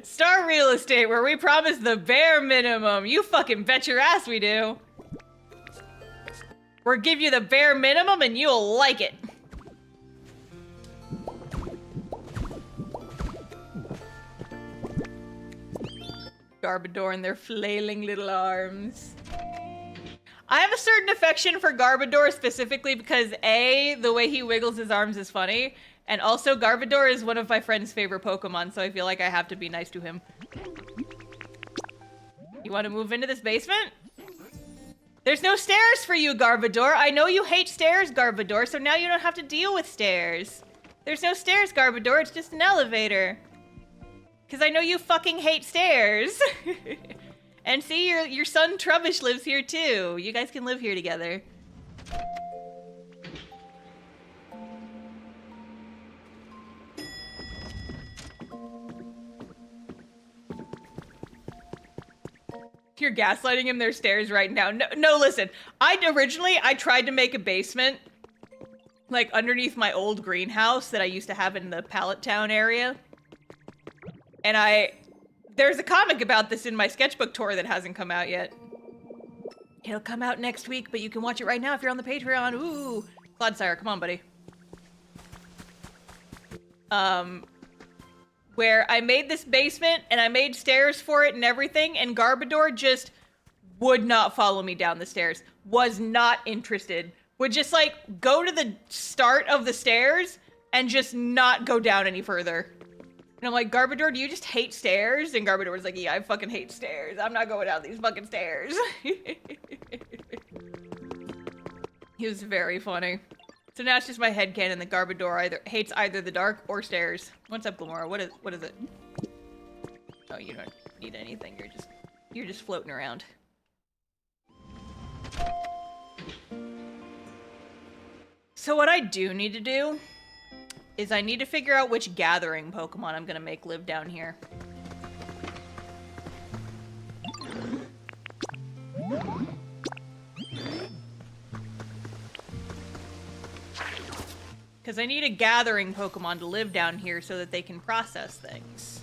Star Real Estate, where we promise the bare minimum. You fucking bet your ass we do. We'll give you the bare minimum and you'll like it. Garbodor and their flailing little arms. I have a certain affection for Garbodor specifically because A, the way he wiggles his arms is funny, and also Garbodor is one of my friend's favorite Pokemon, so I feel like I have to be nice to him. You want to move into this basement? There's no stairs for you, Garbodor. I know you hate stairs, Garbodor, so now you don't have to deal with stairs. There's no stairs, Garbodor. It's just an elevator. Because I know you fucking hate stairs. And see, your son Trubbish lives here too. You guys can live here together. You're gaslighting him, there's stairs right now. No, listen. I tried to make a basement, like, underneath my old greenhouse that I used to have in the Pallet Town area. And There's a comic about this in my sketchbook tour that hasn't come out yet. It'll come out next week, but you can watch it right now if you're on the Patreon. Ooh. Clodsire, come on, buddy. Where I made this basement, and I made stairs for it and everything, and Garbodor just would not follow me down the stairs. Was not interested. Would just, like, go to the start of the stairs and just not go down any further. And I'm like, Garbodor, do you just hate stairs? And Garbodor was like, yeah, I fucking hate stairs. I'm not going down these fucking stairs. He was very funny. So now it's just my headcanon that Garbodor hates either the dark or stairs. What's up, Glamora? What is it? Oh, you don't need anything. You're just floating around. So what I do need to do is I need to figure out which gathering Pokemon I'm gonna make live down here. Because I need a gathering Pokemon to live down here so that they can process things.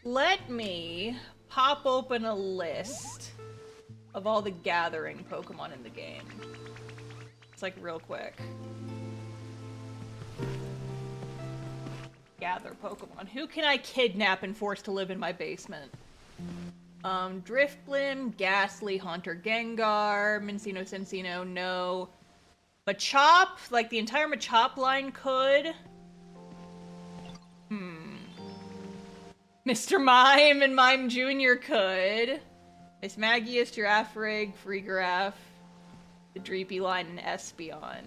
Let me pop open a list of all the gathering Pokemon in the game. It's like real quick. Gather Pokemon. Who can I kidnap and force to live in my basement? Drifblim, Ghastly, Haunter, Gengar, Minccino, Sensino, no. Machop, like the entire Machop line could. Mr. Mime and Mime Jr. could. Miss Magius, Girafarig, Freegraph, the Dreepy line, and Espeon.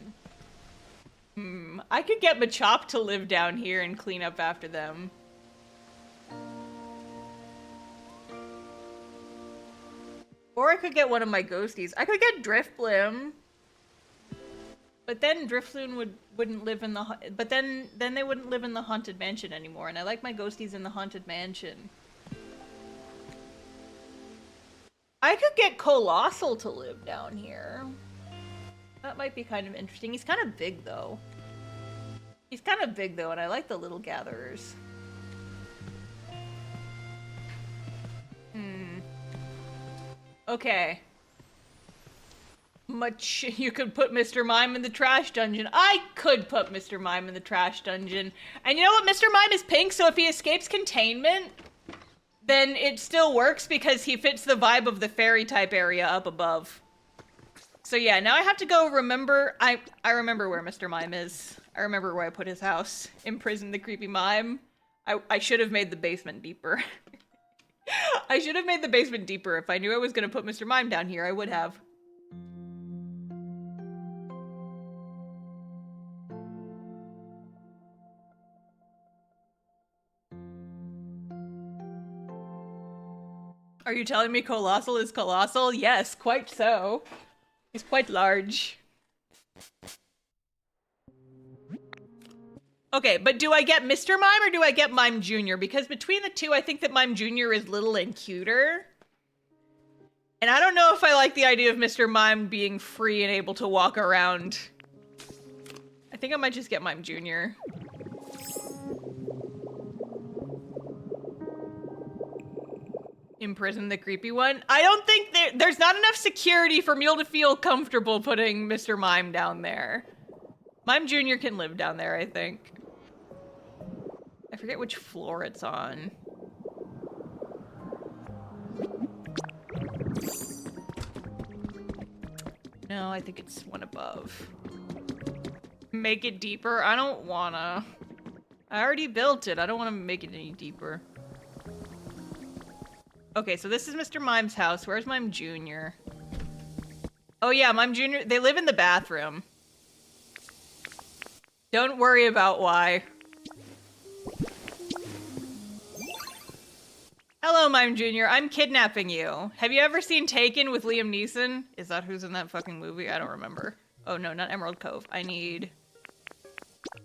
I could get Machop to live down here and clean up after them. Or I could get one of my ghosties. I could get Drifblim. But then Drifloon wouldn't live in the... But then they wouldn't live in the Haunted Mansion anymore. And I like my ghosties in the Haunted Mansion. I could get Colossal to live down here. That might be kind of interesting. He's kind of big, though. He's kind of big, though, and I like the little gatherers. Okay. You could put Mr. Mime in the trash dungeon. I could put Mr. Mime in the trash dungeon. And you know what? Mr. Mime is pink, so if he escapes containment, then it still works because he fits the vibe of the fairy type area up above. So yeah, now I have to go remember... I remember where Mr. Mime is. I remember where I put his house. Imprison the creepy mime. I should have made the basement deeper. I should have made the basement deeper. If I knew I was going to put Mr. Mime down here, I would have. Are you telling me Colossal is colossal? Yes, quite so. He's quite large. Okay, but do I get Mr. Mime or do I get Mime Jr.? Because between the two, I think that Mime Jr. is little and cuter. And I don't know if I like the idea of Mr. Mime being free and able to walk around. I think I might just get Mime Jr. Imprison the creepy one. I don't think there's not enough security for me to feel comfortable putting Mr. Mime down there. Mime Jr. can live down there, I think. I forget which floor it's on. No, I think it's one above. Make it deeper? I don't wanna. I already built it. I don't wanna make it any deeper. Okay, so this is Mr. Mime's house. Where's Mime Jr.? Oh yeah, Mime Jr. They live in the bathroom. Don't worry about why. Hello, Mime Jr. I'm kidnapping you. Have you ever seen Taken with Liam Neeson? Is that who's in that fucking movie? I don't remember. Oh no, not Emerald Cove. I need...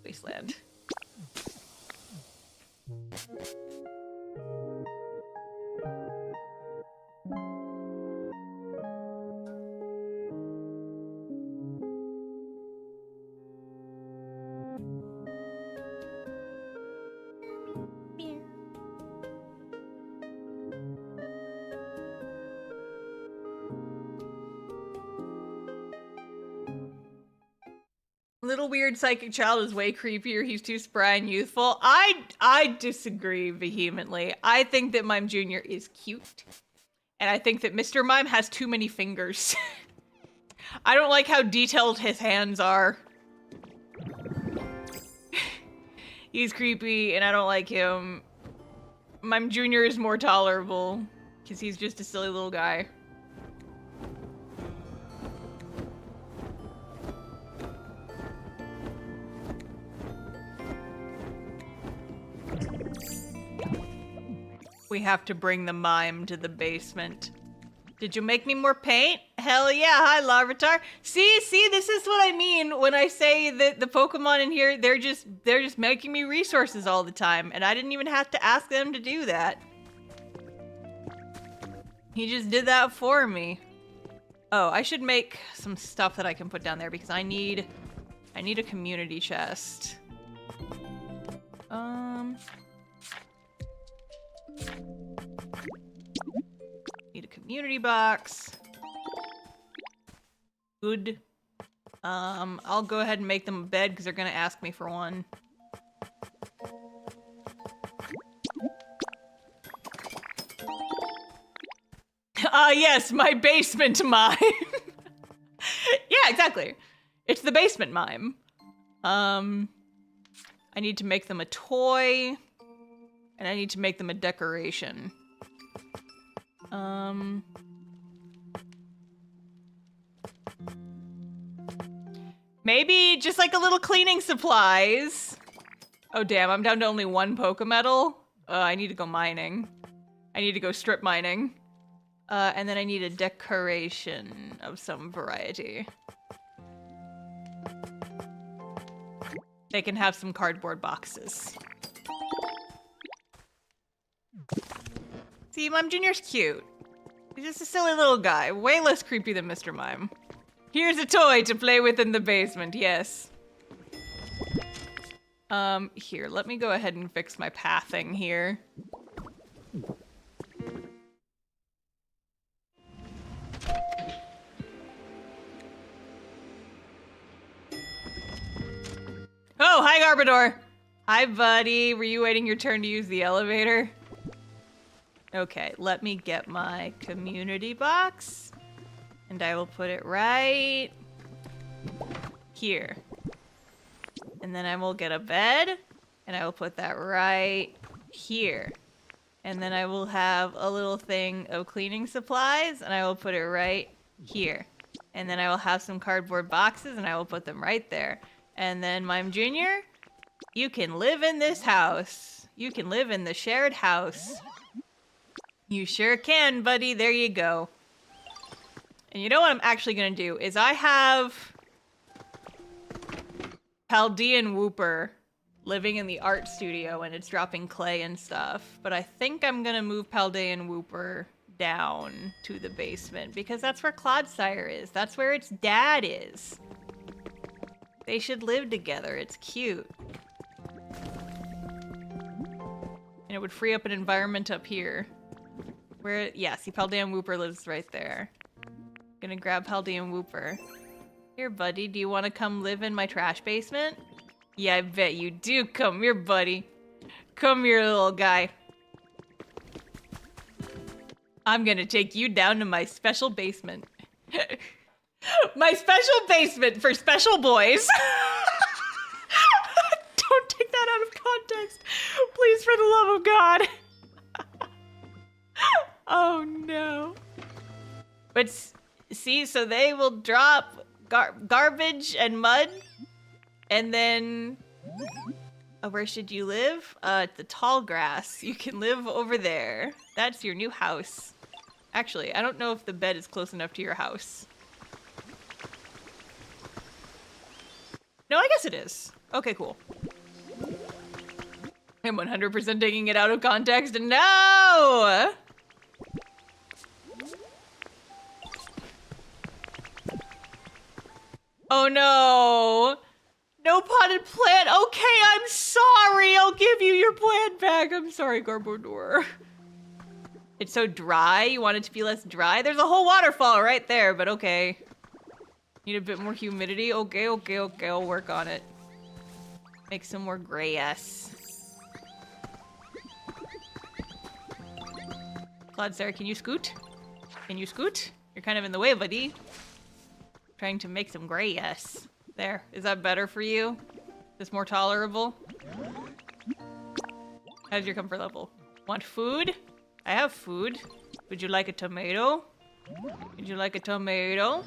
Wasteland. Little weird psychic child is way creepier. He's too spry and youthful. I disagree vehemently. I think that Mime Jr. is cute. And I think that Mr. Mime has too many fingers. I don't like how detailed his hands are. He's creepy and I don't like him. Mime Jr. is more tolerable because he's just a silly little guy. We have to bring the mime to the basement. Did you make me more paint? Hell yeah, hi Larvitar. See, this is what I mean when I say that the Pokemon in here, they're just making me resources all the time, and I didn't even have to ask them to do that. He just did that for me. Oh, I should make some stuff that I can put down there because I need a community chest. Need a community box. Good. I'll go ahead and make them a bed because they're gonna ask me for one. Yes, my basement mime. Yeah, exactly. It's the basement mime. I need to make them a toy. And I need to make them a decoration. Maybe just like a little cleaning supplies. Oh damn, I'm down to only one Pokemetal. I need to go mining. I need to go strip mining. And then I need a decoration of some variety. They can have some cardboard boxes. See, Mime Jr.'s cute. He's just a silly little guy, way less creepy than Mr. Mime. Here's a toy to play with in the basement, yes. Here, let me go ahead and fix my pathing here. Oh, hi Garbodor! Hi buddy, were you waiting your turn to use the elevator? Okay, let me get my community box. And I will put it right here. And then I will get a bed. And I will put that right here. And then I will have a little thing of cleaning supplies. And I will put it right here. And then I will have some cardboard boxes. And I will put them right there. And then Mime Jr., you can live in this house. You can live in the shared house. You sure can, buddy. There you go. And you know what I'm actually gonna do is I have Paldean Wooper living in the art studio and it's dropping clay and stuff. But I think I'm gonna move Paldean Wooper down to the basement because that's where Clodsire is. That's where its dad is. They should live together. It's cute. And it would free up an environment up here. Where, yeah, see, Paldean Wooper lives right there. Gonna grab Paldean Wooper. Here, buddy, do you want to come live in my trash basement? Yeah, I bet you do. Come here, buddy. Come here, little guy. I'm gonna take you down to my special basement. My special basement for special boys. Don't take that out of context. Please, for the love of God. Oh no. But see, so they will drop garbage and mud. And then, where should you live? The tall grass. You can live over there. That's your new house. Actually, I don't know if the bed is close enough to your house. No, I guess it is. Okay, cool. I'm 100% taking it out of context. No! Oh no! No potted plant! Okay, I'm sorry! I'll give you your plant back! I'm sorry, Garbodor. It's so dry? You want it to be less dry? There's a whole waterfall right there, but okay. Need a bit more humidity? Okay, okay, okay, I'll work on it. Make some more grass. Claude, Sarah, can you scoot? Can you scoot? You're kind of in the way, buddy. Trying to make some grass. There. Is that better for you? Is this more tolerable? How's your comfort level? Want food? I have food. Would you like a tomato? Would you like a tomato?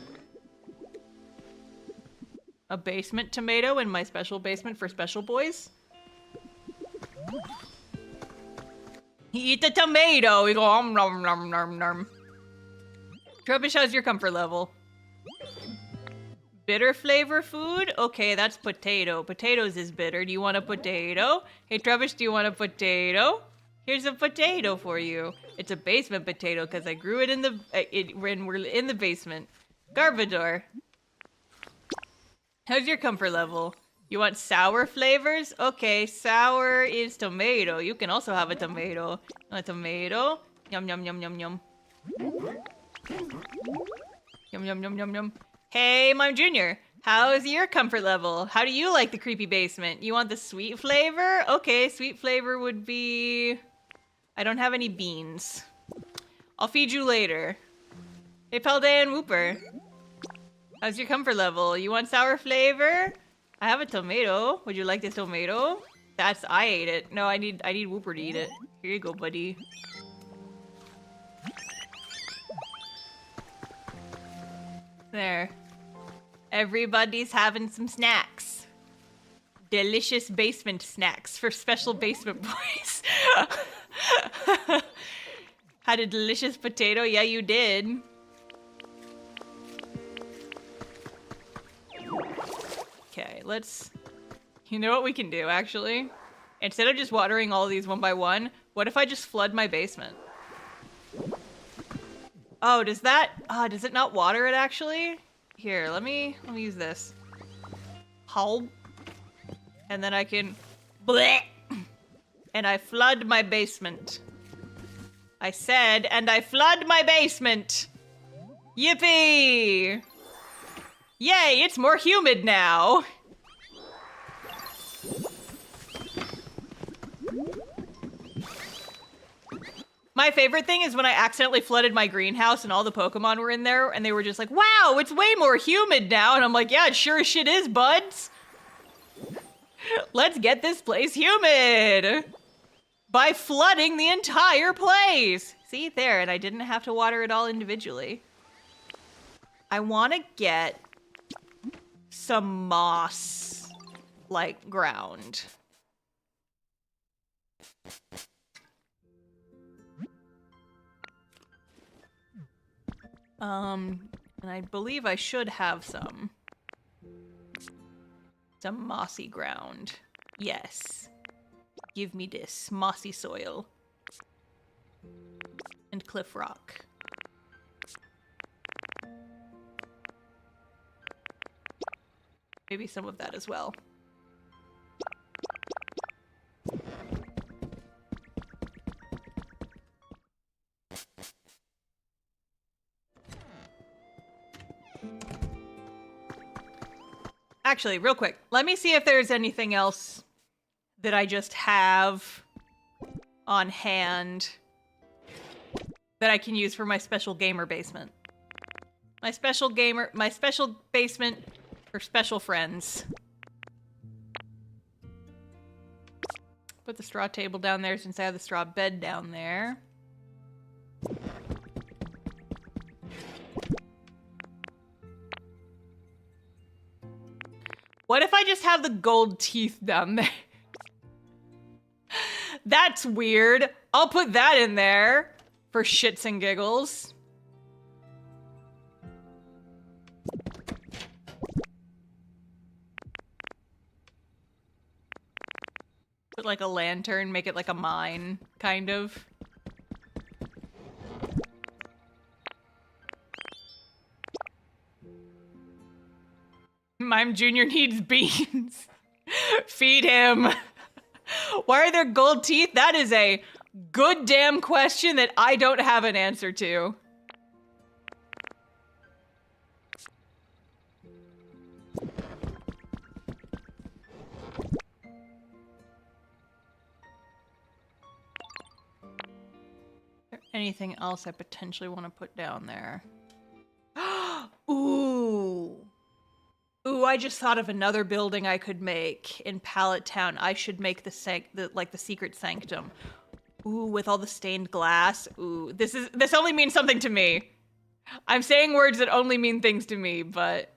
A basement tomato in my special basement for special boys? He eat the tomato. We go nom nom nom nom. Trubbish, how's your comfort level? Bitter flavor food? Okay, that's potato. Potatoes is bitter. Do you want a potato? Hey, Trubbish, do you want a potato? Here's a potato for you. It's a basement potato because I grew it in the when we're in the basement. Garbador. How's your comfort level? You want sour flavors? Okay, sour is tomato. You can also have a tomato. A tomato? Yum yum yum yum yum. Yum yum yum yum yum. Hey, Mime Junior. How's your comfort level? How do you like the creepy basement? You want the sweet flavor? Okay, sweet flavor would be... I don't have any beans. I'll feed you later. Hey, Pelday and Whooper. How's your comfort level? You want sour flavor? I have a tomato. Would you like this tomato? I ate it. No, I need Whooper to eat it. Here you go, buddy. There. Everybody's having some snacks. Delicious basement snacks for special basement boys. Had a delicious potato? Yeah, you did. Okay, let's... You know what we can do, actually? Instead of just watering all these one by one, what if I just flood my basement? Oh, does it not water it, actually? Here, let me use this. How? And then I can... Bleh! And I flood my basement. I said, and I flood my basement! Yippee! Yay, it's more humid now! My favorite thing is when I accidentally flooded my greenhouse and all the Pokemon were in there and they were just like, wow, it's way more humid now. And I'm like, yeah, it sure as shit is, buds. Let's get this place humid by flooding the entire place. See, there, and I didn't have to water it all individually. I want to get some moss-like ground. And I believe I should have some mossy ground. Yes. Give me this mossy soil. And cliff rock. Maybe some of that as well. Actually, real quick, let me see if there's anything else that I just have on hand that I can use for my special gamer basement. My special basement for special friends. Put the straw table down there since I have the straw bed down there. What if I just have the gold teeth down there? That's weird. I'll put that in there for shits and giggles. Put like a lantern, make it like a mine, kind of. Mime Jr. needs beans. Feed him. Why are there gold teeth? That is a good damn question that I don't have an answer to. anything else I potentially want to put down there. Ooh. Ooh, I just thought of another building I could make in Pallet Town. I should make the secret sanctum. Ooh, with all the stained glass. Ooh, this only means something to me. I'm saying words that only mean things to me, but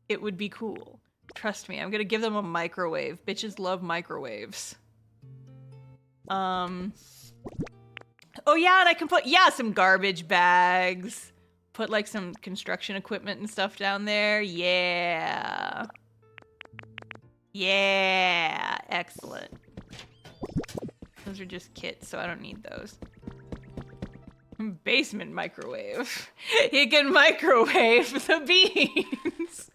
it would be cool. Trust me, I'm gonna give them a microwave. Bitches love microwaves. Oh yeah, and I can put, yeah, some garbage bags. Put like some construction equipment and stuff down there. Yeah. Yeah, excellent. Those are just kits, so I don't need those. Basement microwave. He can microwave the beans.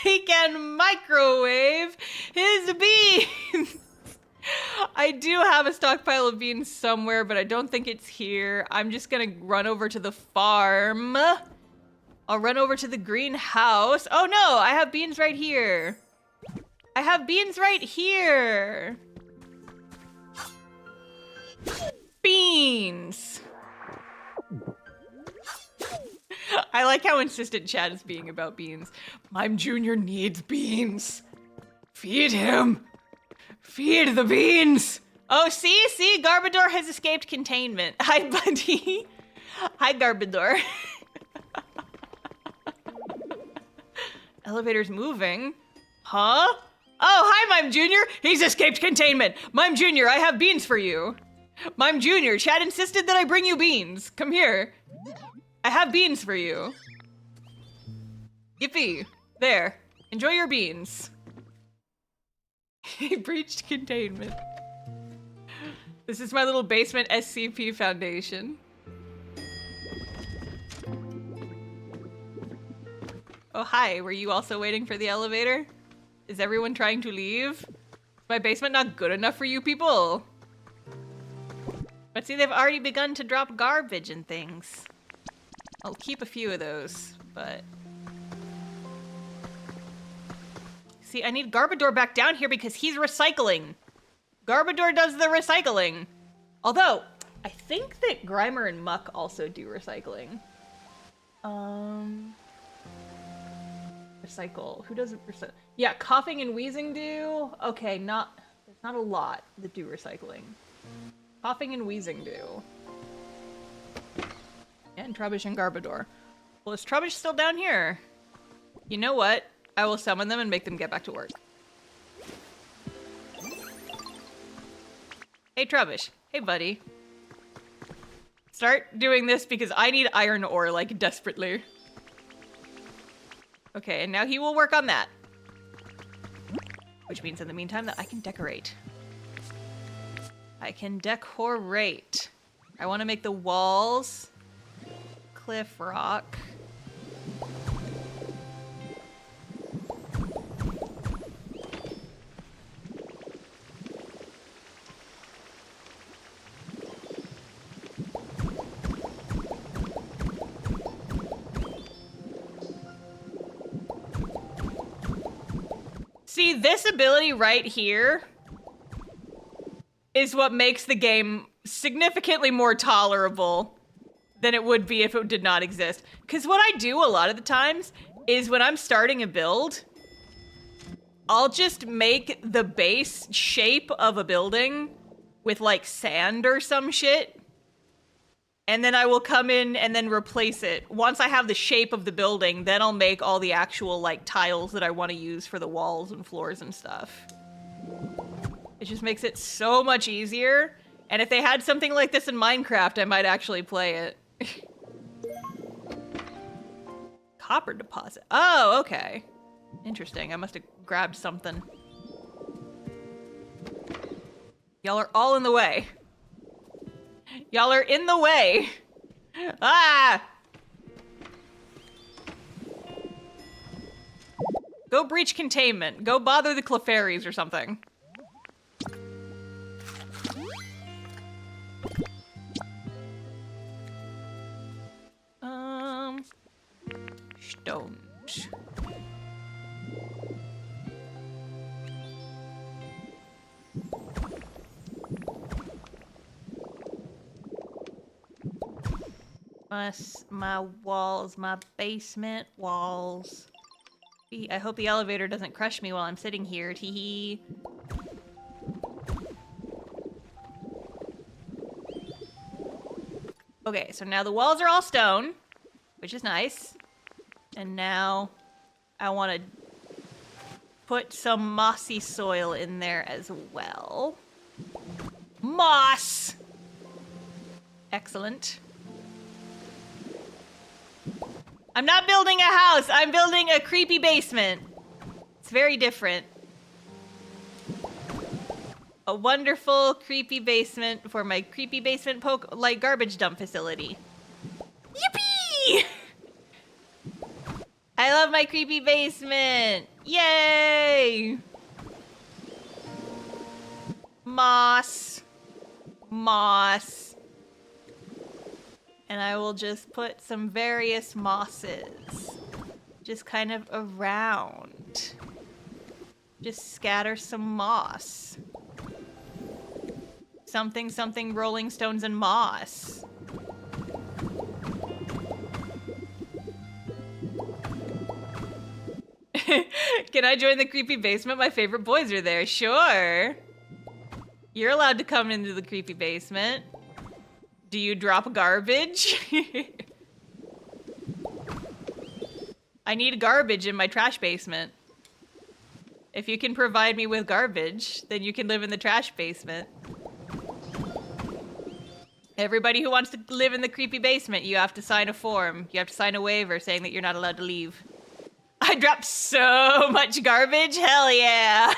He can microwave his beans. I do have a stockpile of beans somewhere, but I don't think it's here. I'm just gonna run over to the farm. I'll run over to the greenhouse. Oh no, I have beans right here. I have beans right here. Beans. I like how insistent Chad is being about beans. Mime Jr. needs beans. Feed him. Feed the beans! Oh, see? Garbodor has escaped containment. Hi, buddy. Hi, Garbodor. Elevator's moving. Huh? Oh, hi, Mime Jr. He's escaped containment. Mime Jr., I have beans for you. Mime Jr., Chad insisted that I bring you beans. Come here. I have beans for you. Yippee. There. Enjoy your beans. He breached containment. This is my little basement SCP foundation. Oh, hi. Were you also waiting for the elevator? Is everyone trying to leave? Is my basement not good enough for you people? But see, they've already begun to drop garbage and things. I'll keep a few of those, but... See, I need Garbodor back down here because he's recycling. Garbodor does the recycling. Although, I think that Grimer and Muck also do recycling. Recycle. Who doesn't recycle? Yeah, Coughing and Wheezing do. Okay, there's not a lot that do recycling. Coughing and Wheezing do. And Trubbish and Garbodor. Well, is Trubbish still down here? You know what? I will summon them and make them get back to work. Hey, Trubbish. Hey, buddy. Start doing this because I need iron ore, like, desperately. Okay, and now he will work on that. Which means in the meantime that I can decorate. I can decorate. I want to make the walls cliff rock. See, this ability right here is what makes the game significantly more tolerable than it would be if it did not exist. Because what I do a lot of the times is when I'm starting a build, I'll just make the base shape of a building with like sand or some shit. And then I will come in and then replace it. Once I have the shape of the building, then I'll make all the actual like tiles that I want to use for the walls and floors and stuff. It just makes it so much easier. And if they had something like this in Minecraft, I might actually play it. Copper deposit. Oh, okay. Interesting. I must have grabbed something. Y'all are all in the way. Y'all are in the way. Ah! Go breach containment. Go bother the Clefairies or something. Stones. My walls, my basement walls. I hope the elevator doesn't crush me while I'm sitting here. Tee-hee. Okay, so now the walls are all stone, which is nice. And now I want to put some mossy soil in there as well. Moss! Excellent. I'm not building a house, I'm building a creepy basement. It's very different. A wonderful creepy basement for my creepy basement garbage dump facility. Yippee! I love my creepy basement. Yay! Moss. Moss. And I will just put some various mosses just kind of around. Just scatter some moss. Something, something, rolling stones and moss. Can I join the creepy basement? My favorite boys are there. Sure. You're allowed to come into the creepy basement. Do you drop garbage? I need garbage in my trash basement. If you can provide me with garbage, then you can live in the trash basement. Everybody who wants to live in the creepy basement, you have to sign a form. You have to sign a waiver saying that you're not allowed to leave. I dropped so much garbage. Hell yeah.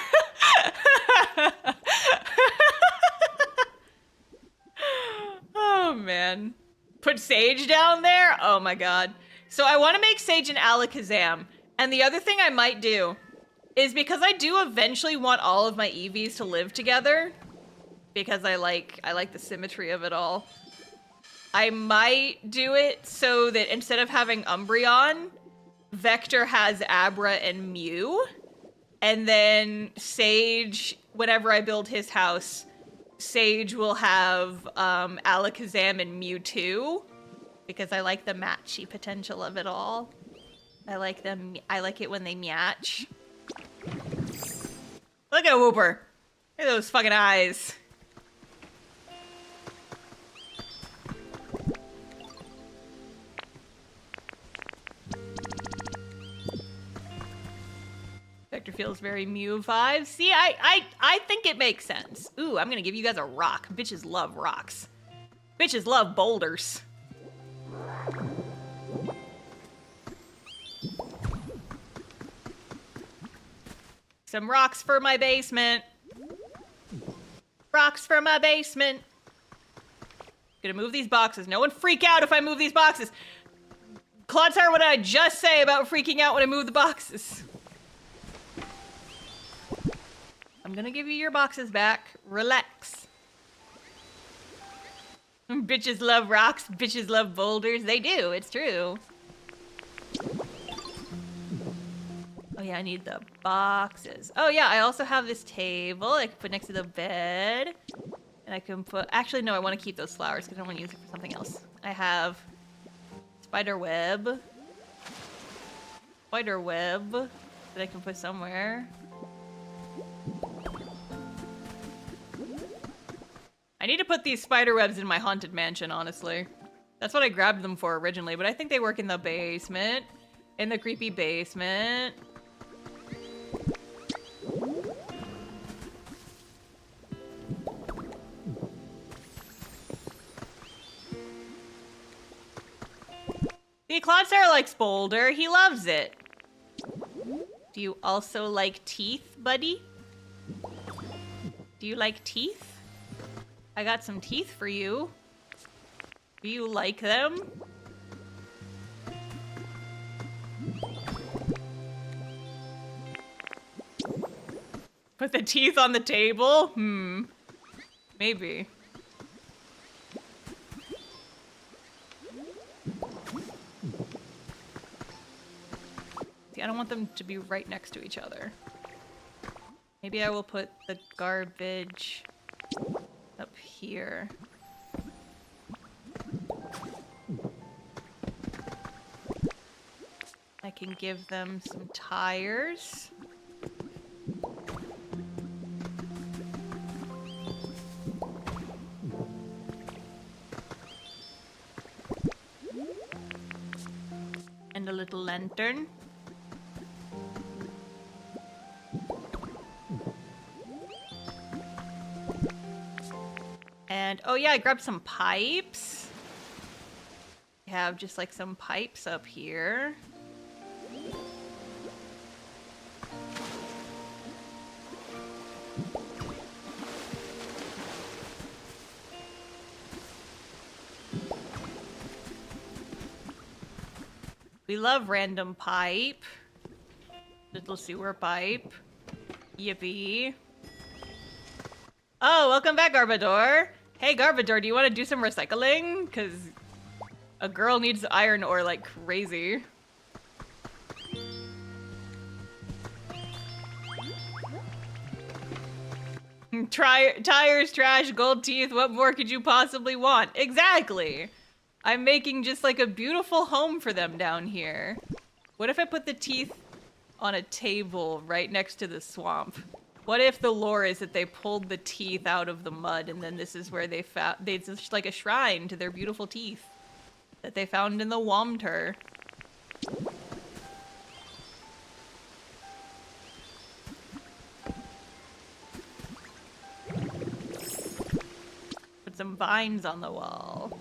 Oh, man. Put sage down there? Oh, my God. So I want to make sage and alakazam. And the other thing I might do is because I do eventually want all of my EVs to live together, because I like the symmetry of it all. I might do it so that instead of having Umbreon, Vector has Abra and Mew, and then Sage, whenever I build his house, Sage will have Alakazam and Mewtwo, because I like the matchy potential of it all. I like it when they match. Look at Whooper. Look at those fucking eyes. Vector feels very Mew vibes. See, I think it makes sense. Ooh, I'm gonna give you guys a rock. Bitches love rocks. Bitches love boulders. Some rocks for my basement. Rocks for my basement. Gonna move these boxes. No one freak out if I move these boxes. Clodsire, what did I just say about freaking out when I move the boxes? I'm gonna give you your boxes back. Relax. Bitches love rocks. Bitches love boulders. They do. It's true. Oh yeah, I need the boxes. Oh yeah, I also have this table I can put next to the bed. And I can put... Actually, no, I want to keep those flowers because I want to use it for something else. I have spider web. Spider web that I can put somewhere. I need to put these spider webs in my haunted mansion, honestly. That's what I grabbed them for originally, but I think they work in the basement. In the creepy basement. See, Clodsire likes Boulder. He loves it. Do you also like teeth, buddy? Do you like teeth? I got some teeth for you. Do you like them? Put the teeth on the table? Maybe. See, I don't want them to be right next to each other. Maybe I will put the garbage up here. can give them some tires. And a little lantern. And, oh yeah, I grabbed some pipes. We have just like some pipes up here. We love random pipe. Little sewer pipe. Yippee. Oh, welcome back, Garbador. Hey, Garbador, do you want to do some recycling? Because a girl needs iron ore like crazy. Tires, trash, gold teeth, what more could you possibly want? Exactly! I'm making just like a beautiful home for them down here. What if I put the teeth on a table right next to the swamp? What if the lore is that they pulled the teeth out of the mud and then this is where they found, it's just like a shrine to their beautiful teeth that they found in the Womter. Put some vines on the wall.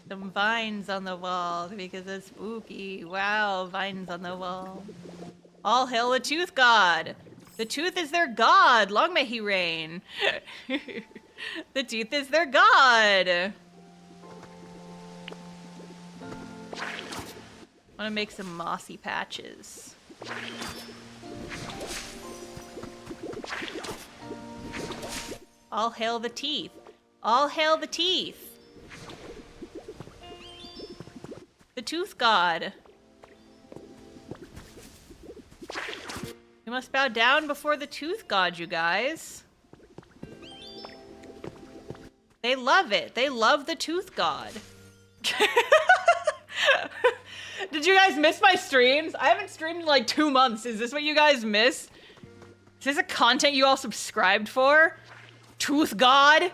Some vines on the wall because it's spooky. Wow, vines on the wall. All hail the tooth god. The tooth is their god. Long may he reign. The tooth is their god. I want to make some mossy patches. All hail the teeth. All hail the teeth. The tooth god. You must bow down before the tooth god, you guys. They love it. They love the tooth god. Did you guys miss my streams? I haven't streamed in like 2 months. Is this what you guys missed? Is this a content you all subscribed for? Tooth god?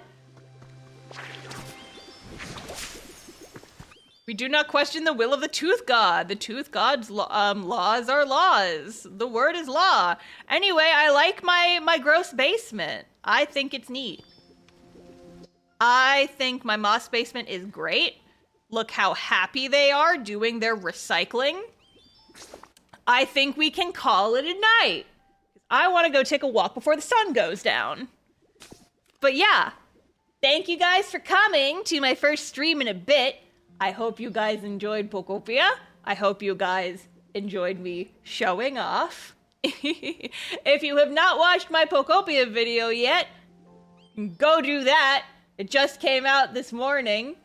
We do not question the will of the tooth god. The tooth god's laws are laws. The word is law. Anyway, I like my gross basement. I think it's neat. I think my moss basement is great. Look how happy they are doing their recycling. I think we can call it a night. I want to go take a walk before the sun goes down. But yeah, thank you guys for coming to my first stream in a bit. I hope you guys enjoyed Pokopia. I hope you guys enjoyed me showing off. If you have not watched my Pokopia video yet, go do that. It just came out this morning.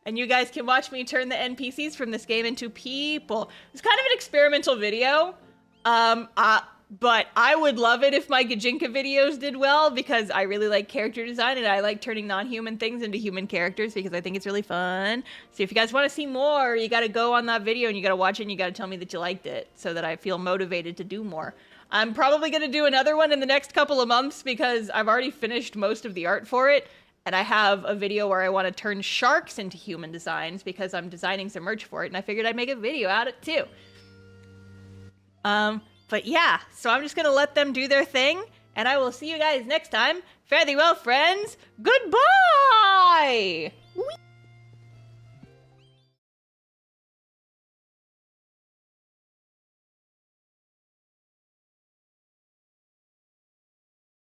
And you guys can watch me turn the NPCs from this game into people. It's kind of an experimental video. But I would love it if my Gajinka videos did well because I really like character design and I like turning non-human things into human characters because I think it's really fun. So if you guys want to see more, you got to go on that video and you got to watch it and you got to tell me that you liked it so that I feel motivated to do more. I'm probably going to do another one in the next couple of months because I've already finished most of the art for it. And I have a video where I want to turn sharks into human designs because I'm designing some merch for it and I figured I'd make a video out of it too. But yeah, so I'm just going to let them do their thing, and I will see you guys next time. Fare thee well, friends. Goodbye! Whee!